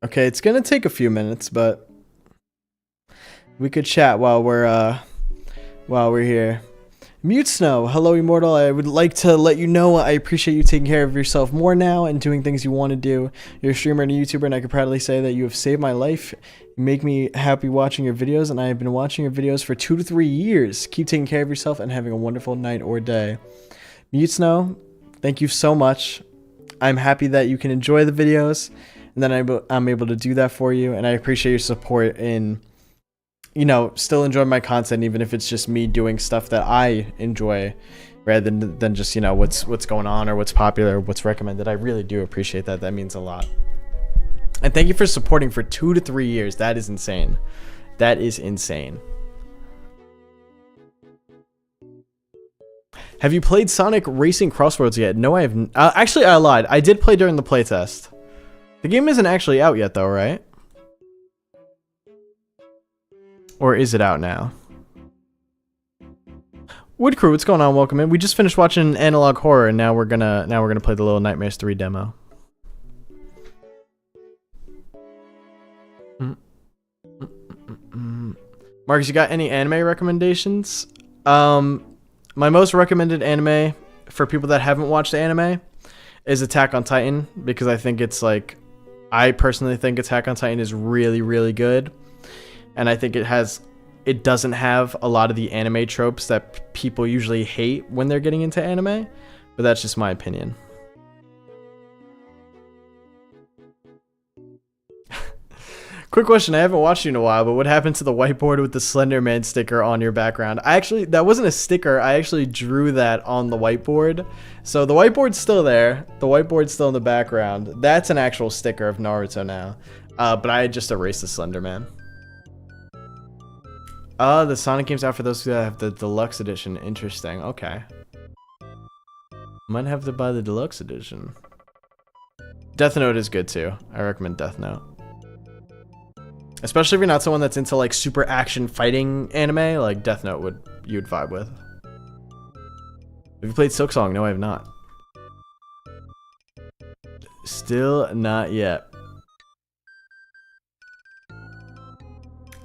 Okay, it's gonna take a few minutes, but we could chat while we're here. Mute Snow, hello Immortal. I would like to let you know I appreciate you taking care of yourself more now and doing things you want to do. You're a streamer and a YouTuber, and I can proudly say that you have saved my life. You make me happy watching your videos, and I have been watching your videos for 2 to 3 years. Keep taking care of yourself and having a wonderful night or day. Mute Snow, thank you so much. I'm happy that you can enjoy the videos, and then I'm able to do that for you, and I appreciate your support in, you know, still enjoy my content, even if it's just me doing stuff that I enjoy rather than just, you know, what's going on or what's popular or what's recommended. I really do appreciate that. That means a lot. And thank you for supporting for 2 to 3 years. That is insane. That is insane. Have you played Sonic Racing Crossroads yet? No, I haven't. Actually, I lied. I did play during the playtest. The game isn't actually out yet, though, right? Or is it out now? Wood Crew, what's going on? Welcome in. We just finished watching Analog Horror, and now we're gonna play the Little Nightmares 3 demo. Marcus, you got any anime recommendations? My most recommended anime for people that haven't watched anime is Attack on Titan, because I think it's like, I personally think Attack on Titan is really, really good. And I think it doesn't have a lot of the anime tropes that people usually hate when they're getting into anime, but that's just my opinion. Quick question, I haven't watched you in a while, but what happened to the whiteboard with the Slender Man sticker on your background? That wasn't a sticker, I actually drew that on the whiteboard. So the whiteboard's still there, the whiteboard's still in the background. That's an actual sticker of Naruto now, but I just erased the Slender Man. The Sonic game's out for those who have the deluxe edition. Interesting. Okay. Might have to buy the deluxe edition. Death Note is good too. I recommend Death Note. Especially if you're not someone that's into like super action fighting anime, like Death Note you'd vibe with. Have you played Silksong? No, I have not. Still not yet.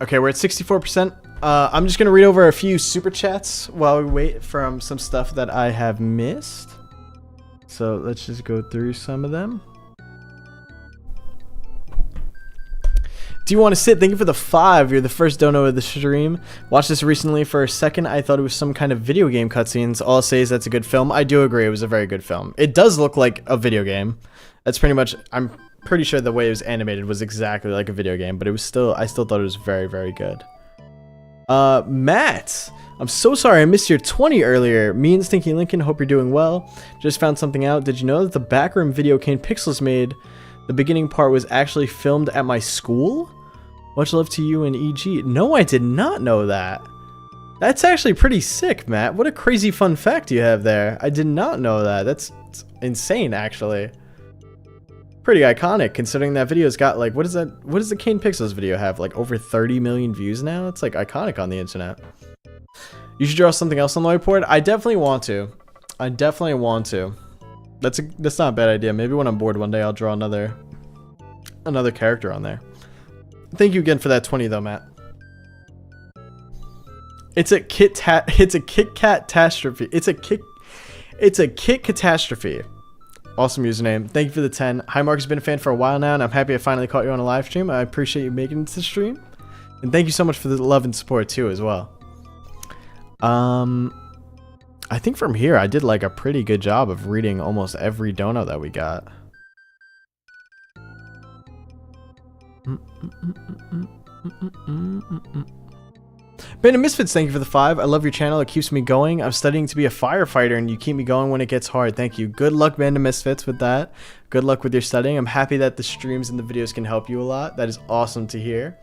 Okay, we're at 64%. I'm just gonna read over a few super chats while we wait from some stuff that I have missed. So let's just go through some of them. Do you want to sit? Thank you for the 5. You're the first dono of the stream. Watched this recently for a second. I thought it was some kind of video game cutscenes. All I'll say is that's a good film. I do agree. It was a very good film. It does look like a video game. That's pretty much, I'm pretty sure the way it was animated was exactly like a video game, but it was still, I still thought it was very, very good. Matt, I'm so sorry I missed your 20 earlier. Me and Stinky Lincoln, hope you're doing well. Just found something out. Did you know that the backroom video Kane Pixels made, the beginning part was actually filmed at my school? Much love to you and EG. No, I did not know that. That's actually pretty sick, Matt. What a crazy fun fact you have there. I did not know that. That's insane, actually. Pretty iconic, considering that video's got, like, what is the Kane Pixels video have? Like, over 30 million views now? It's, like, iconic on the internet. You should draw something else on the whiteboard. I definitely want to. I definitely want to. That's not a bad idea. Maybe when I'm bored one day, I'll draw another character on there. Thank you again for that 20 though, Matt. It's a Kit Kat catastrophe. It's a Kit catastrophe. Awesome username. Thank you for the 10. Hi Mark has been a fan for a while now, and I'm happy I finally caught you on a live stream. I appreciate you making it to the stream. And thank you so much for the love and support too as well. I think from here I did like a pretty good job of reading almost every dono that we got. Band of Misfits, thank you for the 5. I love your channel. It keeps me going. I'm studying to be a firefighter, and you keep me going when it gets hard. Thank you. Good luck, Band of Misfits, with that. Good luck with your studying. I'm happy that the streams and the videos can help you a lot. That is awesome to hear.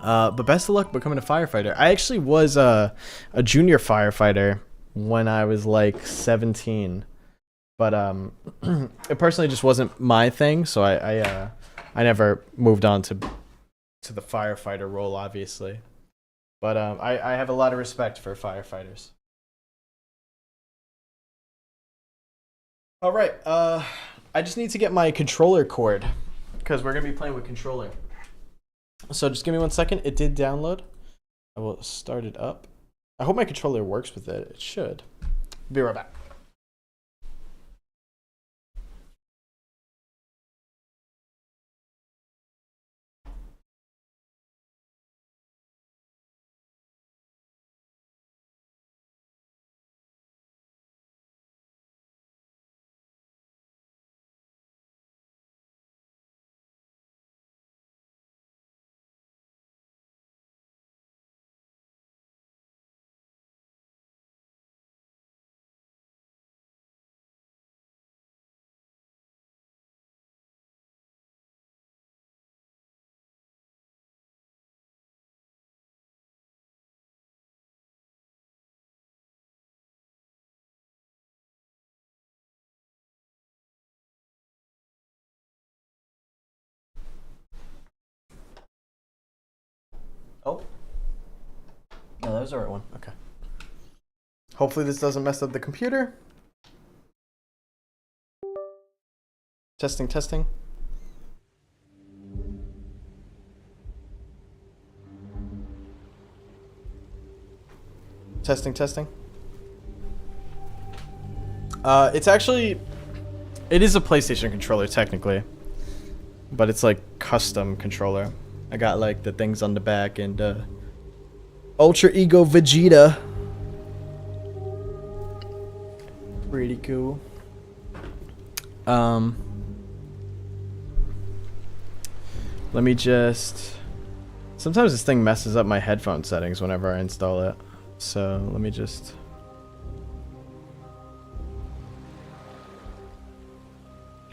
But best of luck becoming a firefighter. I actually was a junior firefighter when I was like 17. But it personally just wasn't my thing, so I never moved on to the firefighter role, obviously. But I have a lot of respect for firefighters. All right, I just need to get my controller cord because we're gonna be playing with controller. So just give me 1 second. It did download. I will start it up. I hope my controller works with it. It should. Be right back. Oh. No, that was the right one. Okay. Hopefully this doesn't mess up the computer. Testing, testing. Testing, testing. It's actually... It is a PlayStation controller, technically. But it's like custom controller. I got like the things on the back and Ultra Ego Vegeta. Pretty cool. Let me just... Sometimes this thing messes up my headphone settings whenever I install it. So let me just...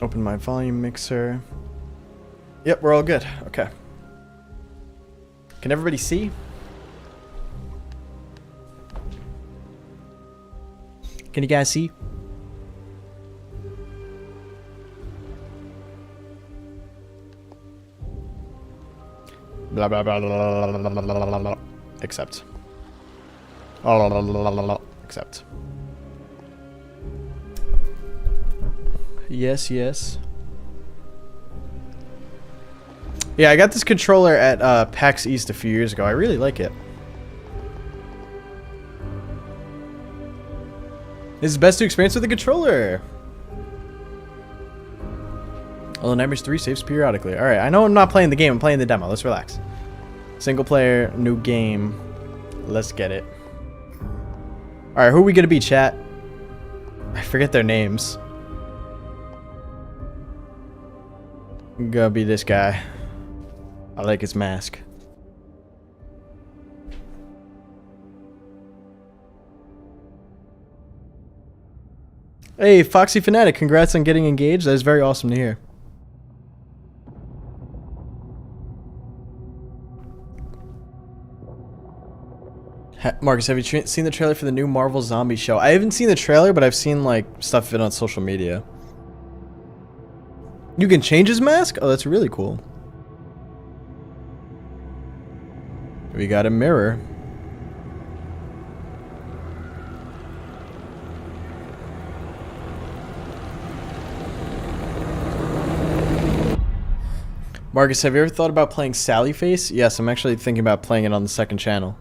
Open my volume mixer. Yep, we're all good. Okay. Can everybody see? Can you guys see? Blah blah blah blah blah blah blah blah. Accept. Accept. Yes, yes. Yeah, I got this controller at PAX East a few years ago. I really like it. This is the best to experience with the controller. Although Nightmares 3 saves periodically. Alright, I know I'm not playing the game. I'm playing the demo. Let's relax. Single player, new game. Let's get it. Alright, who are we going to be, chat? I forget their names. I'm gonna be this guy. I like his mask. Hey, Foxy Fanatic, congrats on getting engaged. That is very awesome to hear. Marcus, have you seen the trailer for the new Marvel Zombie show? I haven't seen the trailer, but I've seen like stuff of it on social media. You can change his mask? Oh, that's really cool. We got a mirror. Marcus, have you ever thought about playing Sally Face? Yes, I'm actually thinking about playing it on the second channel.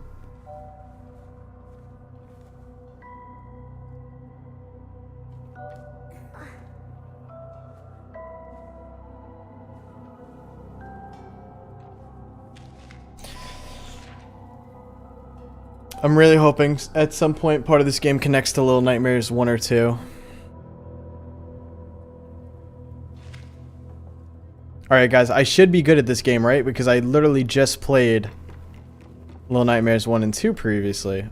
I'm really hoping at some point part of this game connects to Little Nightmares 1 or 2. Alright guys, I should be good at this game, right? Because I literally just played Little Nightmares 1 and 2 previously.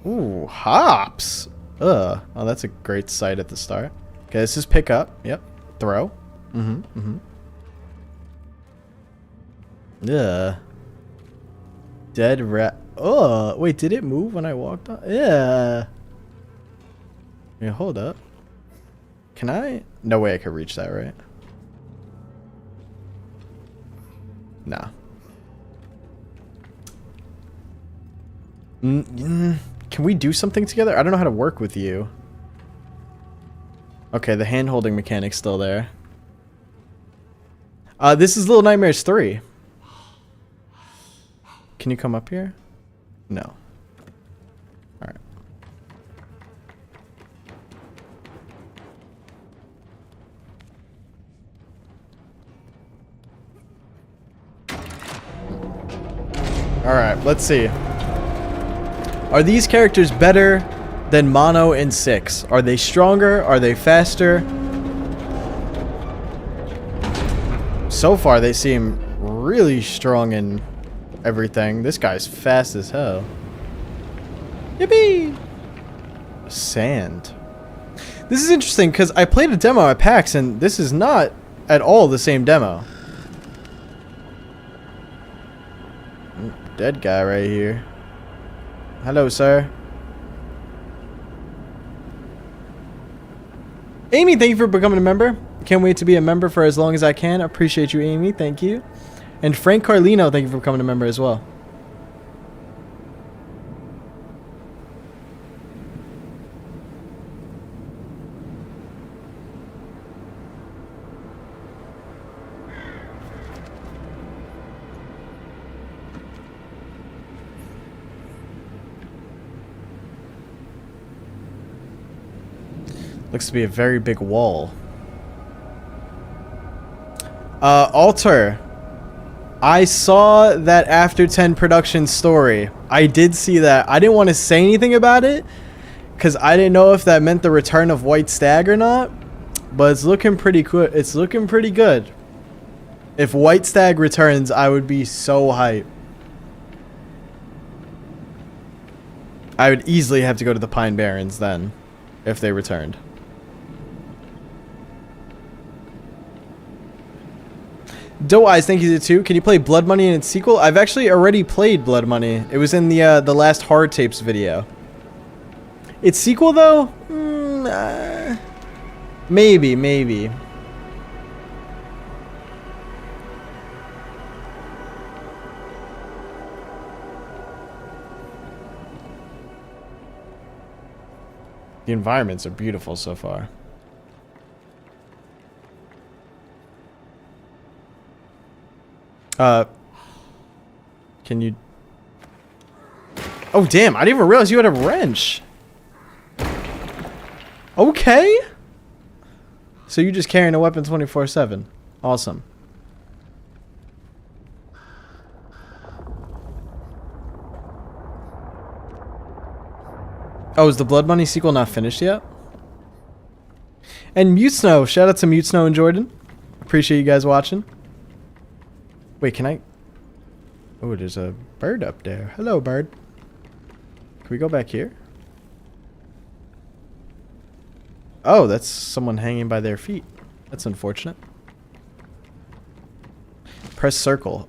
Ooh, hops! Ugh. Oh, that's a great sight at the start. Okay, this is pick up. Yep. Throw. Ugh. Dead rat. Oh, wait, did it move when I walked on? Yeah. Yeah, hold up. Can I? No way I could reach that, right? Nah. Can we do something together? I don't know how to work with you. Okay, the hand-holding mechanic's still there. This is Little Nightmares 3. Can you come up here? No. Alright. Alright, let's see. Are these characters better than Mono and Six? Are they stronger? Are they faster? So far, they seem really strong in everything. This guy's fast as hell. Yippee! Sand. This is interesting because I played a demo at PAX and this is not at all the same demo. Dead guy right here. Hello, sir. Amy, thank you for becoming a member. Can't wait to be a member for as long as I can. Appreciate you, Amy. Thank you. And Frank Carlino, thank you for becoming a member as well. Looks to be a very big wall. Alter. I saw that After 10 production story. I did see that. I didn't want to say anything about it because I didn't know if that meant the return of White Stag or not. But it's looking pretty good. It's looking pretty good. If White Stag returns, I would be so hyped. I would easily have to go to the Pine Barrens then, if they returned. Doe Eyes, thank you too. Can you play Blood Money in its sequel? I've actually already played Blood Money. It was in the last Hard Tapes video. Its sequel though? Maybe. The environments are beautiful so far. Can you... Oh, damn. I didn't even realize you had a wrench. Okay. So you're just carrying a weapon 24/7. Awesome. Oh, is the Blood Money sequel not finished yet? And Mute Snow. Shout out to Mute Snow and Jordan. Appreciate you guys watching. Wait, can I... Oh, there's a bird up there. Hello, bird. Can we go back here? Oh, that's someone hanging by their feet. That's unfortunate. Press circle.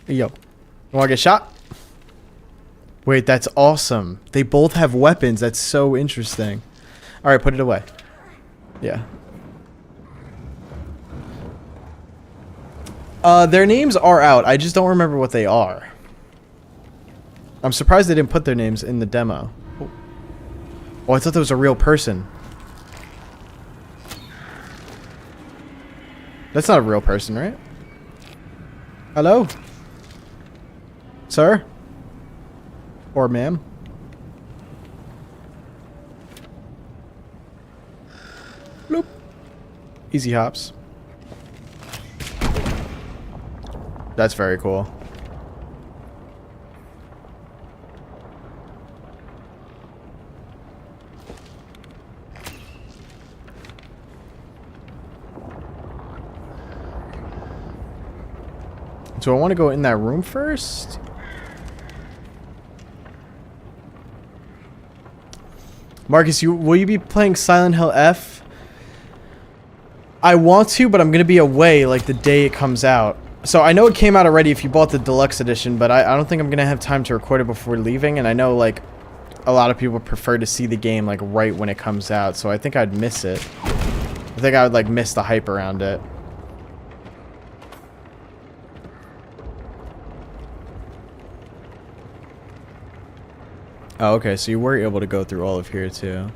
Yo. You wanna get shot? Wait, that's awesome. They both have weapons. That's so interesting. Alright, put it away. Yeah. Their names are out. I just don't remember what they are. I'm surprised they didn't put their names in the demo. Oh, I thought that was a real person. That's not a real person, right? Hello? Sir? Or ma'am? Bloop. Easy hops. That's very cool. Do I want to go in that room first? Marcus, will you be playing Silent Hill F? I want to, but I'm going to be away like the day it comes out. So I know it came out already if you bought the deluxe edition, but I don't think I'm going to have time to record it before leaving. And I know like a lot of people prefer to see the game like right when it comes out. So I think I'd miss it. I think I would like miss the hype around it. Oh, okay, so you were able to go through all of here too.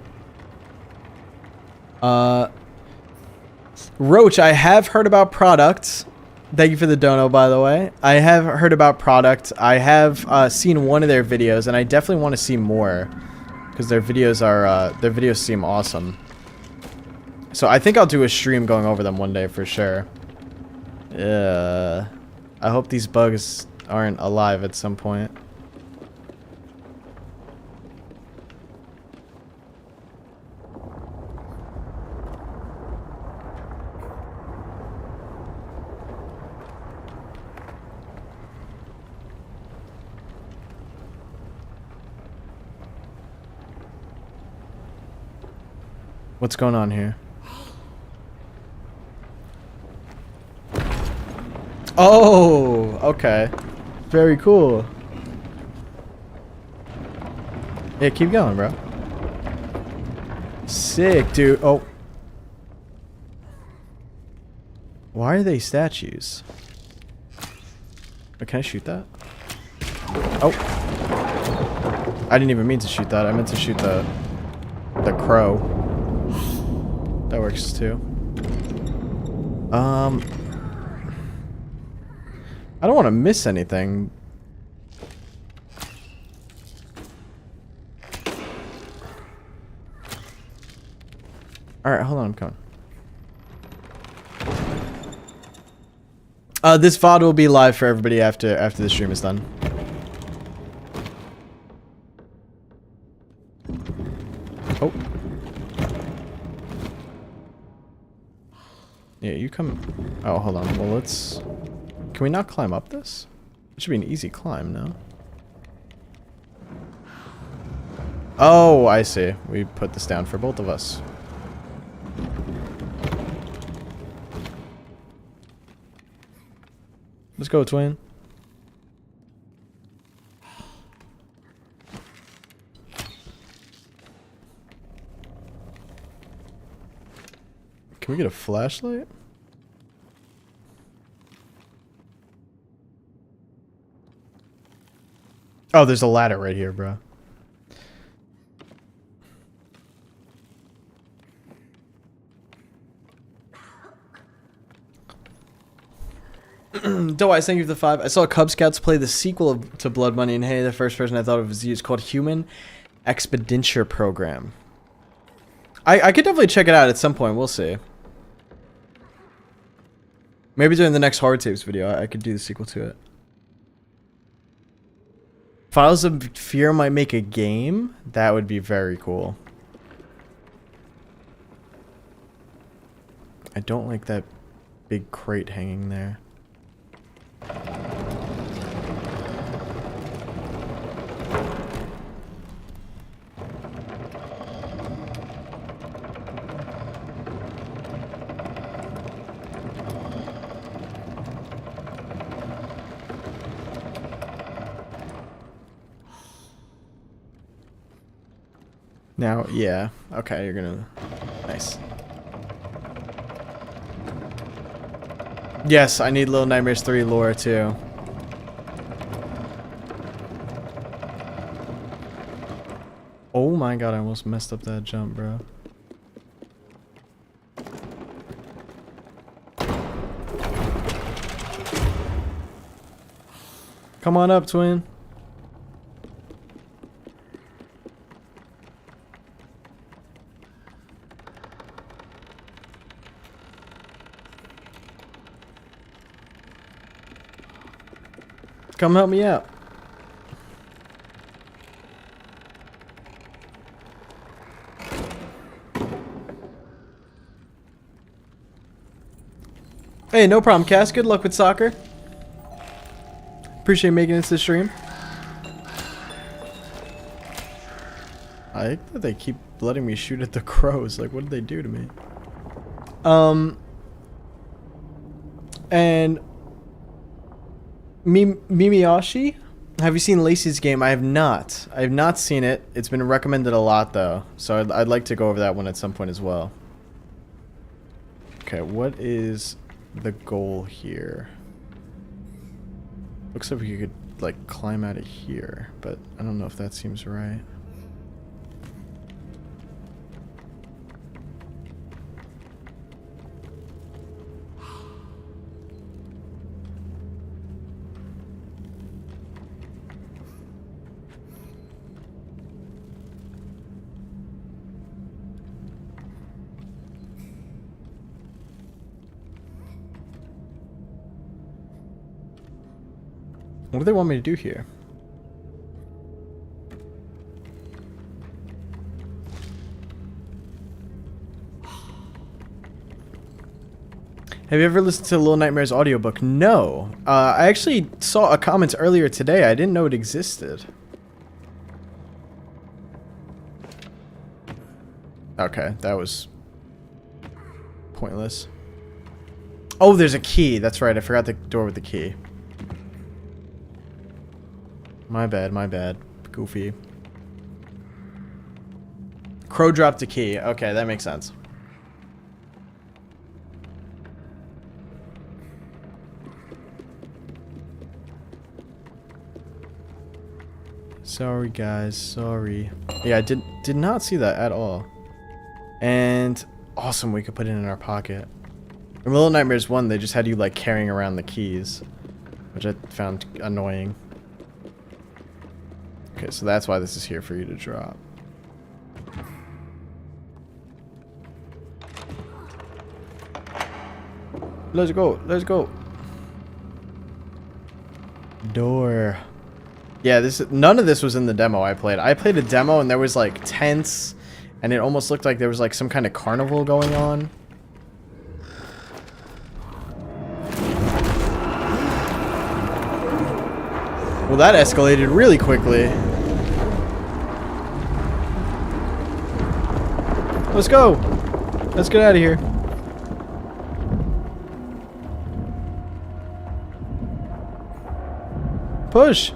Roach, I have heard about products. Thank you for the dono, by the way. I have heard about product. I have seen one of their videos, and I definitely want to see more because their videos seem awesome. So I think I'll do a stream going over them one day for sure. I hope these bugs aren't alive at some point. What's going on here? Oh, okay. Very cool. Yeah, keep going, bro. Sick, dude. Oh. Why are they statues? Oh, can I shoot that? Oh. I didn't even mean to shoot that. I meant to shoot the crow. That works too. I don't want to miss anything. Alright, hold on, I'm coming. This VOD will be live for everybody after the stream is done. Oh. Yeah, you come... Oh, hold on. Well, let's... Can we not climb up this? It should be an easy climb, no? Oh, I see. We put this down for both of us. Let's go, twin. Can we get a flashlight? Oh, there's a ladder right here, bro. Doe, I thank you for the 5. I saw Cub Scouts play the sequel to Blood Money, and hey, the first person I thought of was used called Human Expenditure Program. I could definitely check it out at some point. We'll see. Maybe during the next Hard Tapes video, I could do the sequel to it. Files of Fear might make a game? That would be very cool. I don't like that big crate hanging there. Now, yeah. Okay, you're gonna... Nice. Yes, I need Little Nightmares 3 lore, too. Oh my god, I almost messed up that jump, bro. Come on up, twin. Come help me out. Hey, no problem, Cass. Good luck with soccer. Appreciate making it to the stream. I think that they keep letting me shoot at the crows. Like, what did they do to me? And Mimiyoshi, have you seen Lacey's game? I have not. I have not seen it. It's been recommended a lot, though. So I'd like to go over that one at some point as well. Okay, what is the goal here? Looks like we could, like, climb out of here, but I don't know if that seems right. What do they want me to do here? Have you ever listened to Little Nightmares audiobook? No. I actually saw a comment earlier today. I didn't know it existed. Okay, that was pointless. Oh, there's a key. That's right. I forgot the door with the key. My bad, my bad. Goofy. Crow dropped a key. Okay, that makes sense. Sorry, guys. Sorry. Yeah, I did not see that at all. And awesome, we could put it in our pocket. In Little Nightmares 1, they just had you, like, carrying around the keys, which I found annoying. Okay, so that's why this is here for you to drop. Let's go, let's go. Door. Yeah, none of this was in the demo I played. I played a demo and there was like tents and it almost looked like there was like some kind of carnival going on. Well, that escalated really quickly. Let's go. Let's get out of here. Push.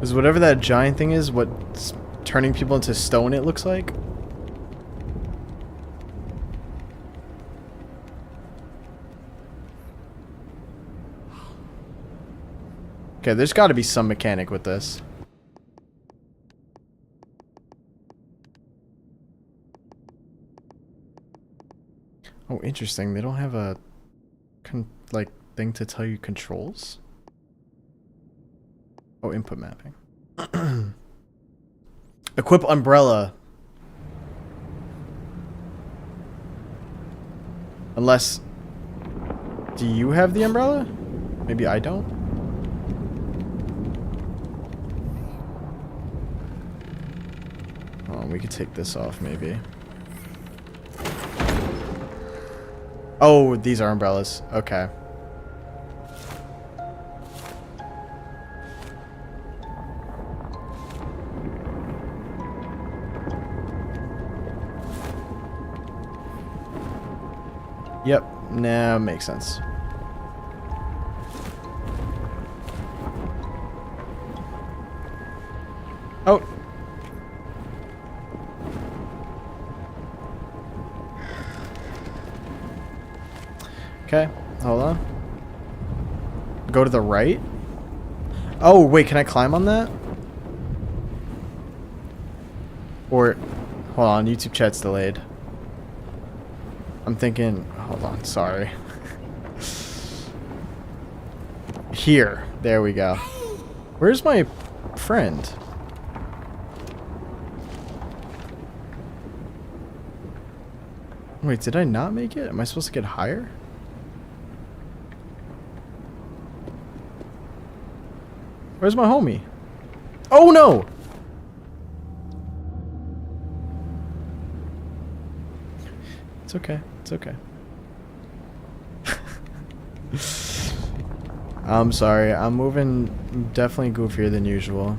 Is whatever that giant thing is what's turning people into stone, it looks like? Okay, there's got to be some mechanic with this. Oh, interesting. They don't have a like thing to tell you controls. Oh, input mapping. Equip umbrella. Unless, do you have the umbrella? Maybe I don't. Oh, we could take this off maybe. Oh, these are umbrellas. Okay. Yep. Nah, makes sense. Okay, hold on. Go to the right? Oh, wait, can I climb on that? Or, hold on, YouTube chat's delayed. I'm thinking, hold on, sorry. Here, there we go. Where's my friend? Wait, did I not make it? Am I supposed to get higher? Where's my homie? Oh no! It's okay. It's okay. I'm sorry. I'm moving definitely goofier than usual.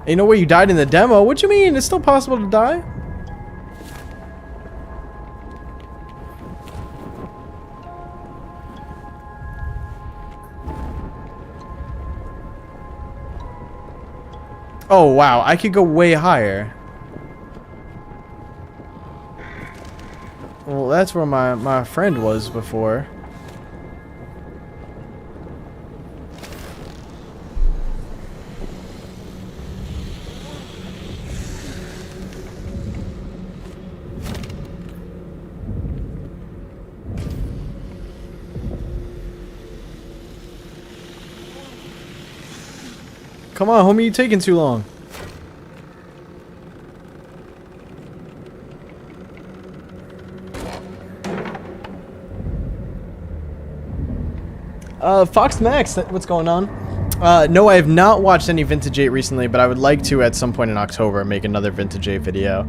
Ain't no way you died in the demo. What you mean? It's still possible to die? Oh, wow. I could go way higher. Well, that's where my friend was before. Come on, homie, you taking too long. Fox Max, what's going on? No, I have not watched any Vintage 8 recently, but I would like to at some point in October make another Vintage 8 video.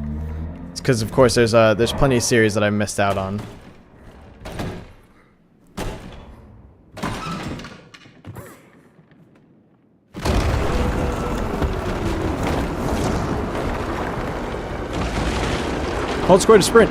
It's because, of course, there's plenty of series that I missed out on. Hold square to sprint.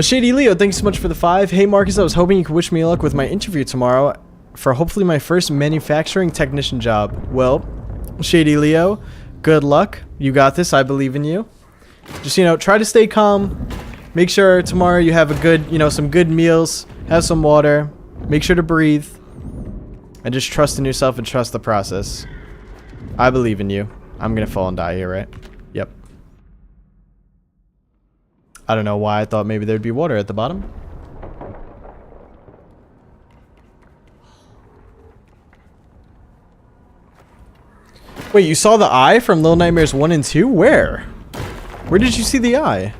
Shady Leo, thanks so much for the 5. Hey Marcus, I was hoping you could wish me luck with my interview tomorrow for hopefully my first manufacturing technician job. Well, Shady Leo, good luck. You got this. I believe in you. Just, you know, try to stay calm. Make sure tomorrow you have a good, you know, some good meals. Have some water. Make sure to breathe. And just trust in yourself and trust the process. I believe in you. I'm gonna fall and die here, right? Yep. I don't know why I thought maybe there'd be water at the bottom. Wait, you saw the eye from Little Nightmares 1 and 2? Where? Where did you see the eye?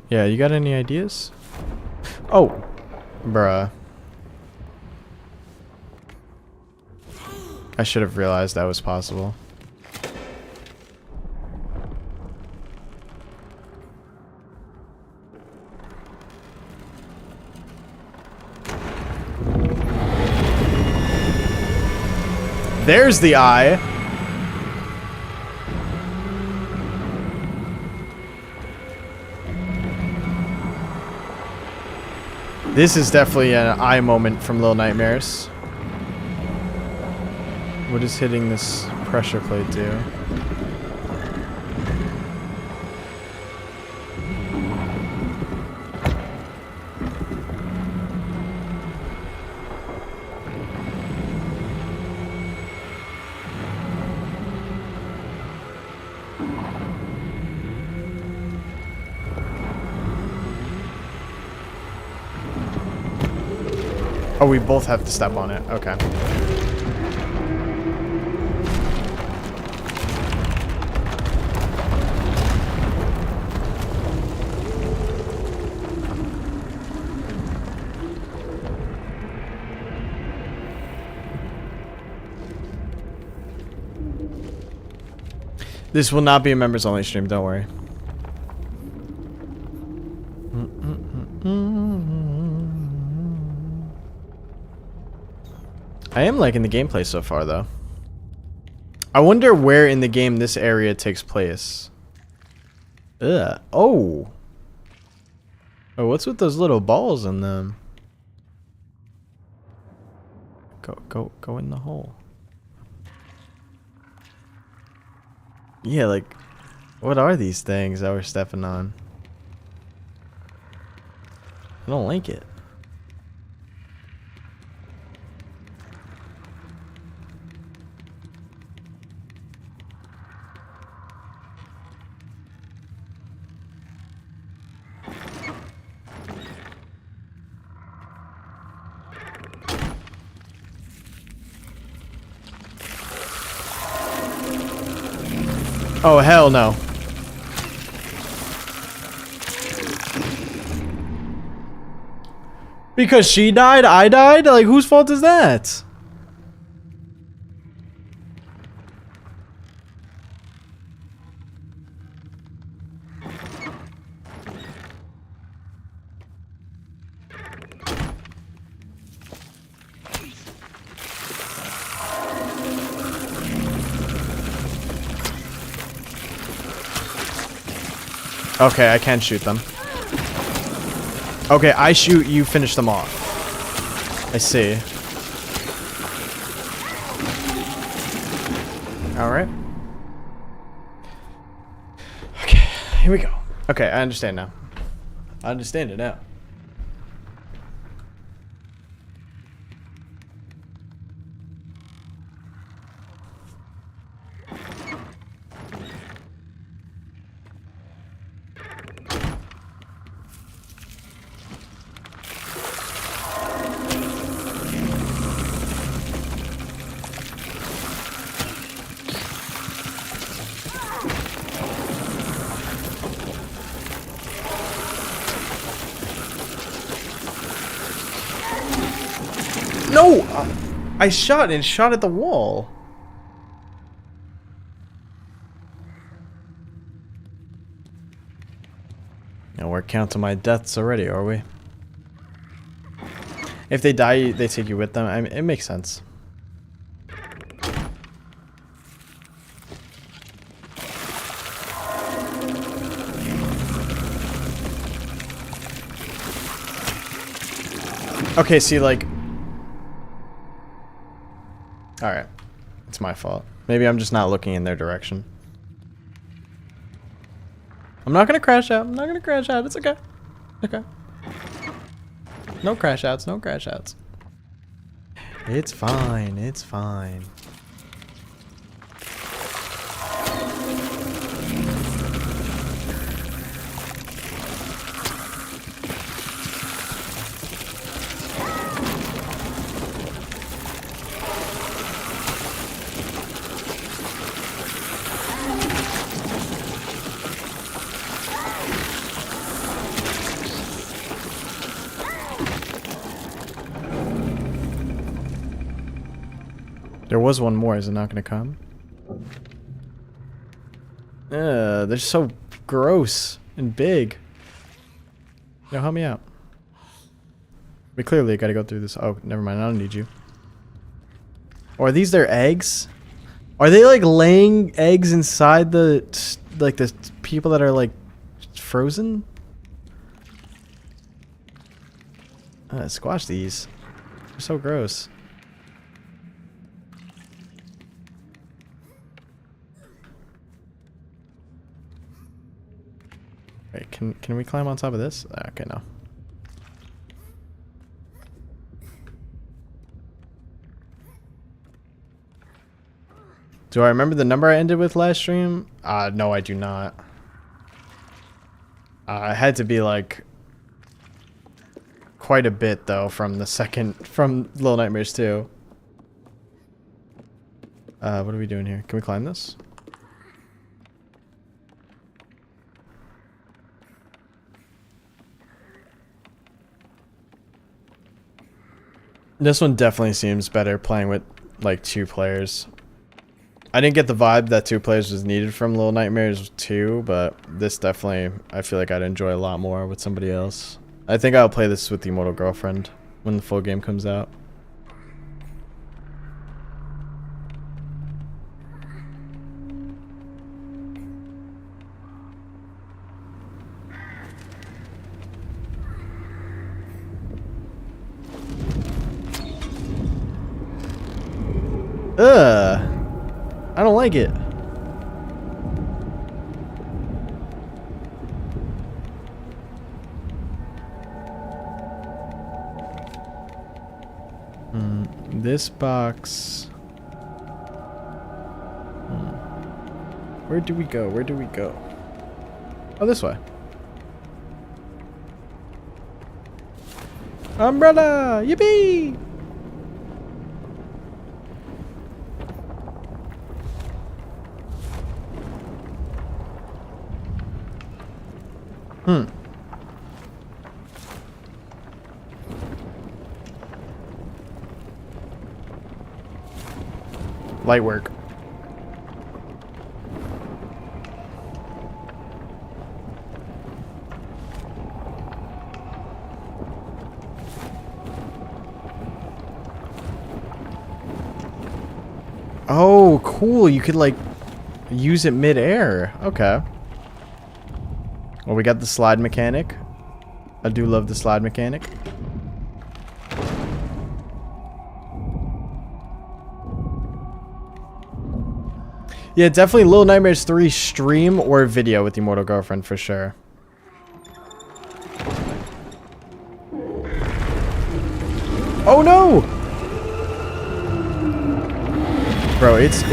Yeah, you got any ideas? Oh, bruh. I should have realized that was possible. There's the eye. This is definitely an eye moment from Little Nightmares. What is hitting this pressure plate do? Oh, we both have to step on it. Okay. This will not be a members only stream, don't worry. I am liking the gameplay so far, though. I wonder where in the game this area takes place. Ugh. Oh. Oh, what's with those little balls in them? Go in the hole. Yeah, like, what are these things that we're stepping on? I don't like it. Oh, hell no. Because she died, I died? Like, whose fault is that? Okay, I can shoot them. Okay, I shoot, you finish them off. I see. Alright. Okay, here we go. Okay, I understand now. I understand it now. No! I shot and shot at the wall. Now we're counting my deaths already, are we? If they die, they take you with them. I mean, it makes sense. Okay, see, like... Alright. It's my fault. Maybe I'm just not looking in their direction. I'm not gonna crash out. I'm not gonna crash out. It's okay. Okay. No crash outs. No crash outs. It's fine. It's fine. There was one more. Is it not going to come? They're so gross and big. No, help me out. We clearly got to go through this. Oh, never mind. I don't need you. Or are these their eggs? Are they like laying eggs inside the like the people that are like frozen? Squash these. They're so gross. Wait, can we climb on top of this? Okay, no. Do I remember the number I ended with last stream? No, I do not. It had to be like quite a bit though from Little Nightmares 2. What are we doing here? Can we climb this? This one definitely seems better playing with like 2 players. I didn't get the vibe that 2 players was needed from Little Nightmares 2, but this definitely, I feel like I'd enjoy a lot more with somebody else. I think I'll play this with the Immortal Girlfriend when the full game comes out. Ugh. I don't like it. This box. Where do we go? Where do we go? Oh, this way. Umbrella! Yippee! Light work. Oh, cool. You could, like, use it mid-air. Okay. Well, we got the slide mechanic. I do love the slide mechanic. Yeah, definitely Little Nightmares 3 stream or video with the Immortal Girlfriend for sure. Oh no! Bro, it's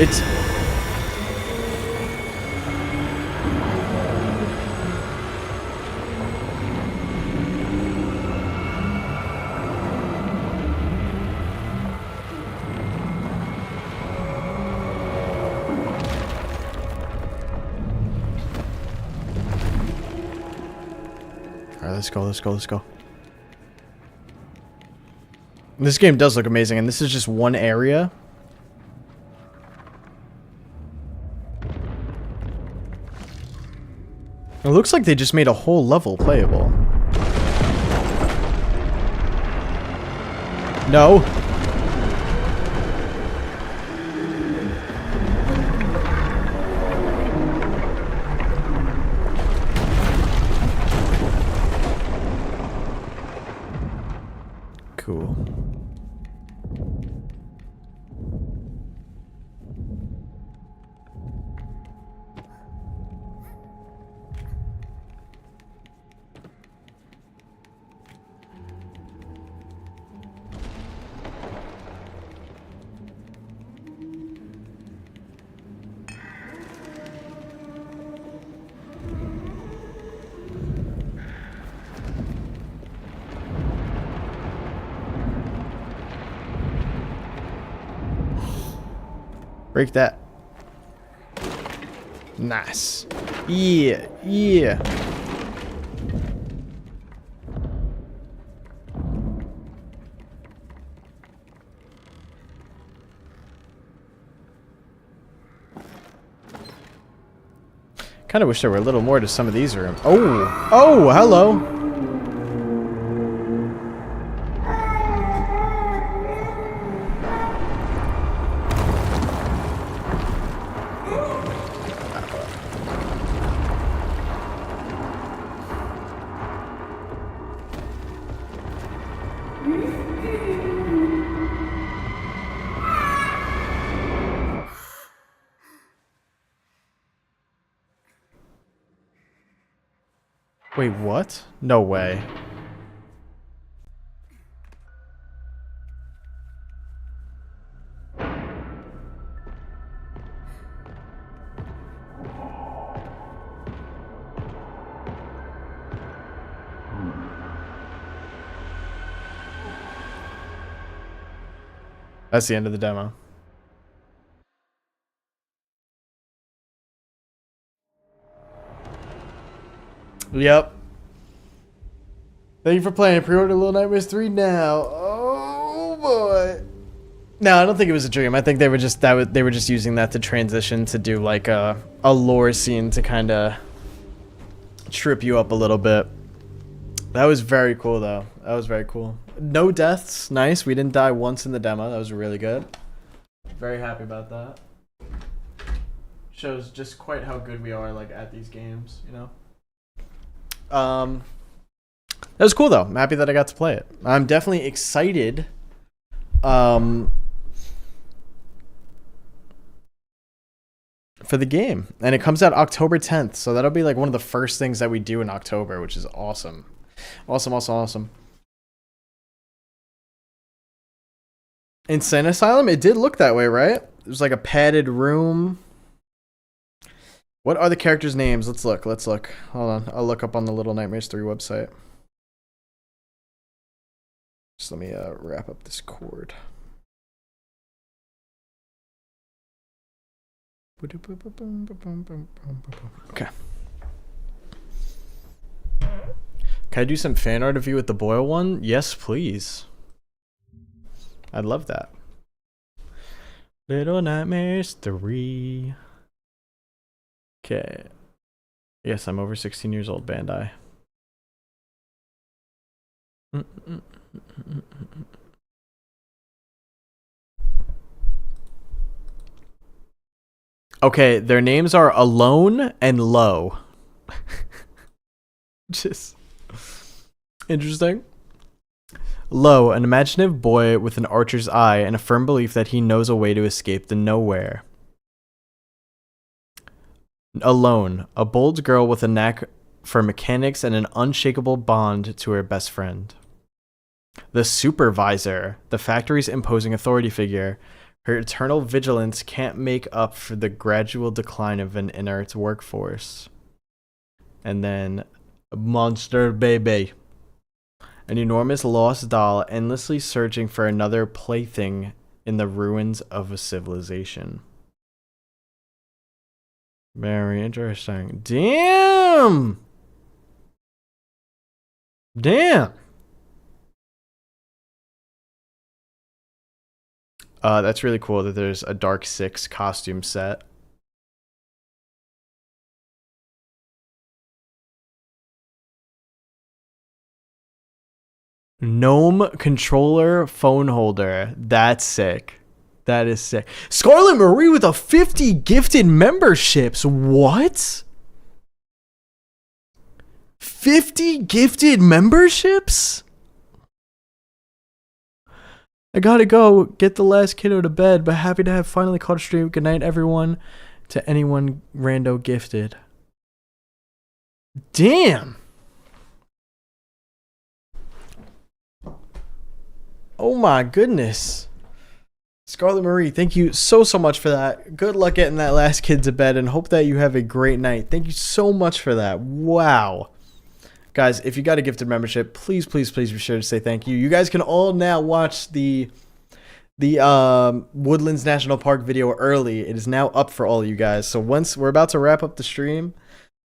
Alright, let's go, let's go, let's go. This game does look amazing, and this is just one area. It looks like they just made a whole level playable. No. Cool. Break that. Nice. Yeah, yeah. Kind of wish there were a little more to some of these rooms. Oh, oh, hello. Wait, what? No way. That's the end of the demo. Yep. Thank you for playing. Pre-order Little Nightmares 3 now. Oh boy. No, I don't think it was a dream. I think they were just they were just using that to transition to do like a lore scene to kind of trip you up a little bit. That was very cool though. That was very cool. No deaths. Nice. We didn't die once in the demo. That was really good. Very happy about that. Shows just quite how good we are like at these games, you know. That was cool though. I'm happy that I got to play it. I'm definitely excited. For the game, and it comes out October 10th, so that'll be like one of the first things that we do in October, which is awesome. Awesome. Insane Asylum, it did look that way, right? It was like a padded room. What are the characters' names? Let's look. Hold on, I'll look up on the Little Nightmares 3 website. Just let me wrap up this cord. Okay. Can I do some fan art of you with the Boyle one? Yes, please. I'd love that. Little Nightmares 3. Okay. Yes, I'm over 16 years old, Bandai. Okay, their names are Alone and Low. Just interesting. Low, an imaginative boy with an archer's eye and a firm belief that he knows a way to escape the nowhere. Alone, a bold girl with a knack for mechanics and an unshakable bond to her best friend. The Supervisor, the factory's imposing authority figure. Her eternal vigilance can't make up for the gradual decline of an inert workforce. And then Monster Baby, an enormous lost doll endlessly searching for another plaything in the ruins of a civilization. Very interesting. Damn! That's really cool that there's a Dark 6 costume set. Gnome controller phone holder. That's sick. That is sick. Scarlet Marie with a 50 gifted memberships. What? 50 gifted memberships? I gotta go get the last kiddo to bed, but happy to have finally caught a stream. Good night, everyone. To anyone rando gifted. Damn. Oh my goodness. Scarlet Marie, thank you so much for that. Good luck getting that last kid to bed and hope that you have a great night. Thank you so much for that. Wow. Guys, if you got a gifted membership, please be sure to say thank you. You guys can all now watch the Woodlands National Park video early. It is now up for all of you guys. So once we're about to wrap up the stream,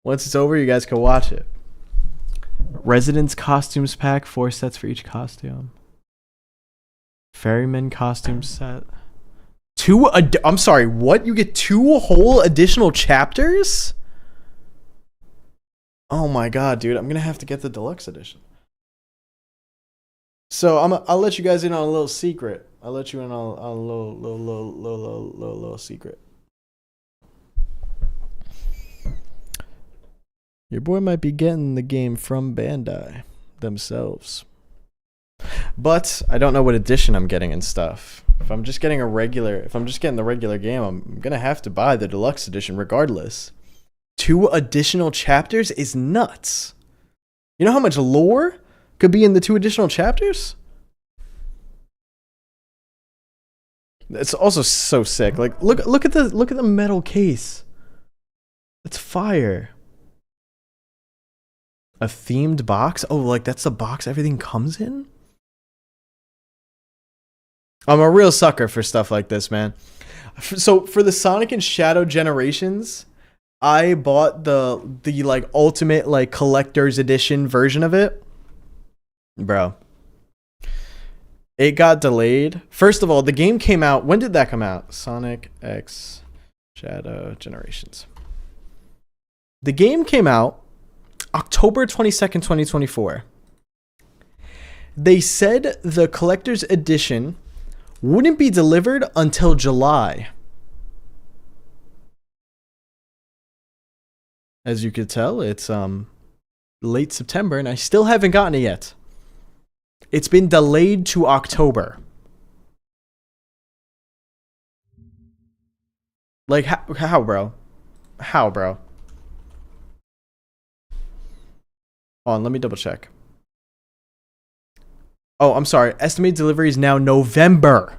once it's over, you guys can watch it. Residence costumes pack, 4 sets for each costume. Ferryman costume set. I'm sorry, what? You get 2 whole additional chapters? Oh my god, dude, I'm gonna have to get the deluxe edition. So I'll let you guys in on a little secret. I'll let you in on a little secret. Your boy might be getting the game from Bandai themselves. But I don't know what edition I'm getting and stuff. If I'm just getting the regular game, I'm gonna have to buy the deluxe edition regardless. 2 additional chapters is nuts. You know how much lore could be in the 2 additional chapters? It's also so sick. Like look at the metal case. It's fire. A themed box? Oh, like that's the box everything comes in? I'm a real sucker for stuff like this, man. So for the Sonic and Shadow Generations, I bought the like ultimate like collector's edition version of it. Bro. It got delayed. First of all, the game came out. When did that come out? Sonic X Shadow Generations. The game came out October 22nd, 2024. They said the collector's edition wouldn't be delivered until July. As you could tell, it's late September and I still haven't gotten it yet. It's been delayed to October. Like, how, bro? How, bro? Hold on, let me double check. Oh, I'm sorry. Estimated delivery is now November.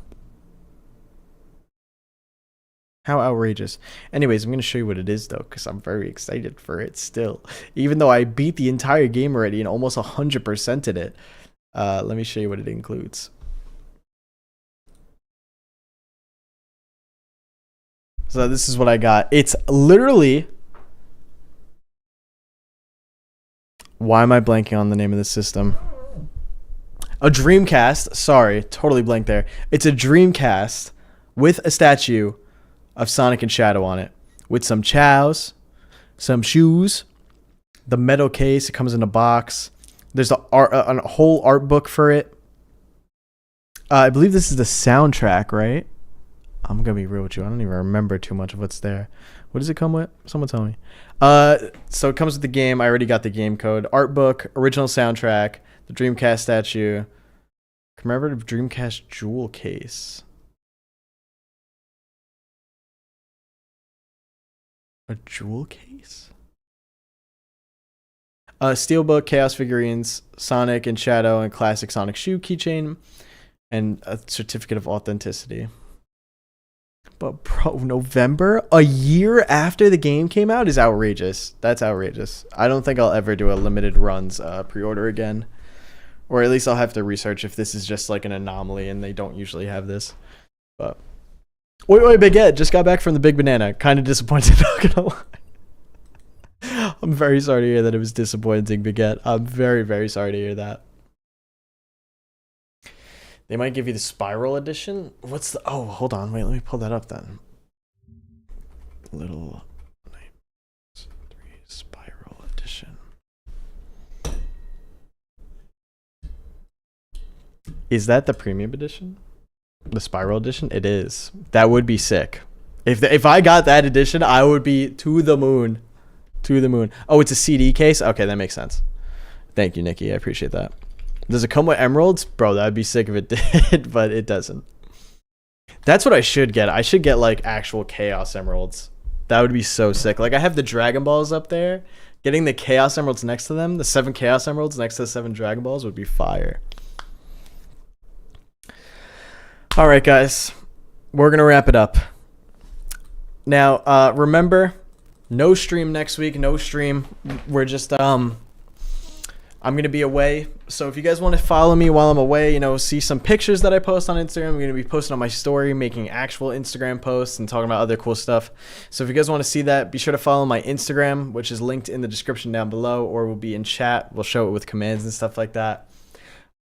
How outrageous. Anyways, I'm going to show you what it is, though, because I'm very excited for it still. Even though I beat the entire game already and almost 100%ed it. Let me show you what it includes. So this is what I got. It's literally... Why am I blanking on the name of the system? A Dreamcast. Sorry, totally blank there. It's a Dreamcast with a statue of Sonic and Shadow on it. With some chows, some shoes, the metal case. It comes in a box. There's a whole art book for it. I believe this is the soundtrack, right? I'm going to be real with you. I don't even remember too much of what's there. What does it come with? Someone tell me. So it comes with the game. I already got the game code. Art book, original soundtrack, the Dreamcast statue, commemorative Dreamcast jewel case. A jewel case? Steelbook, Chaos figurines, Sonic and Shadow, and classic Sonic shoe keychain, and a certificate of authenticity. But bro, November, a year after the game came out, is outrageous. That's outrageous. I don't think I'll ever do a limited runs pre-order again. Or at least I'll have to research if this is just like an anomaly and they don't usually have this. But wait, Big Ed just got back from the Big Banana. Kind of disappointed, not gonna lie. I'm very sorry to hear that it was disappointing, Big Ed. I'm very, very sorry to hear that. They might give you the Spiral Edition. What's the... Oh, hold on. Wait, let me pull that up then. Little... 3 Spiral Edition. Is that the Premium Edition? The Spiral Edition? It is. That would be sick. If I got that edition, I would be to the moon. To the moon. Oh, it's a CD case? Okay, that makes sense. Thank you, Nikki. I appreciate that. Does it come with emeralds? Bro, that'd be sick if it did, but it doesn't. That's what I should get. I should get like actual Chaos Emeralds. That would be so sick. Like I have the Dragon Balls up there. Getting the Chaos Emeralds next to them, the 7 Chaos Emeralds next to the 7 Dragon Balls would be fire. All right, guys. We're going to wrap it up. Now, remember, no stream next week. No stream. We're just... I'm going to be away. So if you guys want to follow me while I'm away, you know, see some pictures that I post on Instagram, I'm going to be posting on my story, making actual Instagram posts and talking about other cool stuff. So if you guys want to see that, be sure to follow my Instagram, which is linked in the description down below, or will be in chat. We'll show it with commands and stuff like that.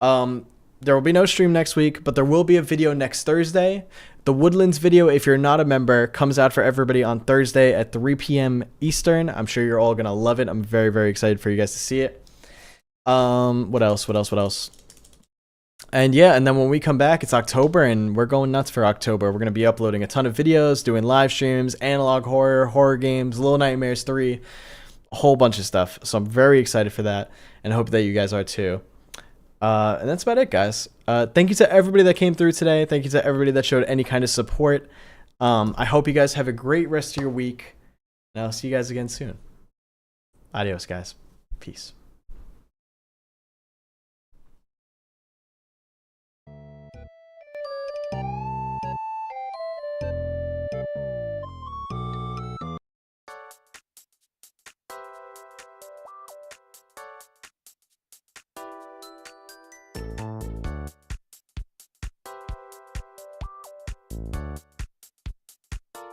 There will be no stream next week, but there will be a video next Thursday. The Woodlands video, if you're not a member, comes out for everybody on Thursday at 3 p.m. Eastern. I'm sure you're all going to love it. I'm very, very excited for you guys to see it. What else? And yeah, and then when we come back, it's October and we're going nuts for October. We're going to be uploading a ton of videos, doing live streams, analog horror, horror games, Little Nightmares 3, a whole bunch of stuff. So I'm very excited for that and I hope that you guys are too. And that's about it, guys. Thank you to everybody that came through today. Thank you to everybody that showed any kind of support. I hope you guys have a great rest of your week and I'll see you guys again soon. Adios, guys. Peace.